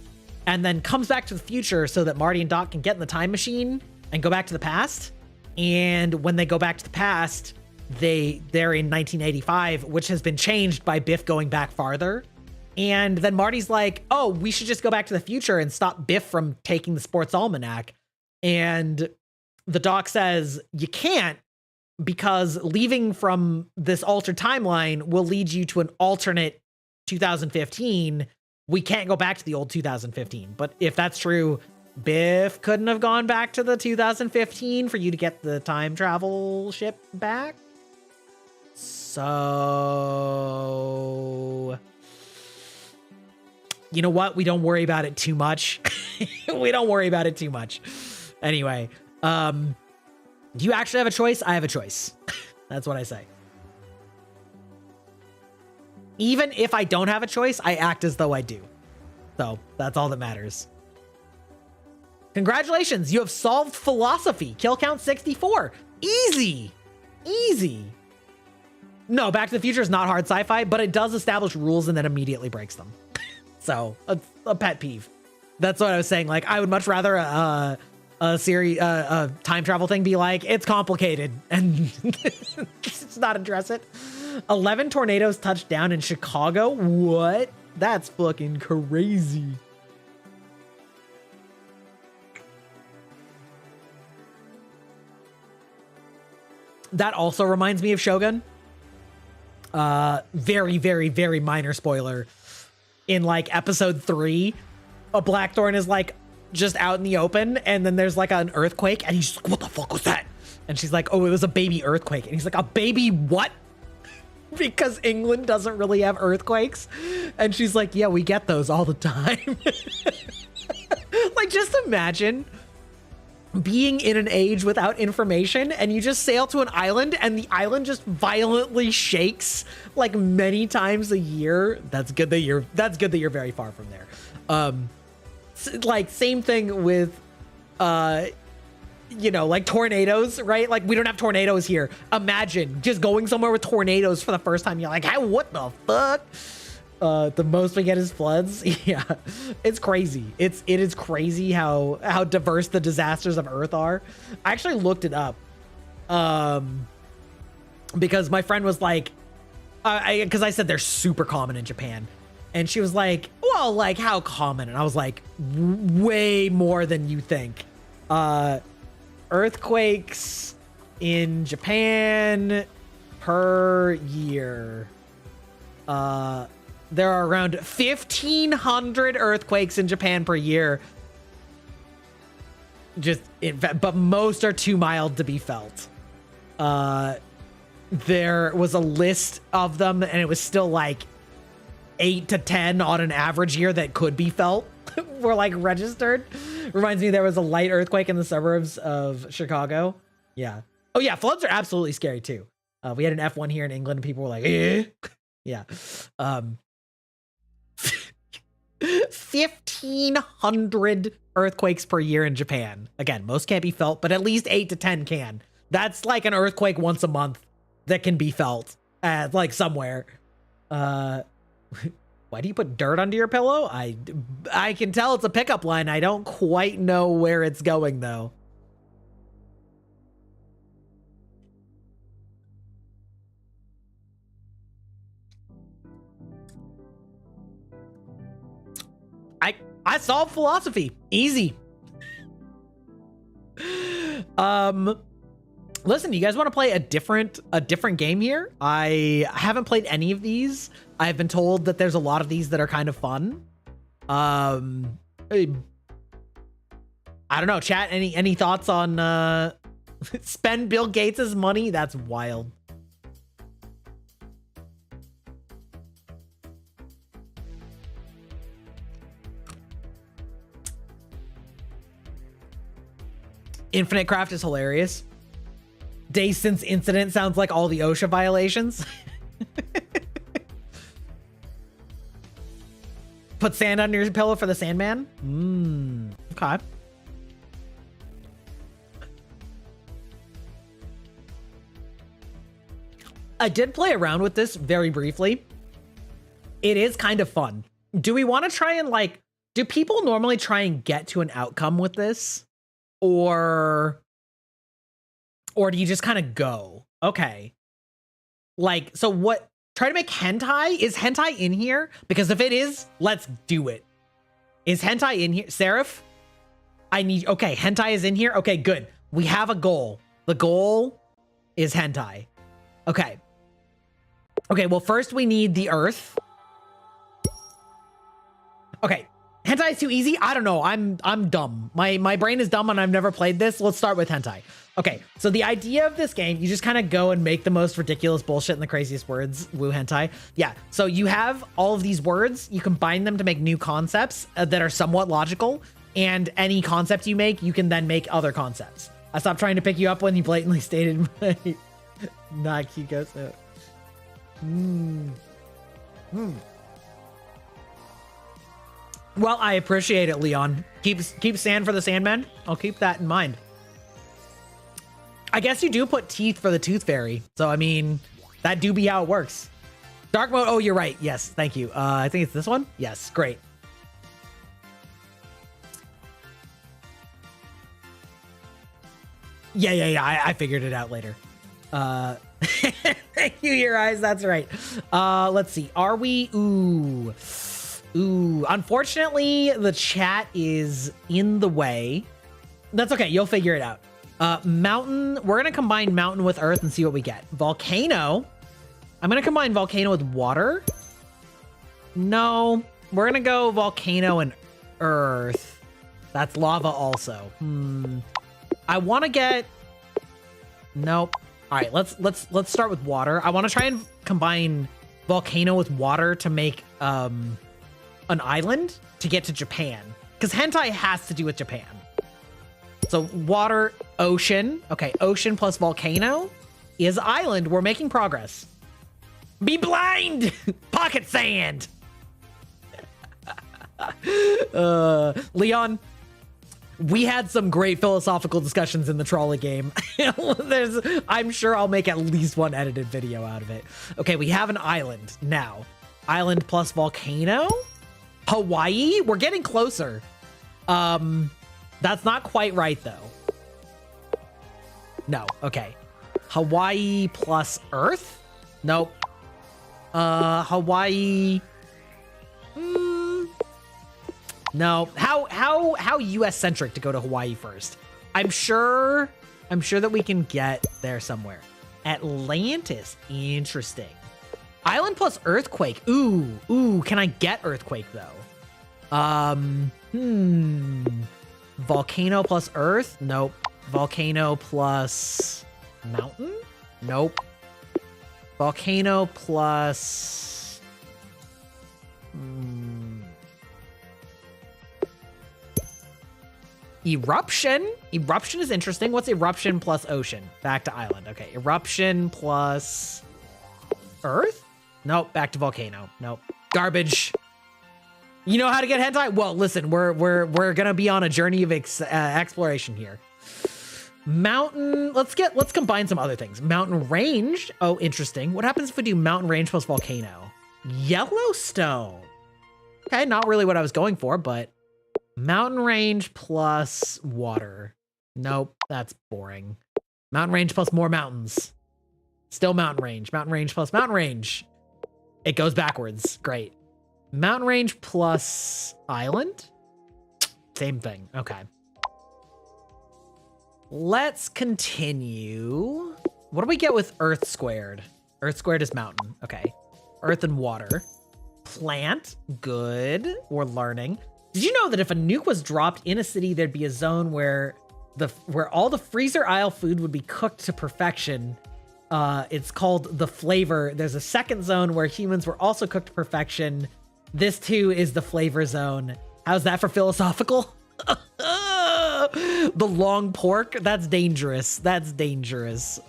and then comes back to the future so that Marty and Doc can get in the time machine and go back to the past. And when they go back to the past, they're in 1985, which has been changed by Biff going back farther. And then Marty's like, oh, we should just go back to the future and stop Biff from taking the sports almanac. And the Doc says, you can't, because leaving from this altered timeline will lead you to an alternate 2015. We can't go back to the old 2015. But if that's true, Biff couldn't have gone back to the 2015 for you to get the time travel ship back. So, you know what? We don't worry about it too much. We don't worry about it too much. Anyway, Do you actually have a choice? I have a choice. That's what I say. Even if I don't have a choice, I act as though I do. So that's all that matters. Congratulations, you have solved philosophy. Kill count 64. Easy. Easy. No, Back to the Future is not hard sci-fi, but it does establish rules and then immediately breaks them. So a pet peeve. That's what I was saying. Like, I would much rather a time travel thing be like, it's complicated and just not address it. 11 tornadoes touched down in Chicago. What? That's fucking crazy. That also reminds me of Shogun. Very, very, very minor spoiler. In like episode 3, a Blackthorn is like just out in the open, and then there's like an earthquake, and he's like, what the fuck was that? And she's like, oh, it was a baby earthquake. And he's like, a baby what? Because England doesn't really have earthquakes. And she's like, yeah, we get those all the time. Like, just imagine being in an age without information, and you just sail to an island and the island just violently shakes like many times a year. That's good that you're very far from there. Like, same thing with you know, like tornadoes, right? Like, we don't have tornadoes here. Imagine just going somewhere with tornadoes for the first time. You're like, hey, what the fuck? The most we get is floods. Yeah, it's crazy. It is crazy how diverse the disasters of Earth are. I actually looked it up, because my friend was like, because I said they're super common in Japan, and she was like, well, like how common? And I was like, way more than you think. Earthquakes in Japan per year. There are around 1,500 earthquakes in Japan per year. But most are too mild to be felt. There was a list of them, and it was still like 8 to 10 on an average year that could be felt were like registered. Reminds me, there was a light earthquake in the suburbs of Chicago. Yeah. Oh yeah, floods are absolutely scary too. We had an F1 here in England, and people were like, eh? Yeah. 1,500 earthquakes per year in Japan. Again, most can't be felt, but at least 8 to 10 can. That's like an earthquake once a month that can be felt at like somewhere. Why do you put dirt under your pillow? I can tell it's a pickup line. I don't quite know where it's going though. I solved philosophy. Easy. Listen, you guys want to play a different game here? I haven't played any of these. I've been told that there's a lot of these that are kind of fun. I don't know, chat, any thoughts on spend Bill Gates's money? That's wild. Infinite Craft is hilarious. Days since incident sounds like all the OSHA violations. Put sand under your pillow for the Sandman. Okay. I did play around with this very briefly. It is kind of fun. Do we want to try and like, do people normally try and get to an outcome with this? Or do you just kind of go? Okay. Like, so what? Try to make hentai? Is hentai in here? Because if it is, let's do it. Is hentai in here? Seraph? Okay, hentai is in here. Okay, good. We have a goal. The goal is hentai. Okay. Okay, well, first we need the earth. Okay. Hentai is too easy? I don't know. I'm dumb. My brain is dumb and I've never played this. Let's start with hentai. Okay, so the idea of this game, you just kind of go and make the most ridiculous bullshit in the craziest words. Woo hentai. Yeah, so you have all of these words. You combine them to make new concepts that are somewhat logical. And any concept you make, you can then make other concepts. I stopped trying to pick you up when you blatantly stated my not Kiko. So. Well, I appreciate it, Leon. Keep sand for the Sandman. I'll keep that in mind. I guess you do put teeth for the Tooth Fairy. So, I mean, that do be how it works. Dark mode. Oh, you're right. Yes. Thank you. I think it's this one. Yes. Great. Yeah. I figured it out later. Thank you, Your Eyes. That's right. Let's see. Are we? Ooh. Unfortunately, the chat is in the way. That's okay. You'll figure it out. Mountain. We're going to combine mountain with earth and see what we get. Volcano. I'm going to combine volcano with water. No, we're going to go volcano and earth. That's lava also. I want to get. Nope. All right, let's start with water. I want to try and combine volcano with water to make an island to get to Japan, because hentai has to do with Japan. So water, ocean. Okay, ocean plus volcano is island. We're making progress. Be blind! Pocket sand! Leon, we had some great philosophical discussions in the Trolley game. I'm sure I'll make at least one edited video out of it. Okay, we have an island now. Island plus volcano? Hawaii? We're getting closer. That's not quite right, though. No, okay. Hawaii plus Earth? Nope. Hawaii. No. How US centric to go to Hawaii first? I'm sure that we can get there somewhere. Atlantis. Interesting. Island plus earthquake. Ooh, can I get earthquake though? Volcano plus earth? Nope. Volcano plus mountain? Nope. Volcano plus eruption. Eruption is interesting. What's eruption plus ocean? Back to island. Okay. Eruption plus earth? Nope. Back to volcano. Nope. Garbage. You know how to get hentai? Well, listen, we're gonna be on a journey of exploration here. Mountain. Let's combine some other things. Mountain range. Oh, interesting. What happens if we do mountain range plus volcano? Yellowstone. Okay, not really what I was going for, but mountain range plus water. Nope, that's boring. Mountain range plus more mountains. Still mountain range. Mountain range plus mountain range. It goes backwards. Great. Mountain range plus island. Same thing. Okay. Let's continue. What do we get with earth squared? Earth squared is mountain. Okay. Earth and water. Plant. Good. We're learning. Did you know that if a nuke was dropped in a city, there'd be a zone where all the freezer aisle food would be cooked to perfection? It's called the flavor. There's a second zone where humans were also cooked to perfection. This too is the flavor zone. How's that for philosophical? The long pork? That's dangerous. That's dangerous.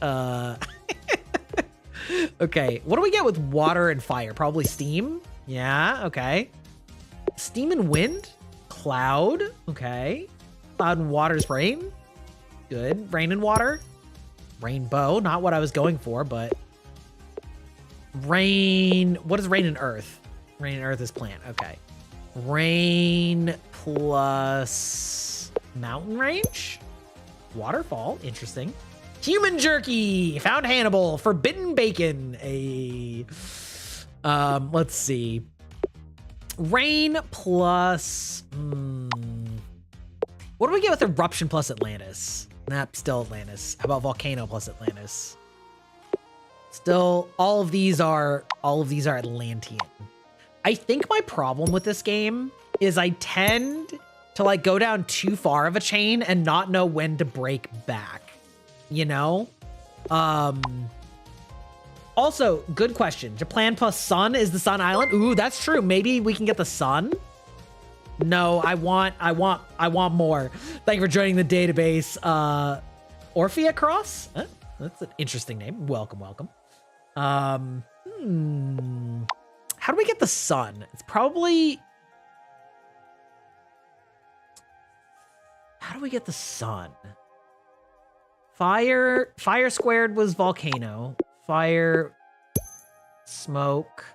Okay, what do we get with water and fire? Probably steam? Yeah, okay. Steam and wind? Cloud? Okay. Cloud and water's rain? Good. Rain and water? Rainbow. Not what I was going for, but... Rain... What is rain and earth? Rain and earth is plant. Okay. Rain plus... mountain range? Waterfall. Interesting. Human jerky! Found Hannibal. Forbidden bacon. Let's see. Rain plus... What do we get with eruption plus Atlantis? Nah, still Atlantis. How about volcano plus Atlantis? Still, all of these are Atlantean. I think my problem with this game is I tend to like go down too far of a chain and not know when to break back. You know? Also, good question. Japan plus sun is the sun island. Ooh, that's true. Maybe we can get the sun. No, I want more. Thank you for joining the database. Orphea Cross? Huh? That's an interesting name. Welcome, welcome. How do we get the sun? It's probably... How do we get the sun? Fire squared was volcano. Fire, smoke.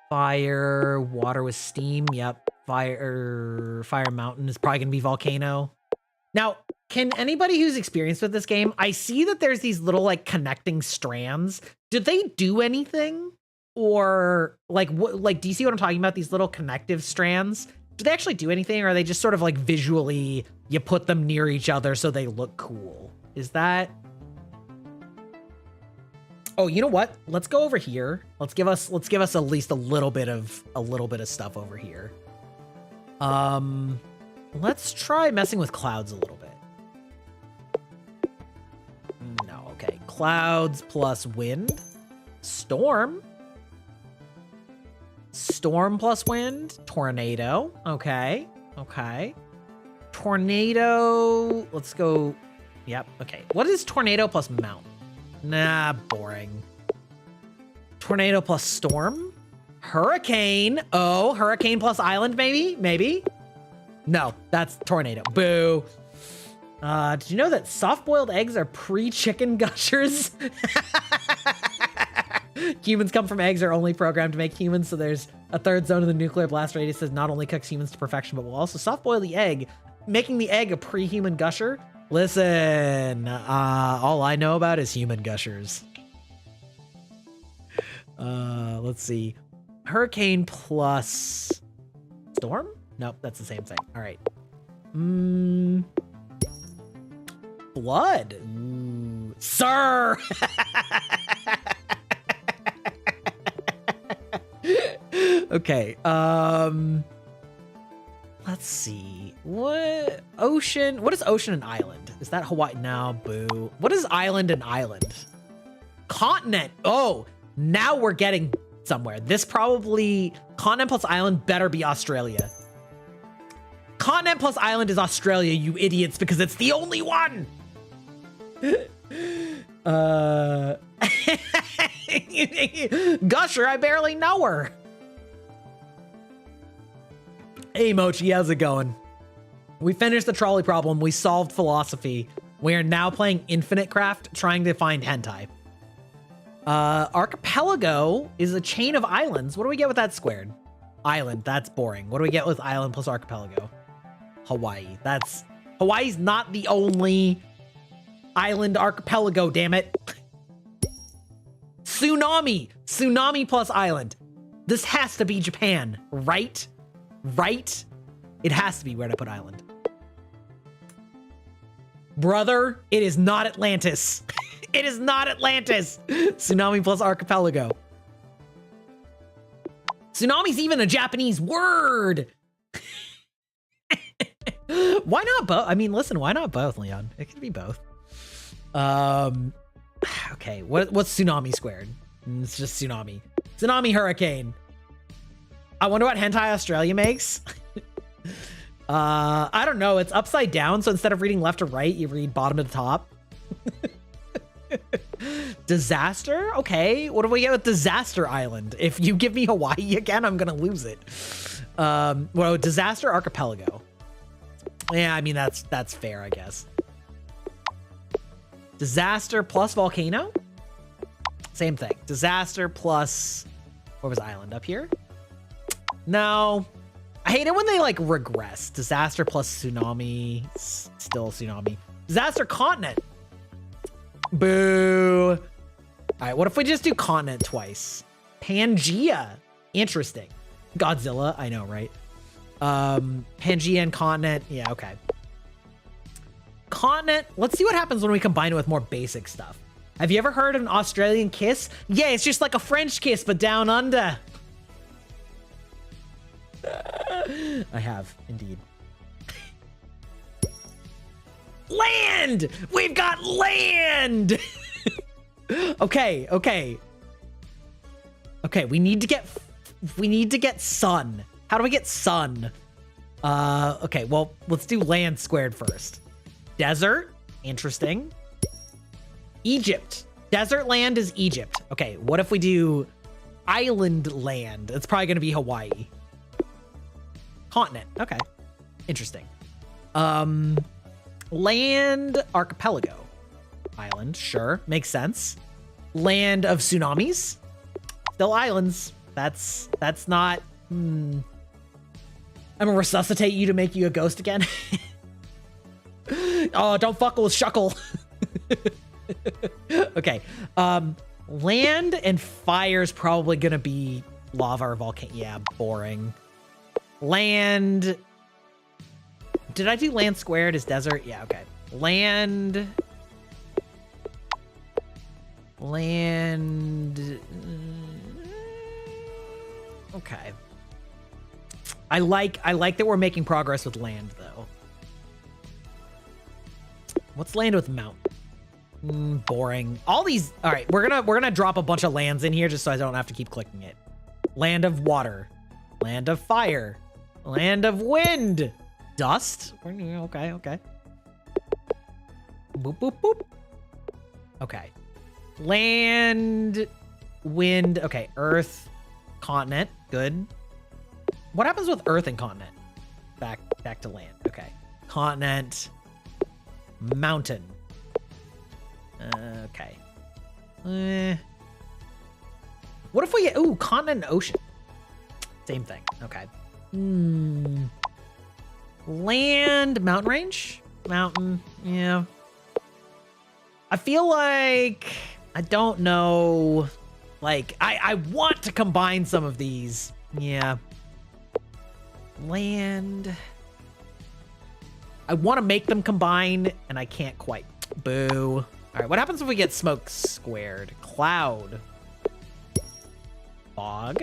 Fire, water was steam. Yep. Fire mountain is probably gonna be volcano. Now, can anybody who's experienced with this game, I see that there's these little like connecting strands. Did they do anything? Or like, do you see what I'm talking about? These little connective strands? Do they actually do anything, or are they just sort of like visually, you put them near each other so they look cool? Is that... Oh, you know what? Let's go over here. Let's give us at least a little bit of stuff over here. Let's try messing with clouds a little bit. No, okay. Clouds plus wind. Storm. Storm plus wind. Tornado. Okay. Okay. Tornado. Let's go. Yep. Okay. What is tornado plus mountain? Nah, boring. Tornado plus storm. Hurricane. Oh, hurricane plus island, maybe? Maybe? No, that's tornado. Boo. Did you know that soft-boiled eggs are pre-chicken gushers? Humans come from eggs, are only programmed to make humans, so there's a third zone of the nuclear blast radius that not only cooks humans to perfection, but will also soft-boil the egg, making the egg a pre-human gusher. Listen, all I know about is human gushers. Let's see. Hurricane plus storm? Nope, that's the same thing. All right. Blood. Ooh. Sir! Okay, let's see. What ocean? What is ocean and island? Is that Hawaii? No, boo. What is island and island? Continent. Oh, now we're getting somewhere. This probably, continent plus island better be Australia. Continent plus island is Australia, you idiots, because it's the only one. Gusher, I barely know her. Hey Mochi, how's it going? We finished the trolley problem. We solved philosophy. We are now playing Infinite Craft, trying to find hentai. Archipelago is a chain of islands. What do we get with that squared? Island, that's boring. What do we get with island plus archipelago? Hawaii. Hawaii's not the only island archipelago, damn it. Tsunami. Tsunami plus island. This has to be Japan, right? Right? It has to be. Where'd I put island? Brother, it is not Atlantis. It is not Atlantis. Tsunami plus archipelago. Tsunami's even a Japanese word. Why not both? I mean, listen, why not both, Leon? It could be both. Okay, what's tsunami squared? It's just tsunami. Tsunami hurricane. I wonder what hentai Australia makes. I don't know. It's upside down, so instead of reading left to right, you read bottom to top. Disaster? Okay. What do we get with Disaster Island? If you give me Hawaii again, I'm gonna lose it. Well, Disaster Archipelago. Yeah, I mean, that's fair, I guess. Disaster plus volcano? Same thing. Disaster plus... Where was island? Up here? No. I hate it when they, like, regress. Disaster plus tsunami. Still tsunami. Disaster continent. Boo. All right, what if we just do continent twice? Pangea. Interesting. Godzilla. I know, right? Pangea and continent. Yeah, okay. Continent. Let's see what happens when we combine it with more basic stuff. Have you ever heard of an Australian kiss? Yeah, it's just like a French kiss, but down under. I have, indeed. Land! We've got land! Okay. Okay, we need to get sun. How do we get sun? Okay, well, let's do land squared first. Desert. Interesting. Egypt. Desert land is Egypt. Okay, what if we do island land? It's probably going to be Hawaii. Continent. Okay. Interesting. Land archipelago. Island, sure. Makes sense. Land of tsunamis. Still islands. That's not... I'm gonna resuscitate you to make you a ghost again. Oh, don't fuck with Shuckle. Okay. Land and fire's probably gonna be lava or volcano. Yeah, boring. Land. Did I do land squared as desert? Yeah, okay. Land. Okay. I like that we're making progress with land though. What's land with mountain? Boring. All these. All right, we're gonna drop a bunch of lands in here just so I don't have to keep clicking it. Land of water, land of fire, land of wind, dust. Okay, okay. Boop boop boop. Okay. Land, wind. Okay, earth, continent. Good. What happens with earth and continent? Back to land. Okay. Continent, mountain. Okay. What if we get, ooh, continent and ocean? Same thing. Okay. Land, mountain range? Mountain, yeah. I feel like, I don't know. Like, I want to combine some of these. Yeah. Land. I want to make them combine, and I can't quite. Boo. All right, what happens if we get smoke squared? Cloud. Fog.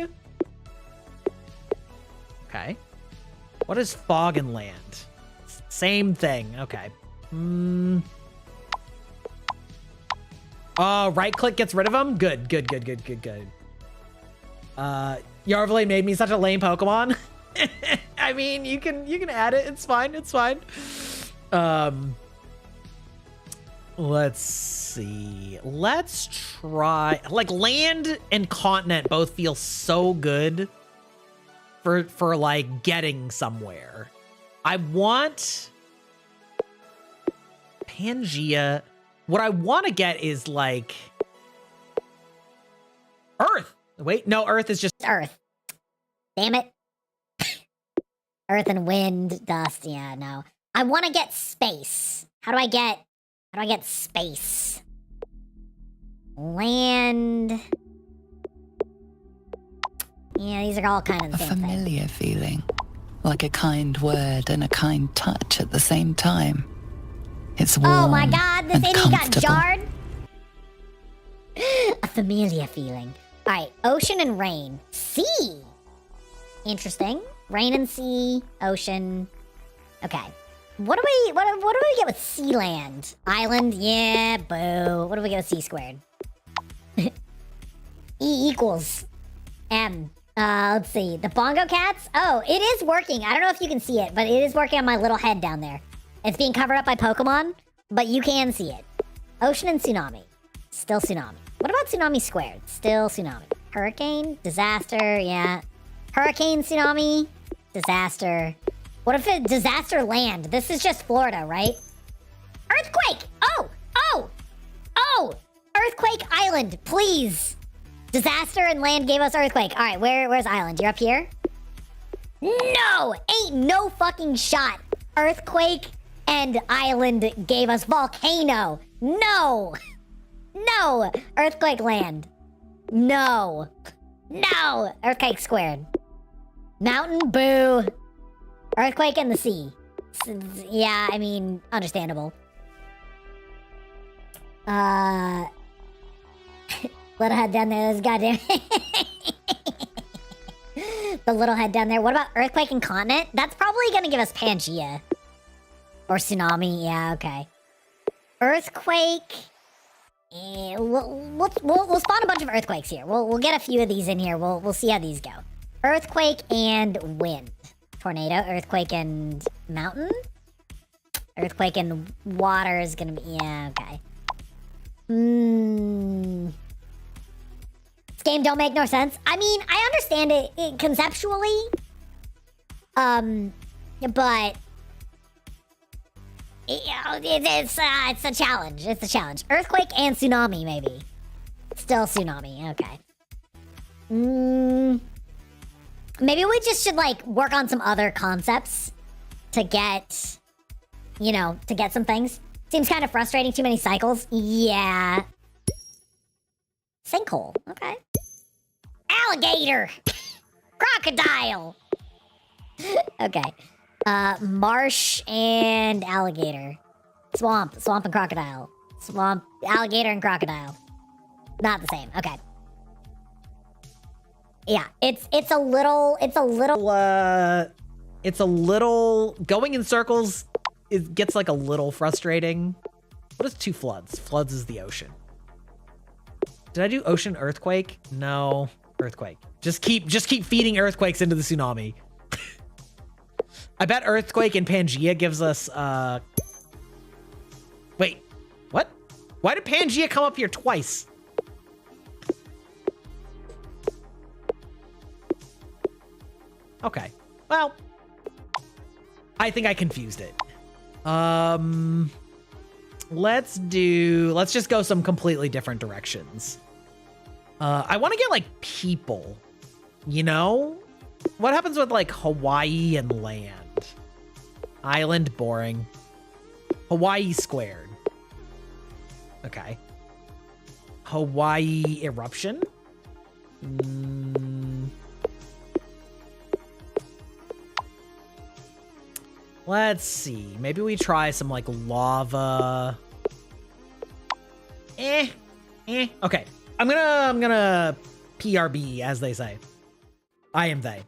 Okay. What is fog and land? Same thing. Okay. Oh, right click gets rid of them? Good, good, good, good, good, good. Yarvley made me such a lame Pokemon. I mean, you can add it. It's fine. It's fine. Let's see. Let's try, like, land and continent both feel so good for like getting somewhere. I want Pangea. What I want to get is like Earth. Wait, no, Earth is just Earth. Damn it. Earth and wind, dust. Yeah, no. I want to get space. How do I get space? Land. Yeah, these are all kind of the same thing. A familiar feeling, like a kind word and a kind touch at the same time. It's warm. Oh my god, this and idiot got comfortable. jarred. A familiar feeling. All right, ocean and rain. Sea. Interesting. Rain and sea, ocean. Okay. What do we get with sea land? Island, yeah, boo. What do we get with sea squared? E equals M. Let's see. The bongo cats? Oh, it is working. I don't know if you can see it, but it is working on my little head down there. It's being covered up by Pokemon, but you can see it. Ocean and tsunami. Still tsunami. What about tsunami squared? Still tsunami. Hurricane? Disaster, yeah. Hurricane, tsunami, disaster. What if it disaster land? This is just Florida, right? Earthquake! Oh! Oh! Oh! Earthquake island, please! Disaster and land gave us earthquake. All right, where's island? You're up here? No! Ain't no fucking shot. Earthquake and island gave us volcano. No! No! Earthquake land. No. No! Earthquake squared. Mountain, boo. Earthquake in the sea. Yeah, I mean, understandable. Little head down there, this goddamn... The little head down there. What about earthquake and continent? That's probably gonna give us Pangea. Or tsunami, yeah, okay. Earthquake... we'll spawn a bunch of earthquakes here. We'll get a few of these in here. We'll see how these go. Earthquake and wind. Tornado, earthquake and mountain. Earthquake and water is gonna be... Yeah, okay. This game don't make no sense. I mean, I understand it conceptually. But... It's a challenge. It's a challenge. Earthquake and tsunami, maybe. Still tsunami. Okay. Maybe we just should, like, work on some other concepts to get, you know, to get some things. Seems kind of frustrating. Too many cycles. Yeah. Sinkhole. Okay. Alligator. Crocodile. Okay. Marsh and alligator. Swamp and crocodile. Swamp, alligator and crocodile. Not the same. Okay. Yeah, it's a little going in circles. It gets like a little frustrating. What is two floods? Floods is the ocean. Did I do ocean earthquake? No, earthquake. Just keep feeding earthquakes into the tsunami. I bet earthquake and Pangea gives us wait, what? Why did Pangea come up here twice? Okay. Well, I think I confused it. Let's just go some completely different directions. I want to get like people, you know? What happens with like Hawaii and land? Island, boring. Hawaii squared. Okay. Hawaii eruption? Let's see. Maybe we try some like lava. Okay. I'm gonna PRB, as they say. I am they.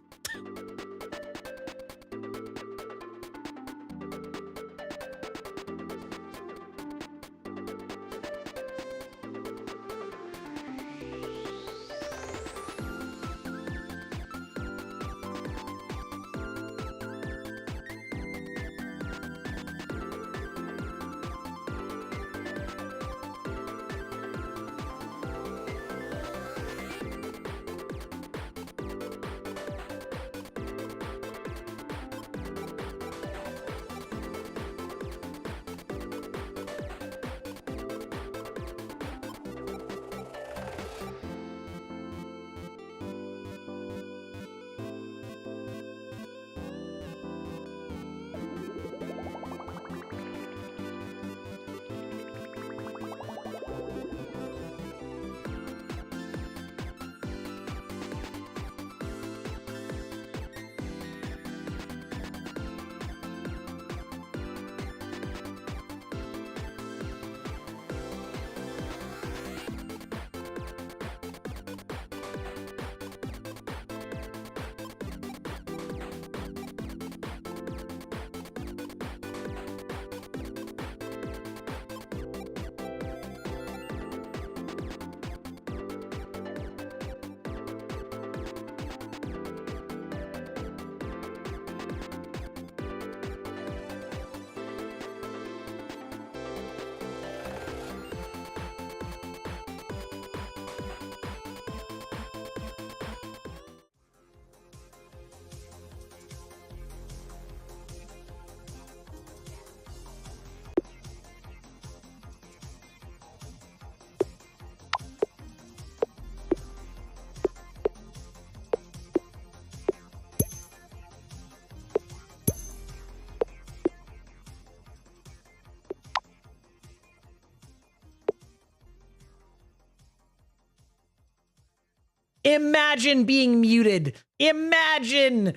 Imagine being muted. Imagine.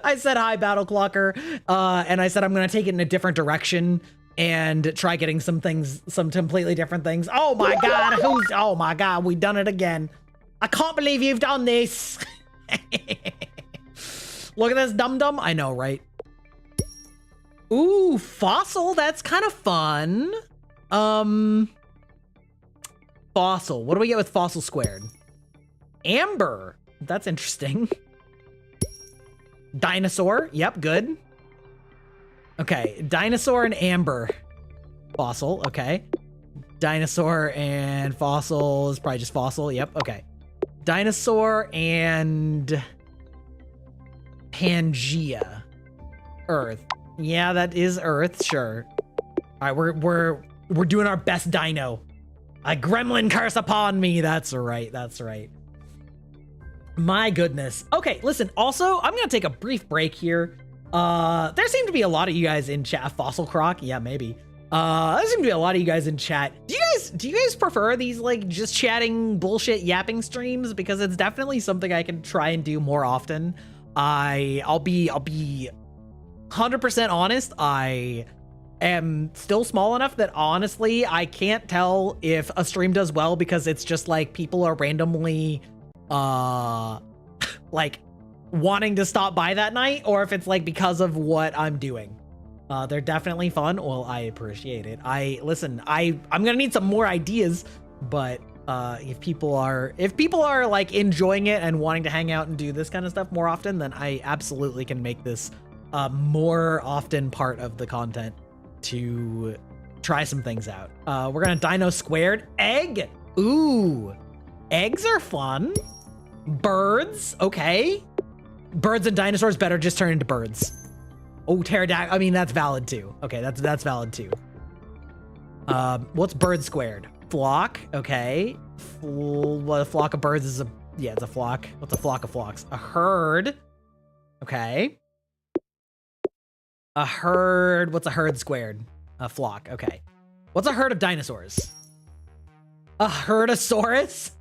I said hi, Battle Clocker, and I said I'm going to take it in a different direction and try getting some completely different things. Oh my God, oh my God, we done it again. I can't believe you've done this. Look at this dum-dum. I know, right? Ooh, fossil, that's kind of fun. Fossil, what do we get with fossil squared? Amber, that's interesting. Dinosaur, yep, good. Okay, dinosaur and amber. Fossil, okay. Dinosaur and fossil is probably just fossil. Yep, okay. Dinosaur and Pangea. Earth. Yeah, that is Earth, sure. All right, we're doing our best dino. A gremlin curse upon me. That's right, that's right. My goodness. Okay, listen, also, I'm gonna take a brief break here. There seem to be a lot of you guys in chat. Fossil Croc? Yeah, maybe. There seem to be a lot of you guys in chat. Do you guys prefer these like just chatting bullshit yapping streams? Because it's definitely something I can try and do more often. I'll be 100% honest. I am still small enough that honestly I can't tell if a stream does well because it's just like people are randomly like wanting to stop by that night, or if it's like because of what I'm doing. They're definitely fun. Well, I appreciate it. I'm gonna need some more ideas, but if people are like enjoying it and wanting to hang out and do this kind of stuff more often, then I absolutely can make this more often part of the content to try some things out. We're gonna dino squared egg. Ooh, eggs are fun. Birds, okay. Birds and dinosaurs better just turn into birds. Oh, pterodactyl. I mean, that's valid too. Okay, that's valid too. What's bird squared? Flock. Okay. What a flock of birds is it's a flock. What's a flock of flocks? A herd. Okay. A herd. What's a herd squared? A flock. Okay. What's a herd of dinosaurs? A herdosaurus.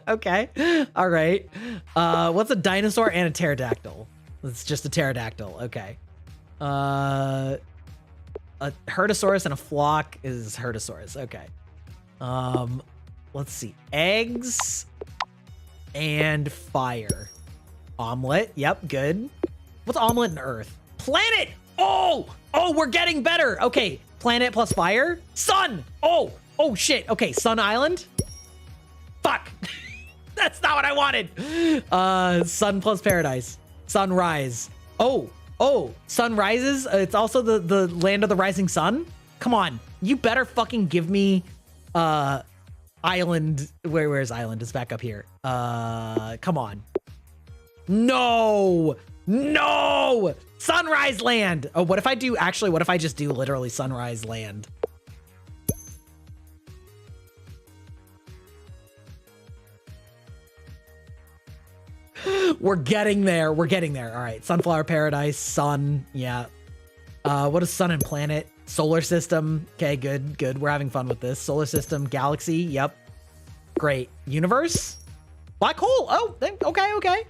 Okay. All right. What's a dinosaur and a pterodactyl? It's just a pterodactyl. Okay. A herdosaurus and a flock is herdosaurus. Okay. Let's see. Eggs and fire. Omelet. Yep. Good. What's omelet and earth? Planet. Oh, we're getting better. Okay. Planet plus fire. Sun. Oh shit. Okay. Sun Island. Fuck. That's not what I wanted. Sun plus paradise. Sunrise. Oh, sun rises. It's also the land of the rising sun. Come on. You better fucking give me island. Where's island? It's back up here. Come on. No. Sunrise land. Oh, what if I just do literally sunrise land? We're getting there. All right. Sunflower paradise, sun. Yeah. What is sun and planet? Solar system. Okay, good. We're having fun with this. Solar system, galaxy. Yep. Great. Universe? Black hole. Oh, okay.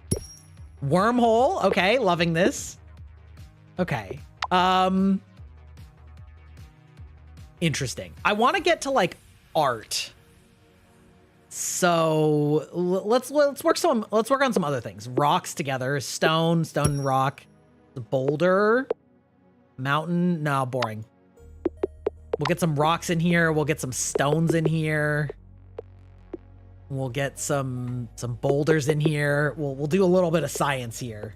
Wormhole. Okay, loving this. Okay. Interesting. I want to get to like art. So let's work on some other things. Rocks together. Stone and rock. Boulder. Mountain. No, boring. We'll get some rocks in here. We'll get some stones in here. We'll get some boulders in here. We'll do a little bit of science here.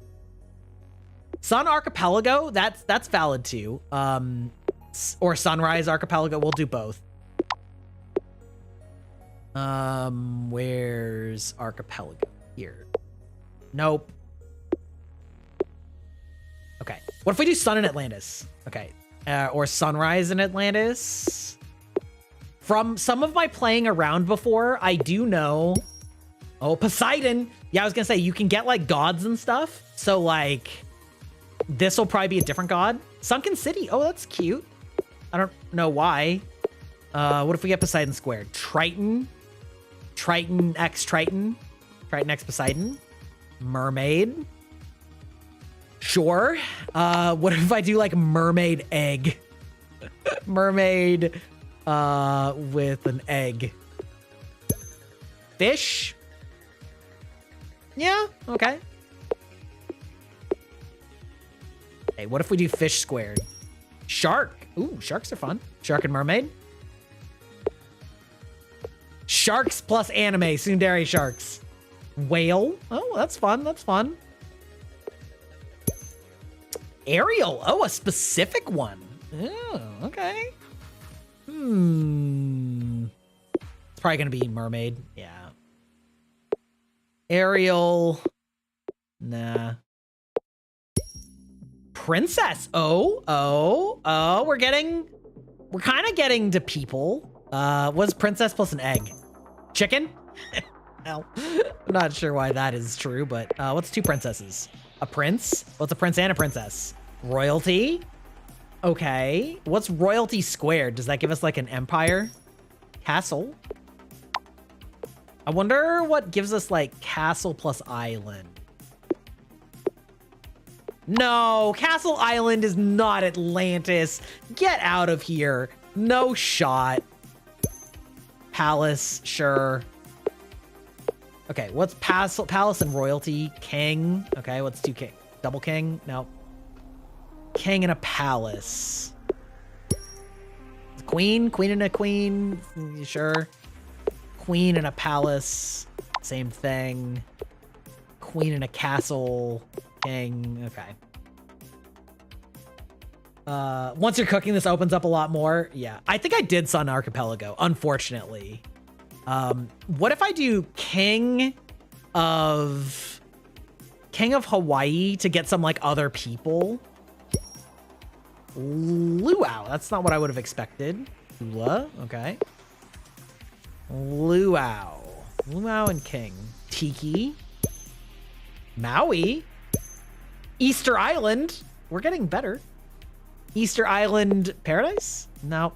Sun archipelago. That's valid too. Or sunrise archipelago. We'll do both. Where's archipelago? Here. Nope. Okay. What if we do sun in Atlantis? Okay. Or sunrise in Atlantis? From some of my playing around before, I do know... Oh, Poseidon! Yeah, I was gonna say, you can get, like, gods and stuff. So, like, this will probably be a different god. Sunken City. Oh, that's cute. I don't know why. What if we get Poseidon squared? Triton X Triton X Poseidon. Mermaid. Sure. What if I do like mermaid egg? Mermaid with an egg. Fish. Yeah, okay. Hey, what if we do fish squared? Shark. Ooh, sharks are fun. Shark and mermaid. Sharks plus anime, tsundere sharks. Whale. Oh, that's fun. Ariel. Oh, a specific one. Oh, okay. It's probably gonna be mermaid. Yeah. Ariel. Nah. Princess. Oh, we're kind of getting to people. What's princess plus an egg? Chicken? Well, I'm not sure why that is true, but what's two princesses? A prince? What's a prince and a princess? Royalty? Okay. What's royalty squared? Does that give us like an empire? Castle? I wonder what gives us like castle plus island. No, Castle Island is not Atlantis. Get out of here. No shot. Palace, sure. Okay, what's palace and royalty? King. Okay, what's two king? Double king? No. King and a palace. Queen? Queen and a queen? Sure. Queen and a palace. Same thing. Queen and a castle. King. Okay. Once you're cooking, this opens up a lot more. Yeah. I think I did Sun Archipelago, unfortunately. What if I do King of Hawaii to get some like other people? Luau. That's not what I would have expected. Lula. Okay. Luau. Luau and King. Tiki. Maui. Easter Island. We're getting better. Easter Island Paradise? No.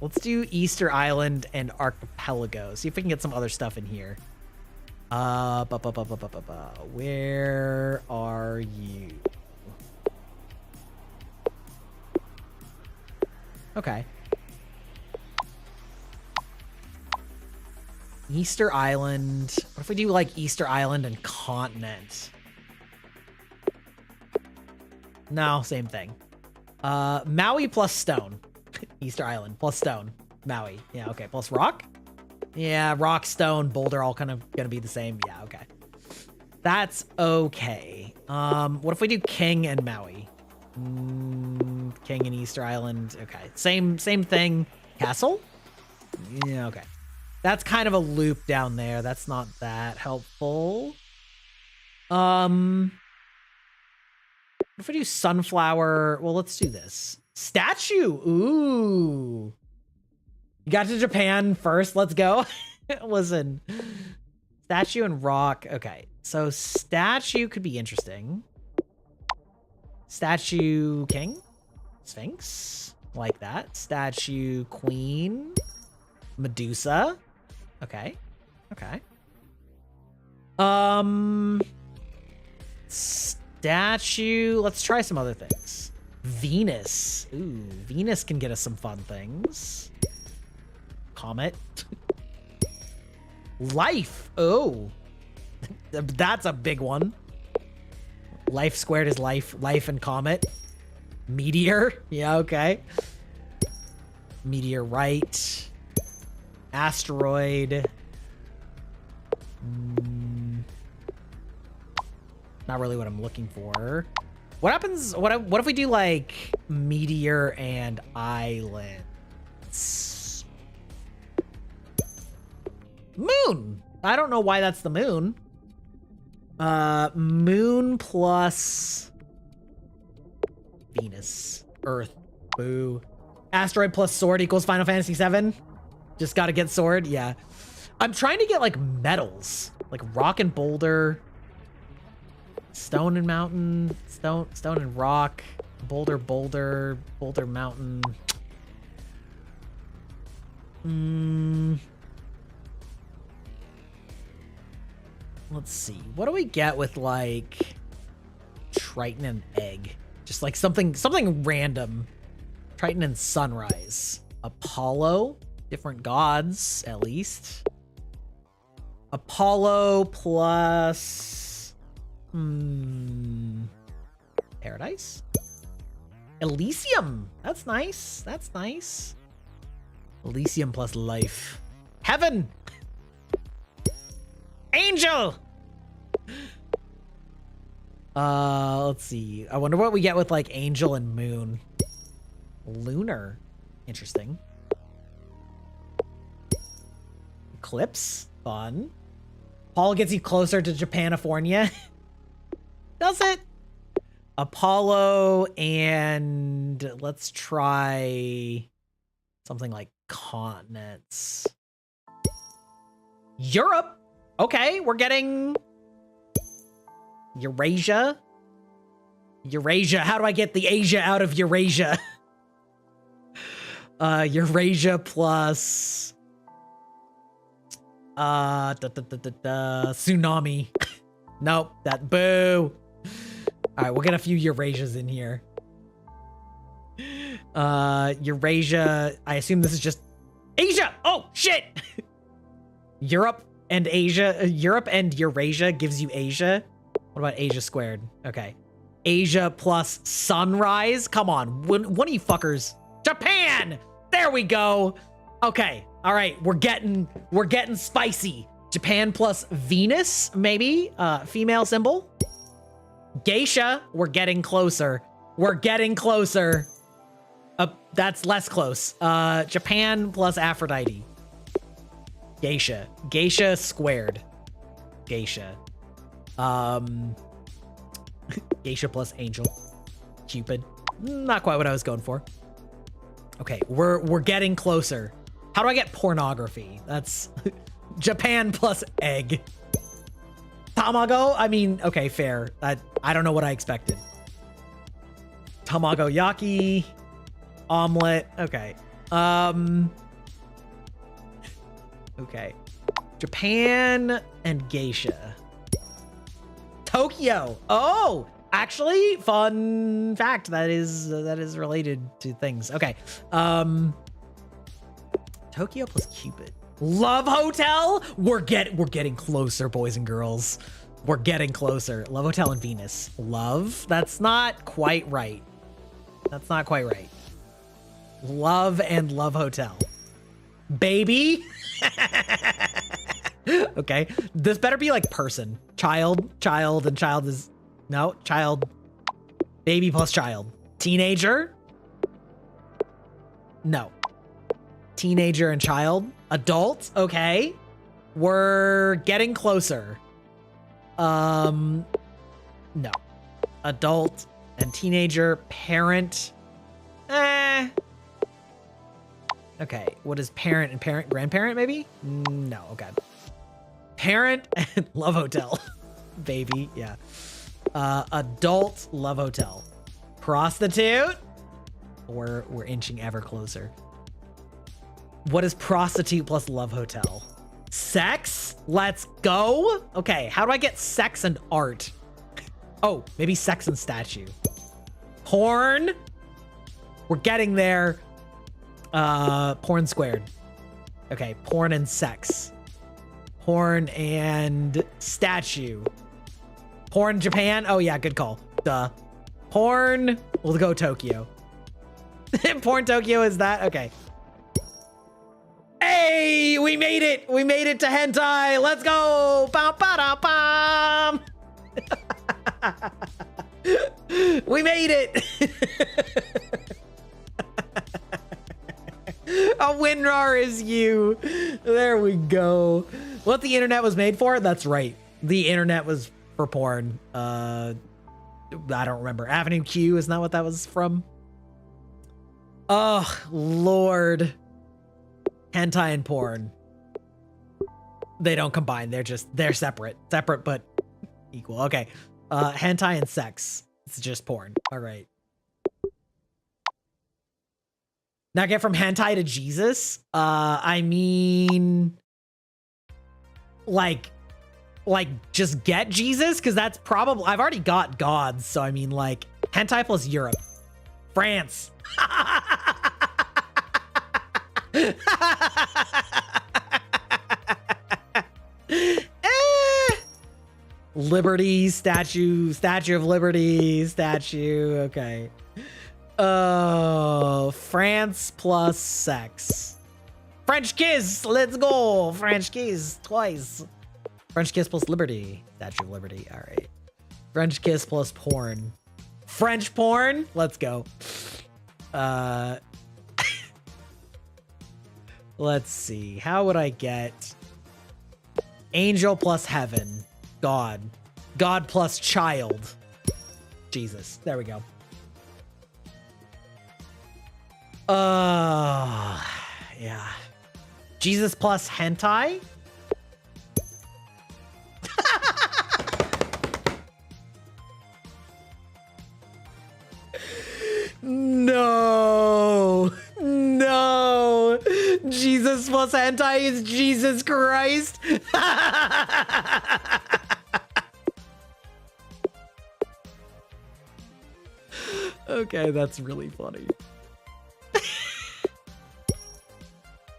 Let's do Easter Island and Archipelago. See if we can get some other stuff in here. Where are you? Okay. Easter Island. What if we do like Easter Island and continent? No, same thing. Maui plus stone. Easter Island plus stone. Maui. Yeah, okay. Plus rock? Yeah, rock, stone, boulder, all kind of gonna be the same. Yeah, okay. That's okay. What if we do King and Maui? King and Easter Island. Okay. Same thing. Castle? Yeah, okay. That's kind of a loop down there. That's not that helpful. What if we do sunflower? Well, let's do this. Statue. Ooh. You got to Japan first. Let's go. Listen. Statue and rock. Okay. So statue could be interesting. Statue king. Sphinx. Like that. Statue queen. Medusa. Okay. Okay. Statue. Let's try some other things. Venus. Ooh, Venus can get us some fun things. Comet. Life. Oh. That's a big one. Life squared is life. Life and comet. Meteor. Yeah, okay. Meteorite. Asteroid. Not really what I'm looking for. What happens? What if we do like meteor and islands? Moon. I don't know why that's the moon. Moon plus Venus. Earth. Boo. Asteroid plus sword equals Final Fantasy VII. Just gotta get sword. Yeah. I'm trying to get like metals. Like rock and boulder. Stone and mountain. Stone and rock. Boulder mountain. Let's see. What do we get with like Triton and egg? Just like something random. Triton and sunrise. Apollo. Different gods, at least. Apollo plus Paradise? Elysium. That's nice. That's nice. Elysium plus life. Heaven. Angel. Let's see. I wonder what we get with like angel and moon. Lunar. Interesting. Eclipse. Fun. Paul gets you closer to Japanifornia. Does it? Apollo and let's try something like continents. Europe. Okay, we're getting Eurasia. Eurasia. How do I get the Asia out of Eurasia? Eurasia plus tsunami. Nope, that boo. All right, we'll get a few Eurasias in here. Eurasia, I assume this is just Asia. Oh, shit. Europe and Asia, Europe and Eurasia gives you Asia. What about Asia squared? Okay. Asia plus sunrise. Come on, one of you fuckers. Japan. There we go. Okay. All right, we're getting spicy. Japan plus Venus, maybe. Female symbol. Geisha, we're getting closer. We're getting closer. That's less close. Japan plus Aphrodite. Geisha. Geisha squared. Geisha. Geisha plus angel. Cupid. Not quite what I was going for. Okay, we're getting closer. How do I get pornography? That's Japan plus egg. Tamago? I mean, okay, fair. I don't know what I expected. Tamago yaki. Omelet. Okay. Okay. Japan and geisha. Tokyo. Oh, actually, fun fact. That is related to things. Okay. Tokyo plus Cupid. Love Hotel. We're getting closer, boys and girls. We're getting closer. Love Hotel and Venus. Love. That's not quite right. That's not quite right. Love and Love Hotel. Baby. Okay. This better be like person. Child, and child is no child. Baby plus child. Teenager. No. Teenager and child. Adult. Okay. We're getting closer. No. Adult and teenager. Parent. Okay. What is parent and parent? Grandparent maybe? No. Okay. Parent and Love Hotel. Baby. Yeah. Adult Love Hotel. Prostitute. We're inching ever closer. What is prostitute plus Love Hotel? Sex? Let's go. Okay, how do I get sex and art? Oh, maybe sex and statue. Porn? We're getting there. Porn squared. Okay, porn and sex. Porn and statue. Porn Japan? Oh yeah, good call. Duh. Porn, we'll go Tokyo. Porn Tokyo is that? Okay. Hey, we made it. We made it to hentai. Let's go. Bum, ba, da, bum. We made it. A WinRAR is you. There we go. What the internet was made for? That's right. The internet was for porn. I don't remember. Avenue Q, isn't that what that was from? Oh, Lord. Hentai and porn. They don't combine. They're separate. Separate, but equal. Okay. Hentai and sex. It's just porn. All right. Now get from hentai to Jesus. I mean, like just get Jesus, because that's probably, I've already got gods. So I mean, like hentai plus Europe, France. Liberty, statue of liberty, statue. Okay. Oh, France plus sex. French kiss. Let's go. French kiss twice. French kiss plus liberty. Statue of liberty. All right. French kiss plus porn. French porn? Let's go. Let's see. How would I get angel plus heaven? God. God plus child. Jesus. There we go. Yeah. Jesus plus hentai? No. No. Jesus plus hentai is Jesus Christ. Okay, that's really funny.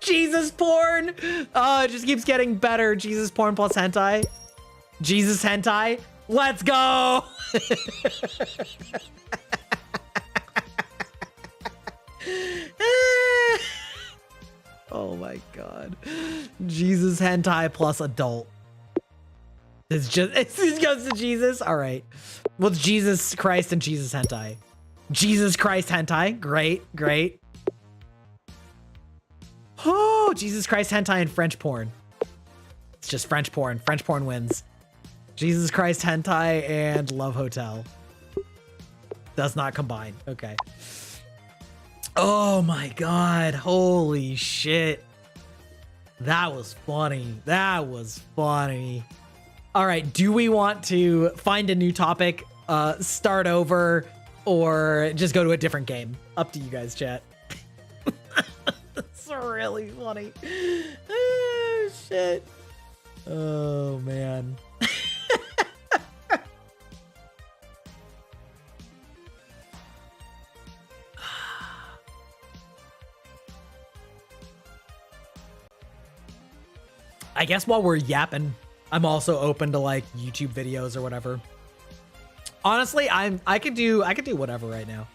Jesus porn. Oh, it just keeps getting better. Jesus porn plus hentai. Jesus hentai. Let's go. Oh my god. Jesus hentai plus adult. It just goes to Jesus. All right. Well, it's Jesus Christ and Jesus hentai. Jesus Christ hentai. Great, great. Oh, Jesus Christ hentai and French porn. It's just French porn. French porn wins. Jesus Christ hentai and Love Hotel. Does not combine. Okay. Oh my god. Holy shit. That was funny. That was funny. All right. Do we want to find a new topic, start over, or just go to a different game? Up to you guys, chat. It's really funny. Oh, shit. Oh, man. I guess while we're yapping, I'm also open to like YouTube videos or whatever. Honestly, I could do whatever right now.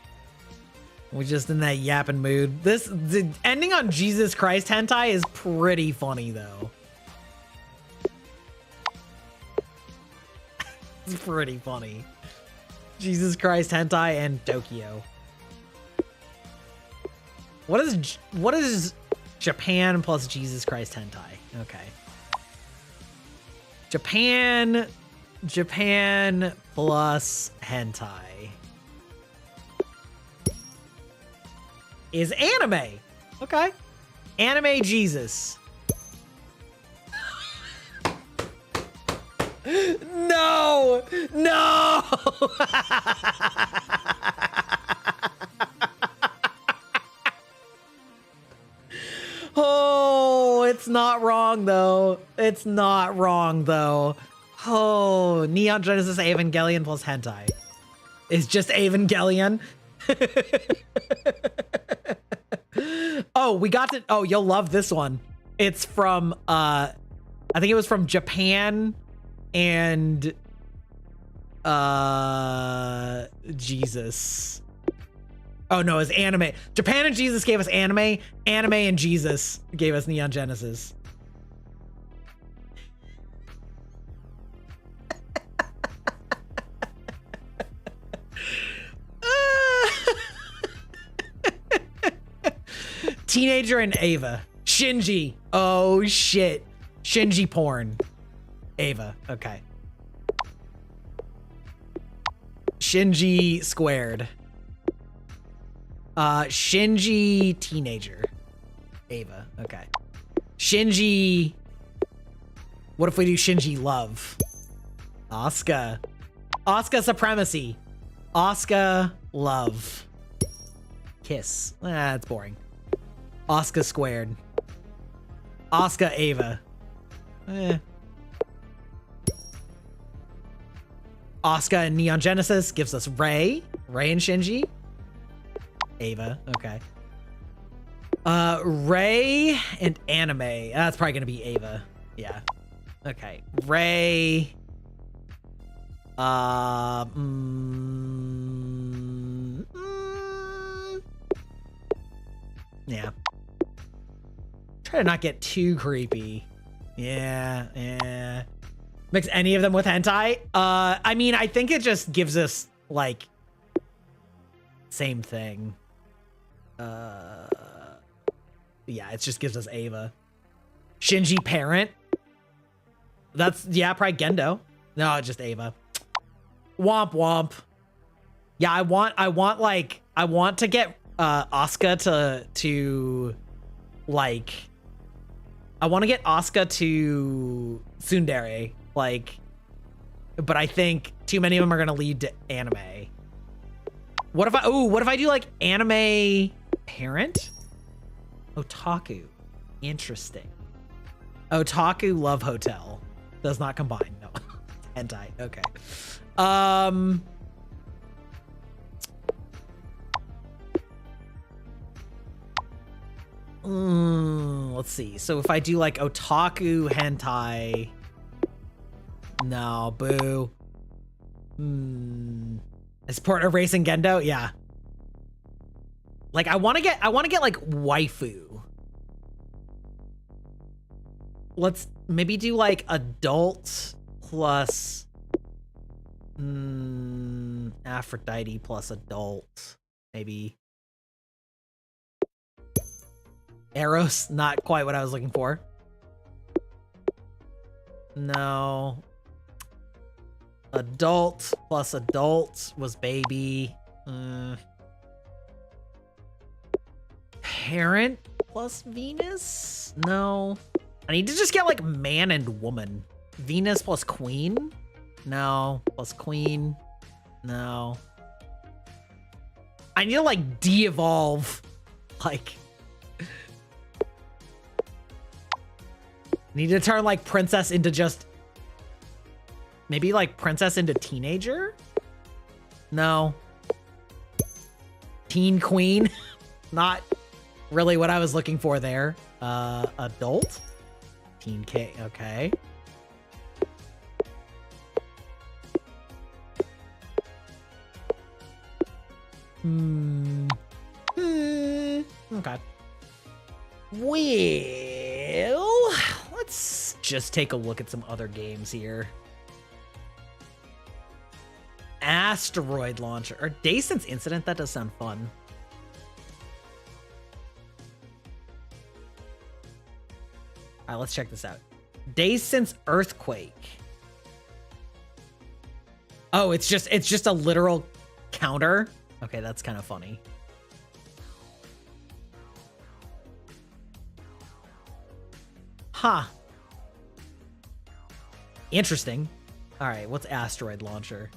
We're just in that yapping mood. The ending on Jesus Christ hentai is pretty funny though. It's pretty funny. Jesus Christ hentai and Tokyo. What is Japan plus Jesus Christ hentai? Okay. Japan plus hentai is anime. Okay. Anime Jesus. No! No! Oh, it's not wrong though. It's not wrong though. Oh, Neon Genesis Evangelion plus hentai. It's just Evangelion. Oh, we got to. Oh, you'll love this one. It's from I think it was from Japan and Jesus. Oh no, it's anime. Japan and Jesus gave us anime. Anime and Jesus gave us Neon Genesis. Teenager and Ava. Shinji. Oh shit. Shinji porn. Ava. Okay. Shinji squared. Shinji teenager. Ava. Okay. Shinji. What if we do Shinji love? Asuka. Asuka supremacy. Asuka love. Kiss. That's boring. Asuka squared. Asuka Ava. Asuka and Neon Genesis gives us Rei. Rei and Shinji. Ava. Okay. Rei and anime. That's probably gonna be Ava. Yeah. Okay. Rei. Yeah. Try to not get too creepy. Yeah. Mix any of them with hentai? I mean, I think it just gives us, like, same thing. Yeah, it just gives us Ava. Shinji parent? That's, yeah, probably Gendo. No, just Ava. Womp womp. Yeah, I want to get Asuka to like, I want to get Asuka to tsundere, like, but I think too many of them are gonna lead to anime. What if I do like anime parent? Otaku. Interesting. Otaku love hotel. Does not combine. No. Hentai. Okay. Let's see. So if I do like otaku hentai, no, boo. Is Porter racing Gendo? Yeah. Like I want to get like waifu. Let's maybe do like adult plus Aphrodite plus adult, maybe. Eros, not quite what I was looking for. No. Adult plus adult was baby. Parent plus Venus? No. I need to just get like man and woman. Venus plus queen? No. Plus queen? No. I need to like de-evolve. Like, need to turn like princess into just maybe like princess into teenager? No. Teen queen? Not really what I was looking for there. Adult? Teen K, okay. Okay. Well, let's just take a look at some other games here. Asteroid launcher or Days Since Incident, that does sound fun. All right, let's check this out. Days Since Earthquake. Oh, it's just a literal counter. Okay, that's kind of funny. Huh. Interesting. All right, what's asteroid launcher?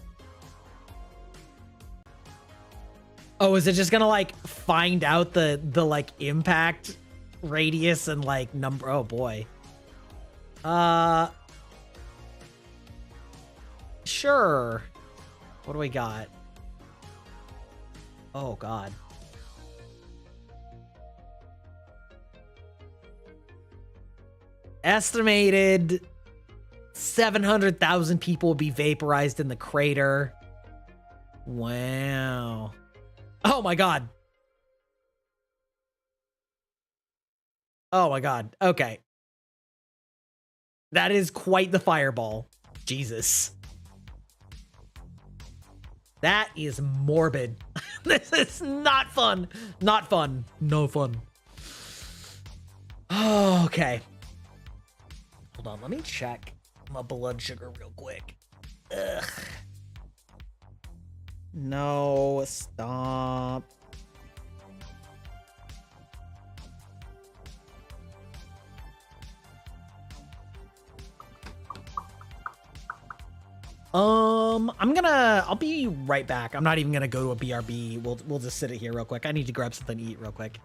Oh, is it just gonna like find out the like impact radius and like number? Oh boy. Sure. What do we got? Oh god. Estimated 700,000 people will be vaporized in the crater. Wow. Oh my god. Oh my god. Okay. That is quite the fireball. Jesus. That is morbid. This is not fun. Not fun. No fun. Oh, okay. Hold on, let me check my blood sugar real quick. Ugh. No, stop. I'll be right back. I'm not even gonna go to a BRB. We'll just sit it here real quick. I need to grab something to eat real quick.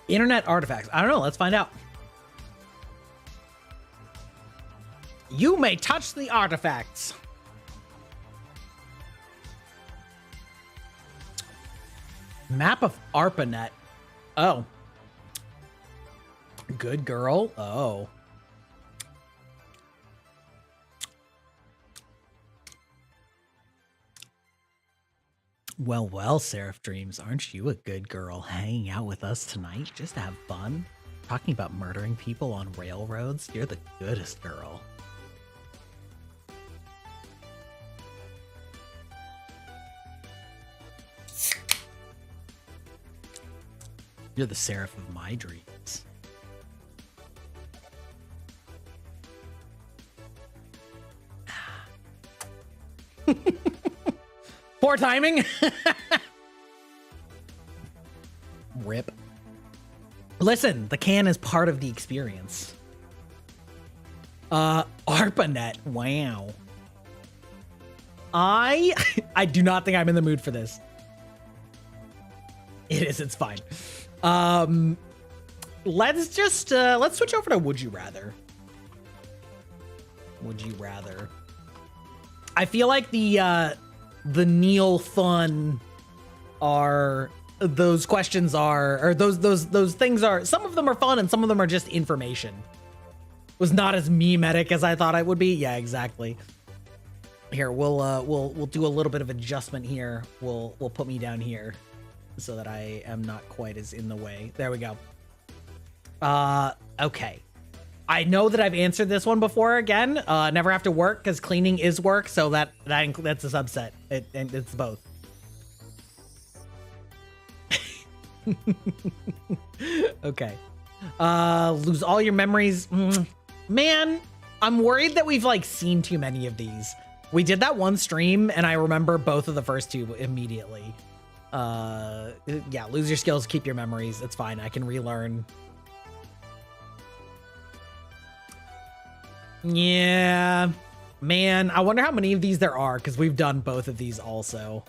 Internet artifacts. I don't know. Let's find out. You may touch the artifacts. Map of ARPANET. Oh. Good girl. Oh. Well, Seraph Dreams, aren't you a good girl hanging out with us tonight just to have fun? Talking about murdering people on railroads? You're the goodest girl. You're the Seraph of my dreams. Poor timing. Rip. Listen, the can is part of the experience. ARPANET. Wow. I do not think I'm in the mood for this. It is, it's fine. Let's just let's switch over to Would You Rather. Would you rather? I feel like the neal.fun are those questions are, or those things are, some of them are fun and some of them are just information. It was not as memetic as I thought it would be. Yeah, exactly. Here, we'll do a little bit of adjustment here. We'll put me down here so that I am not quite as in the way. There we go. Okay. I know that I've answered this one before again. Never have to work because cleaning is work, so that's a subset. And it's both. Okay. Lose all your memories. Man, I'm worried that we've like seen too many of these. We did that one stream and I remember both of the first two immediately. Yeah, lose your skills, keep your memories. It's fine. I can relearn. Yeah, man, I wonder how many of these there are because we've done both of these also.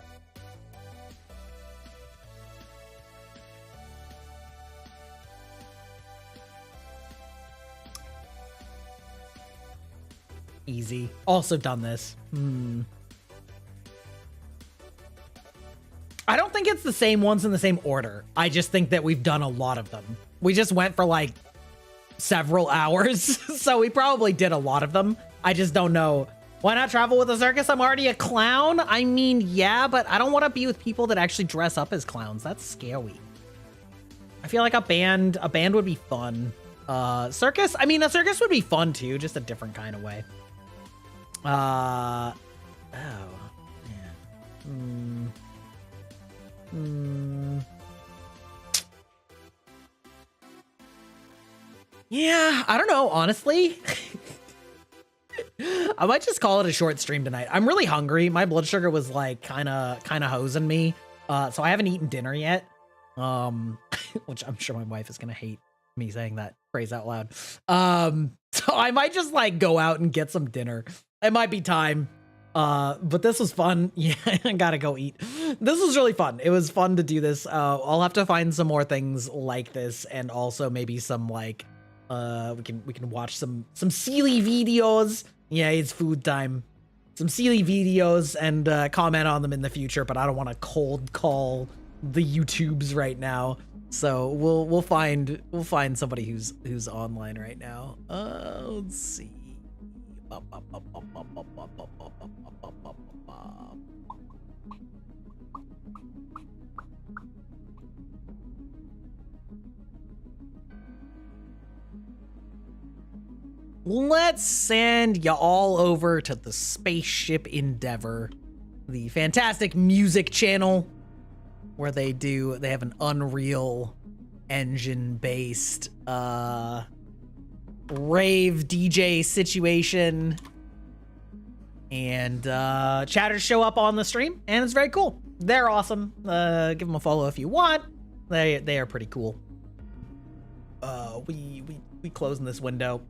Easy. Also done this. I don't think it's the same ones in the same order. I just think that we've done a lot of them. We just went for like several hours, so we probably did a lot of them. I just don't know. Why not travel with a circus? I'm already a clown. I mean, yeah, but I don't want to be with people that actually dress up as clowns. That's scary. I feel like a band would be fun. Circus? I mean, a circus would be fun too, just a different kind of way. Oh, yeah. Yeah, I don't know, honestly. I might just call it a short stream tonight. I'm really hungry. My blood sugar was like kind of hosing me. So I haven't eaten dinner yet. Which I'm sure my wife is going to hate me saying that phrase out loud. So I might just like go out and get some dinner. It might be time. But this was fun. Yeah, I gotta go eat. This was really fun. It was fun to do this. I'll have to find some more things like this and also maybe some like, we can watch some silly videos. Yeah, it's food time. Some silly videos and comment on them in the future, but I don't want to cold call the YouTubes right now. So we'll find somebody who's online right now. Let's see. Let's send you all over to the Spaceship Endeavor, the fantastic music channel where they have an Unreal Engine based rave DJ situation, and chatters show up on the stream and it's very cool. They're awesome. Give them a follow if you want. They are pretty cool. We closing this window.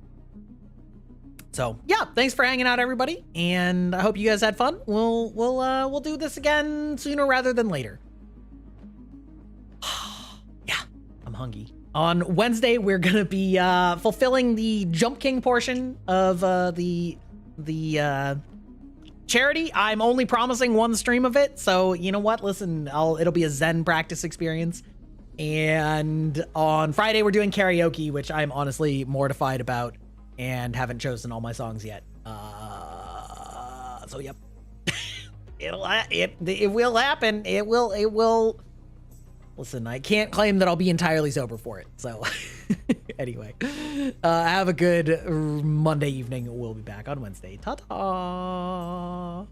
So yeah, thanks for hanging out, everybody, and I hope you guys had fun. We'll do this again sooner rather than later. Yeah, I'm hungry. On Wednesday, we're gonna be fulfilling the Jump King portion of the charity. I'm only promising one stream of it, so you know what? Listen, it'll be a Zen practice experience. And on Friday, we're doing karaoke, which I'm honestly mortified about and haven't chosen all my songs yet. So yep, it will happen. It will. Listen, I can't claim that I'll be entirely sober for it. So anyway, have a good Monday evening. We'll be back on Wednesday. Ta-ta.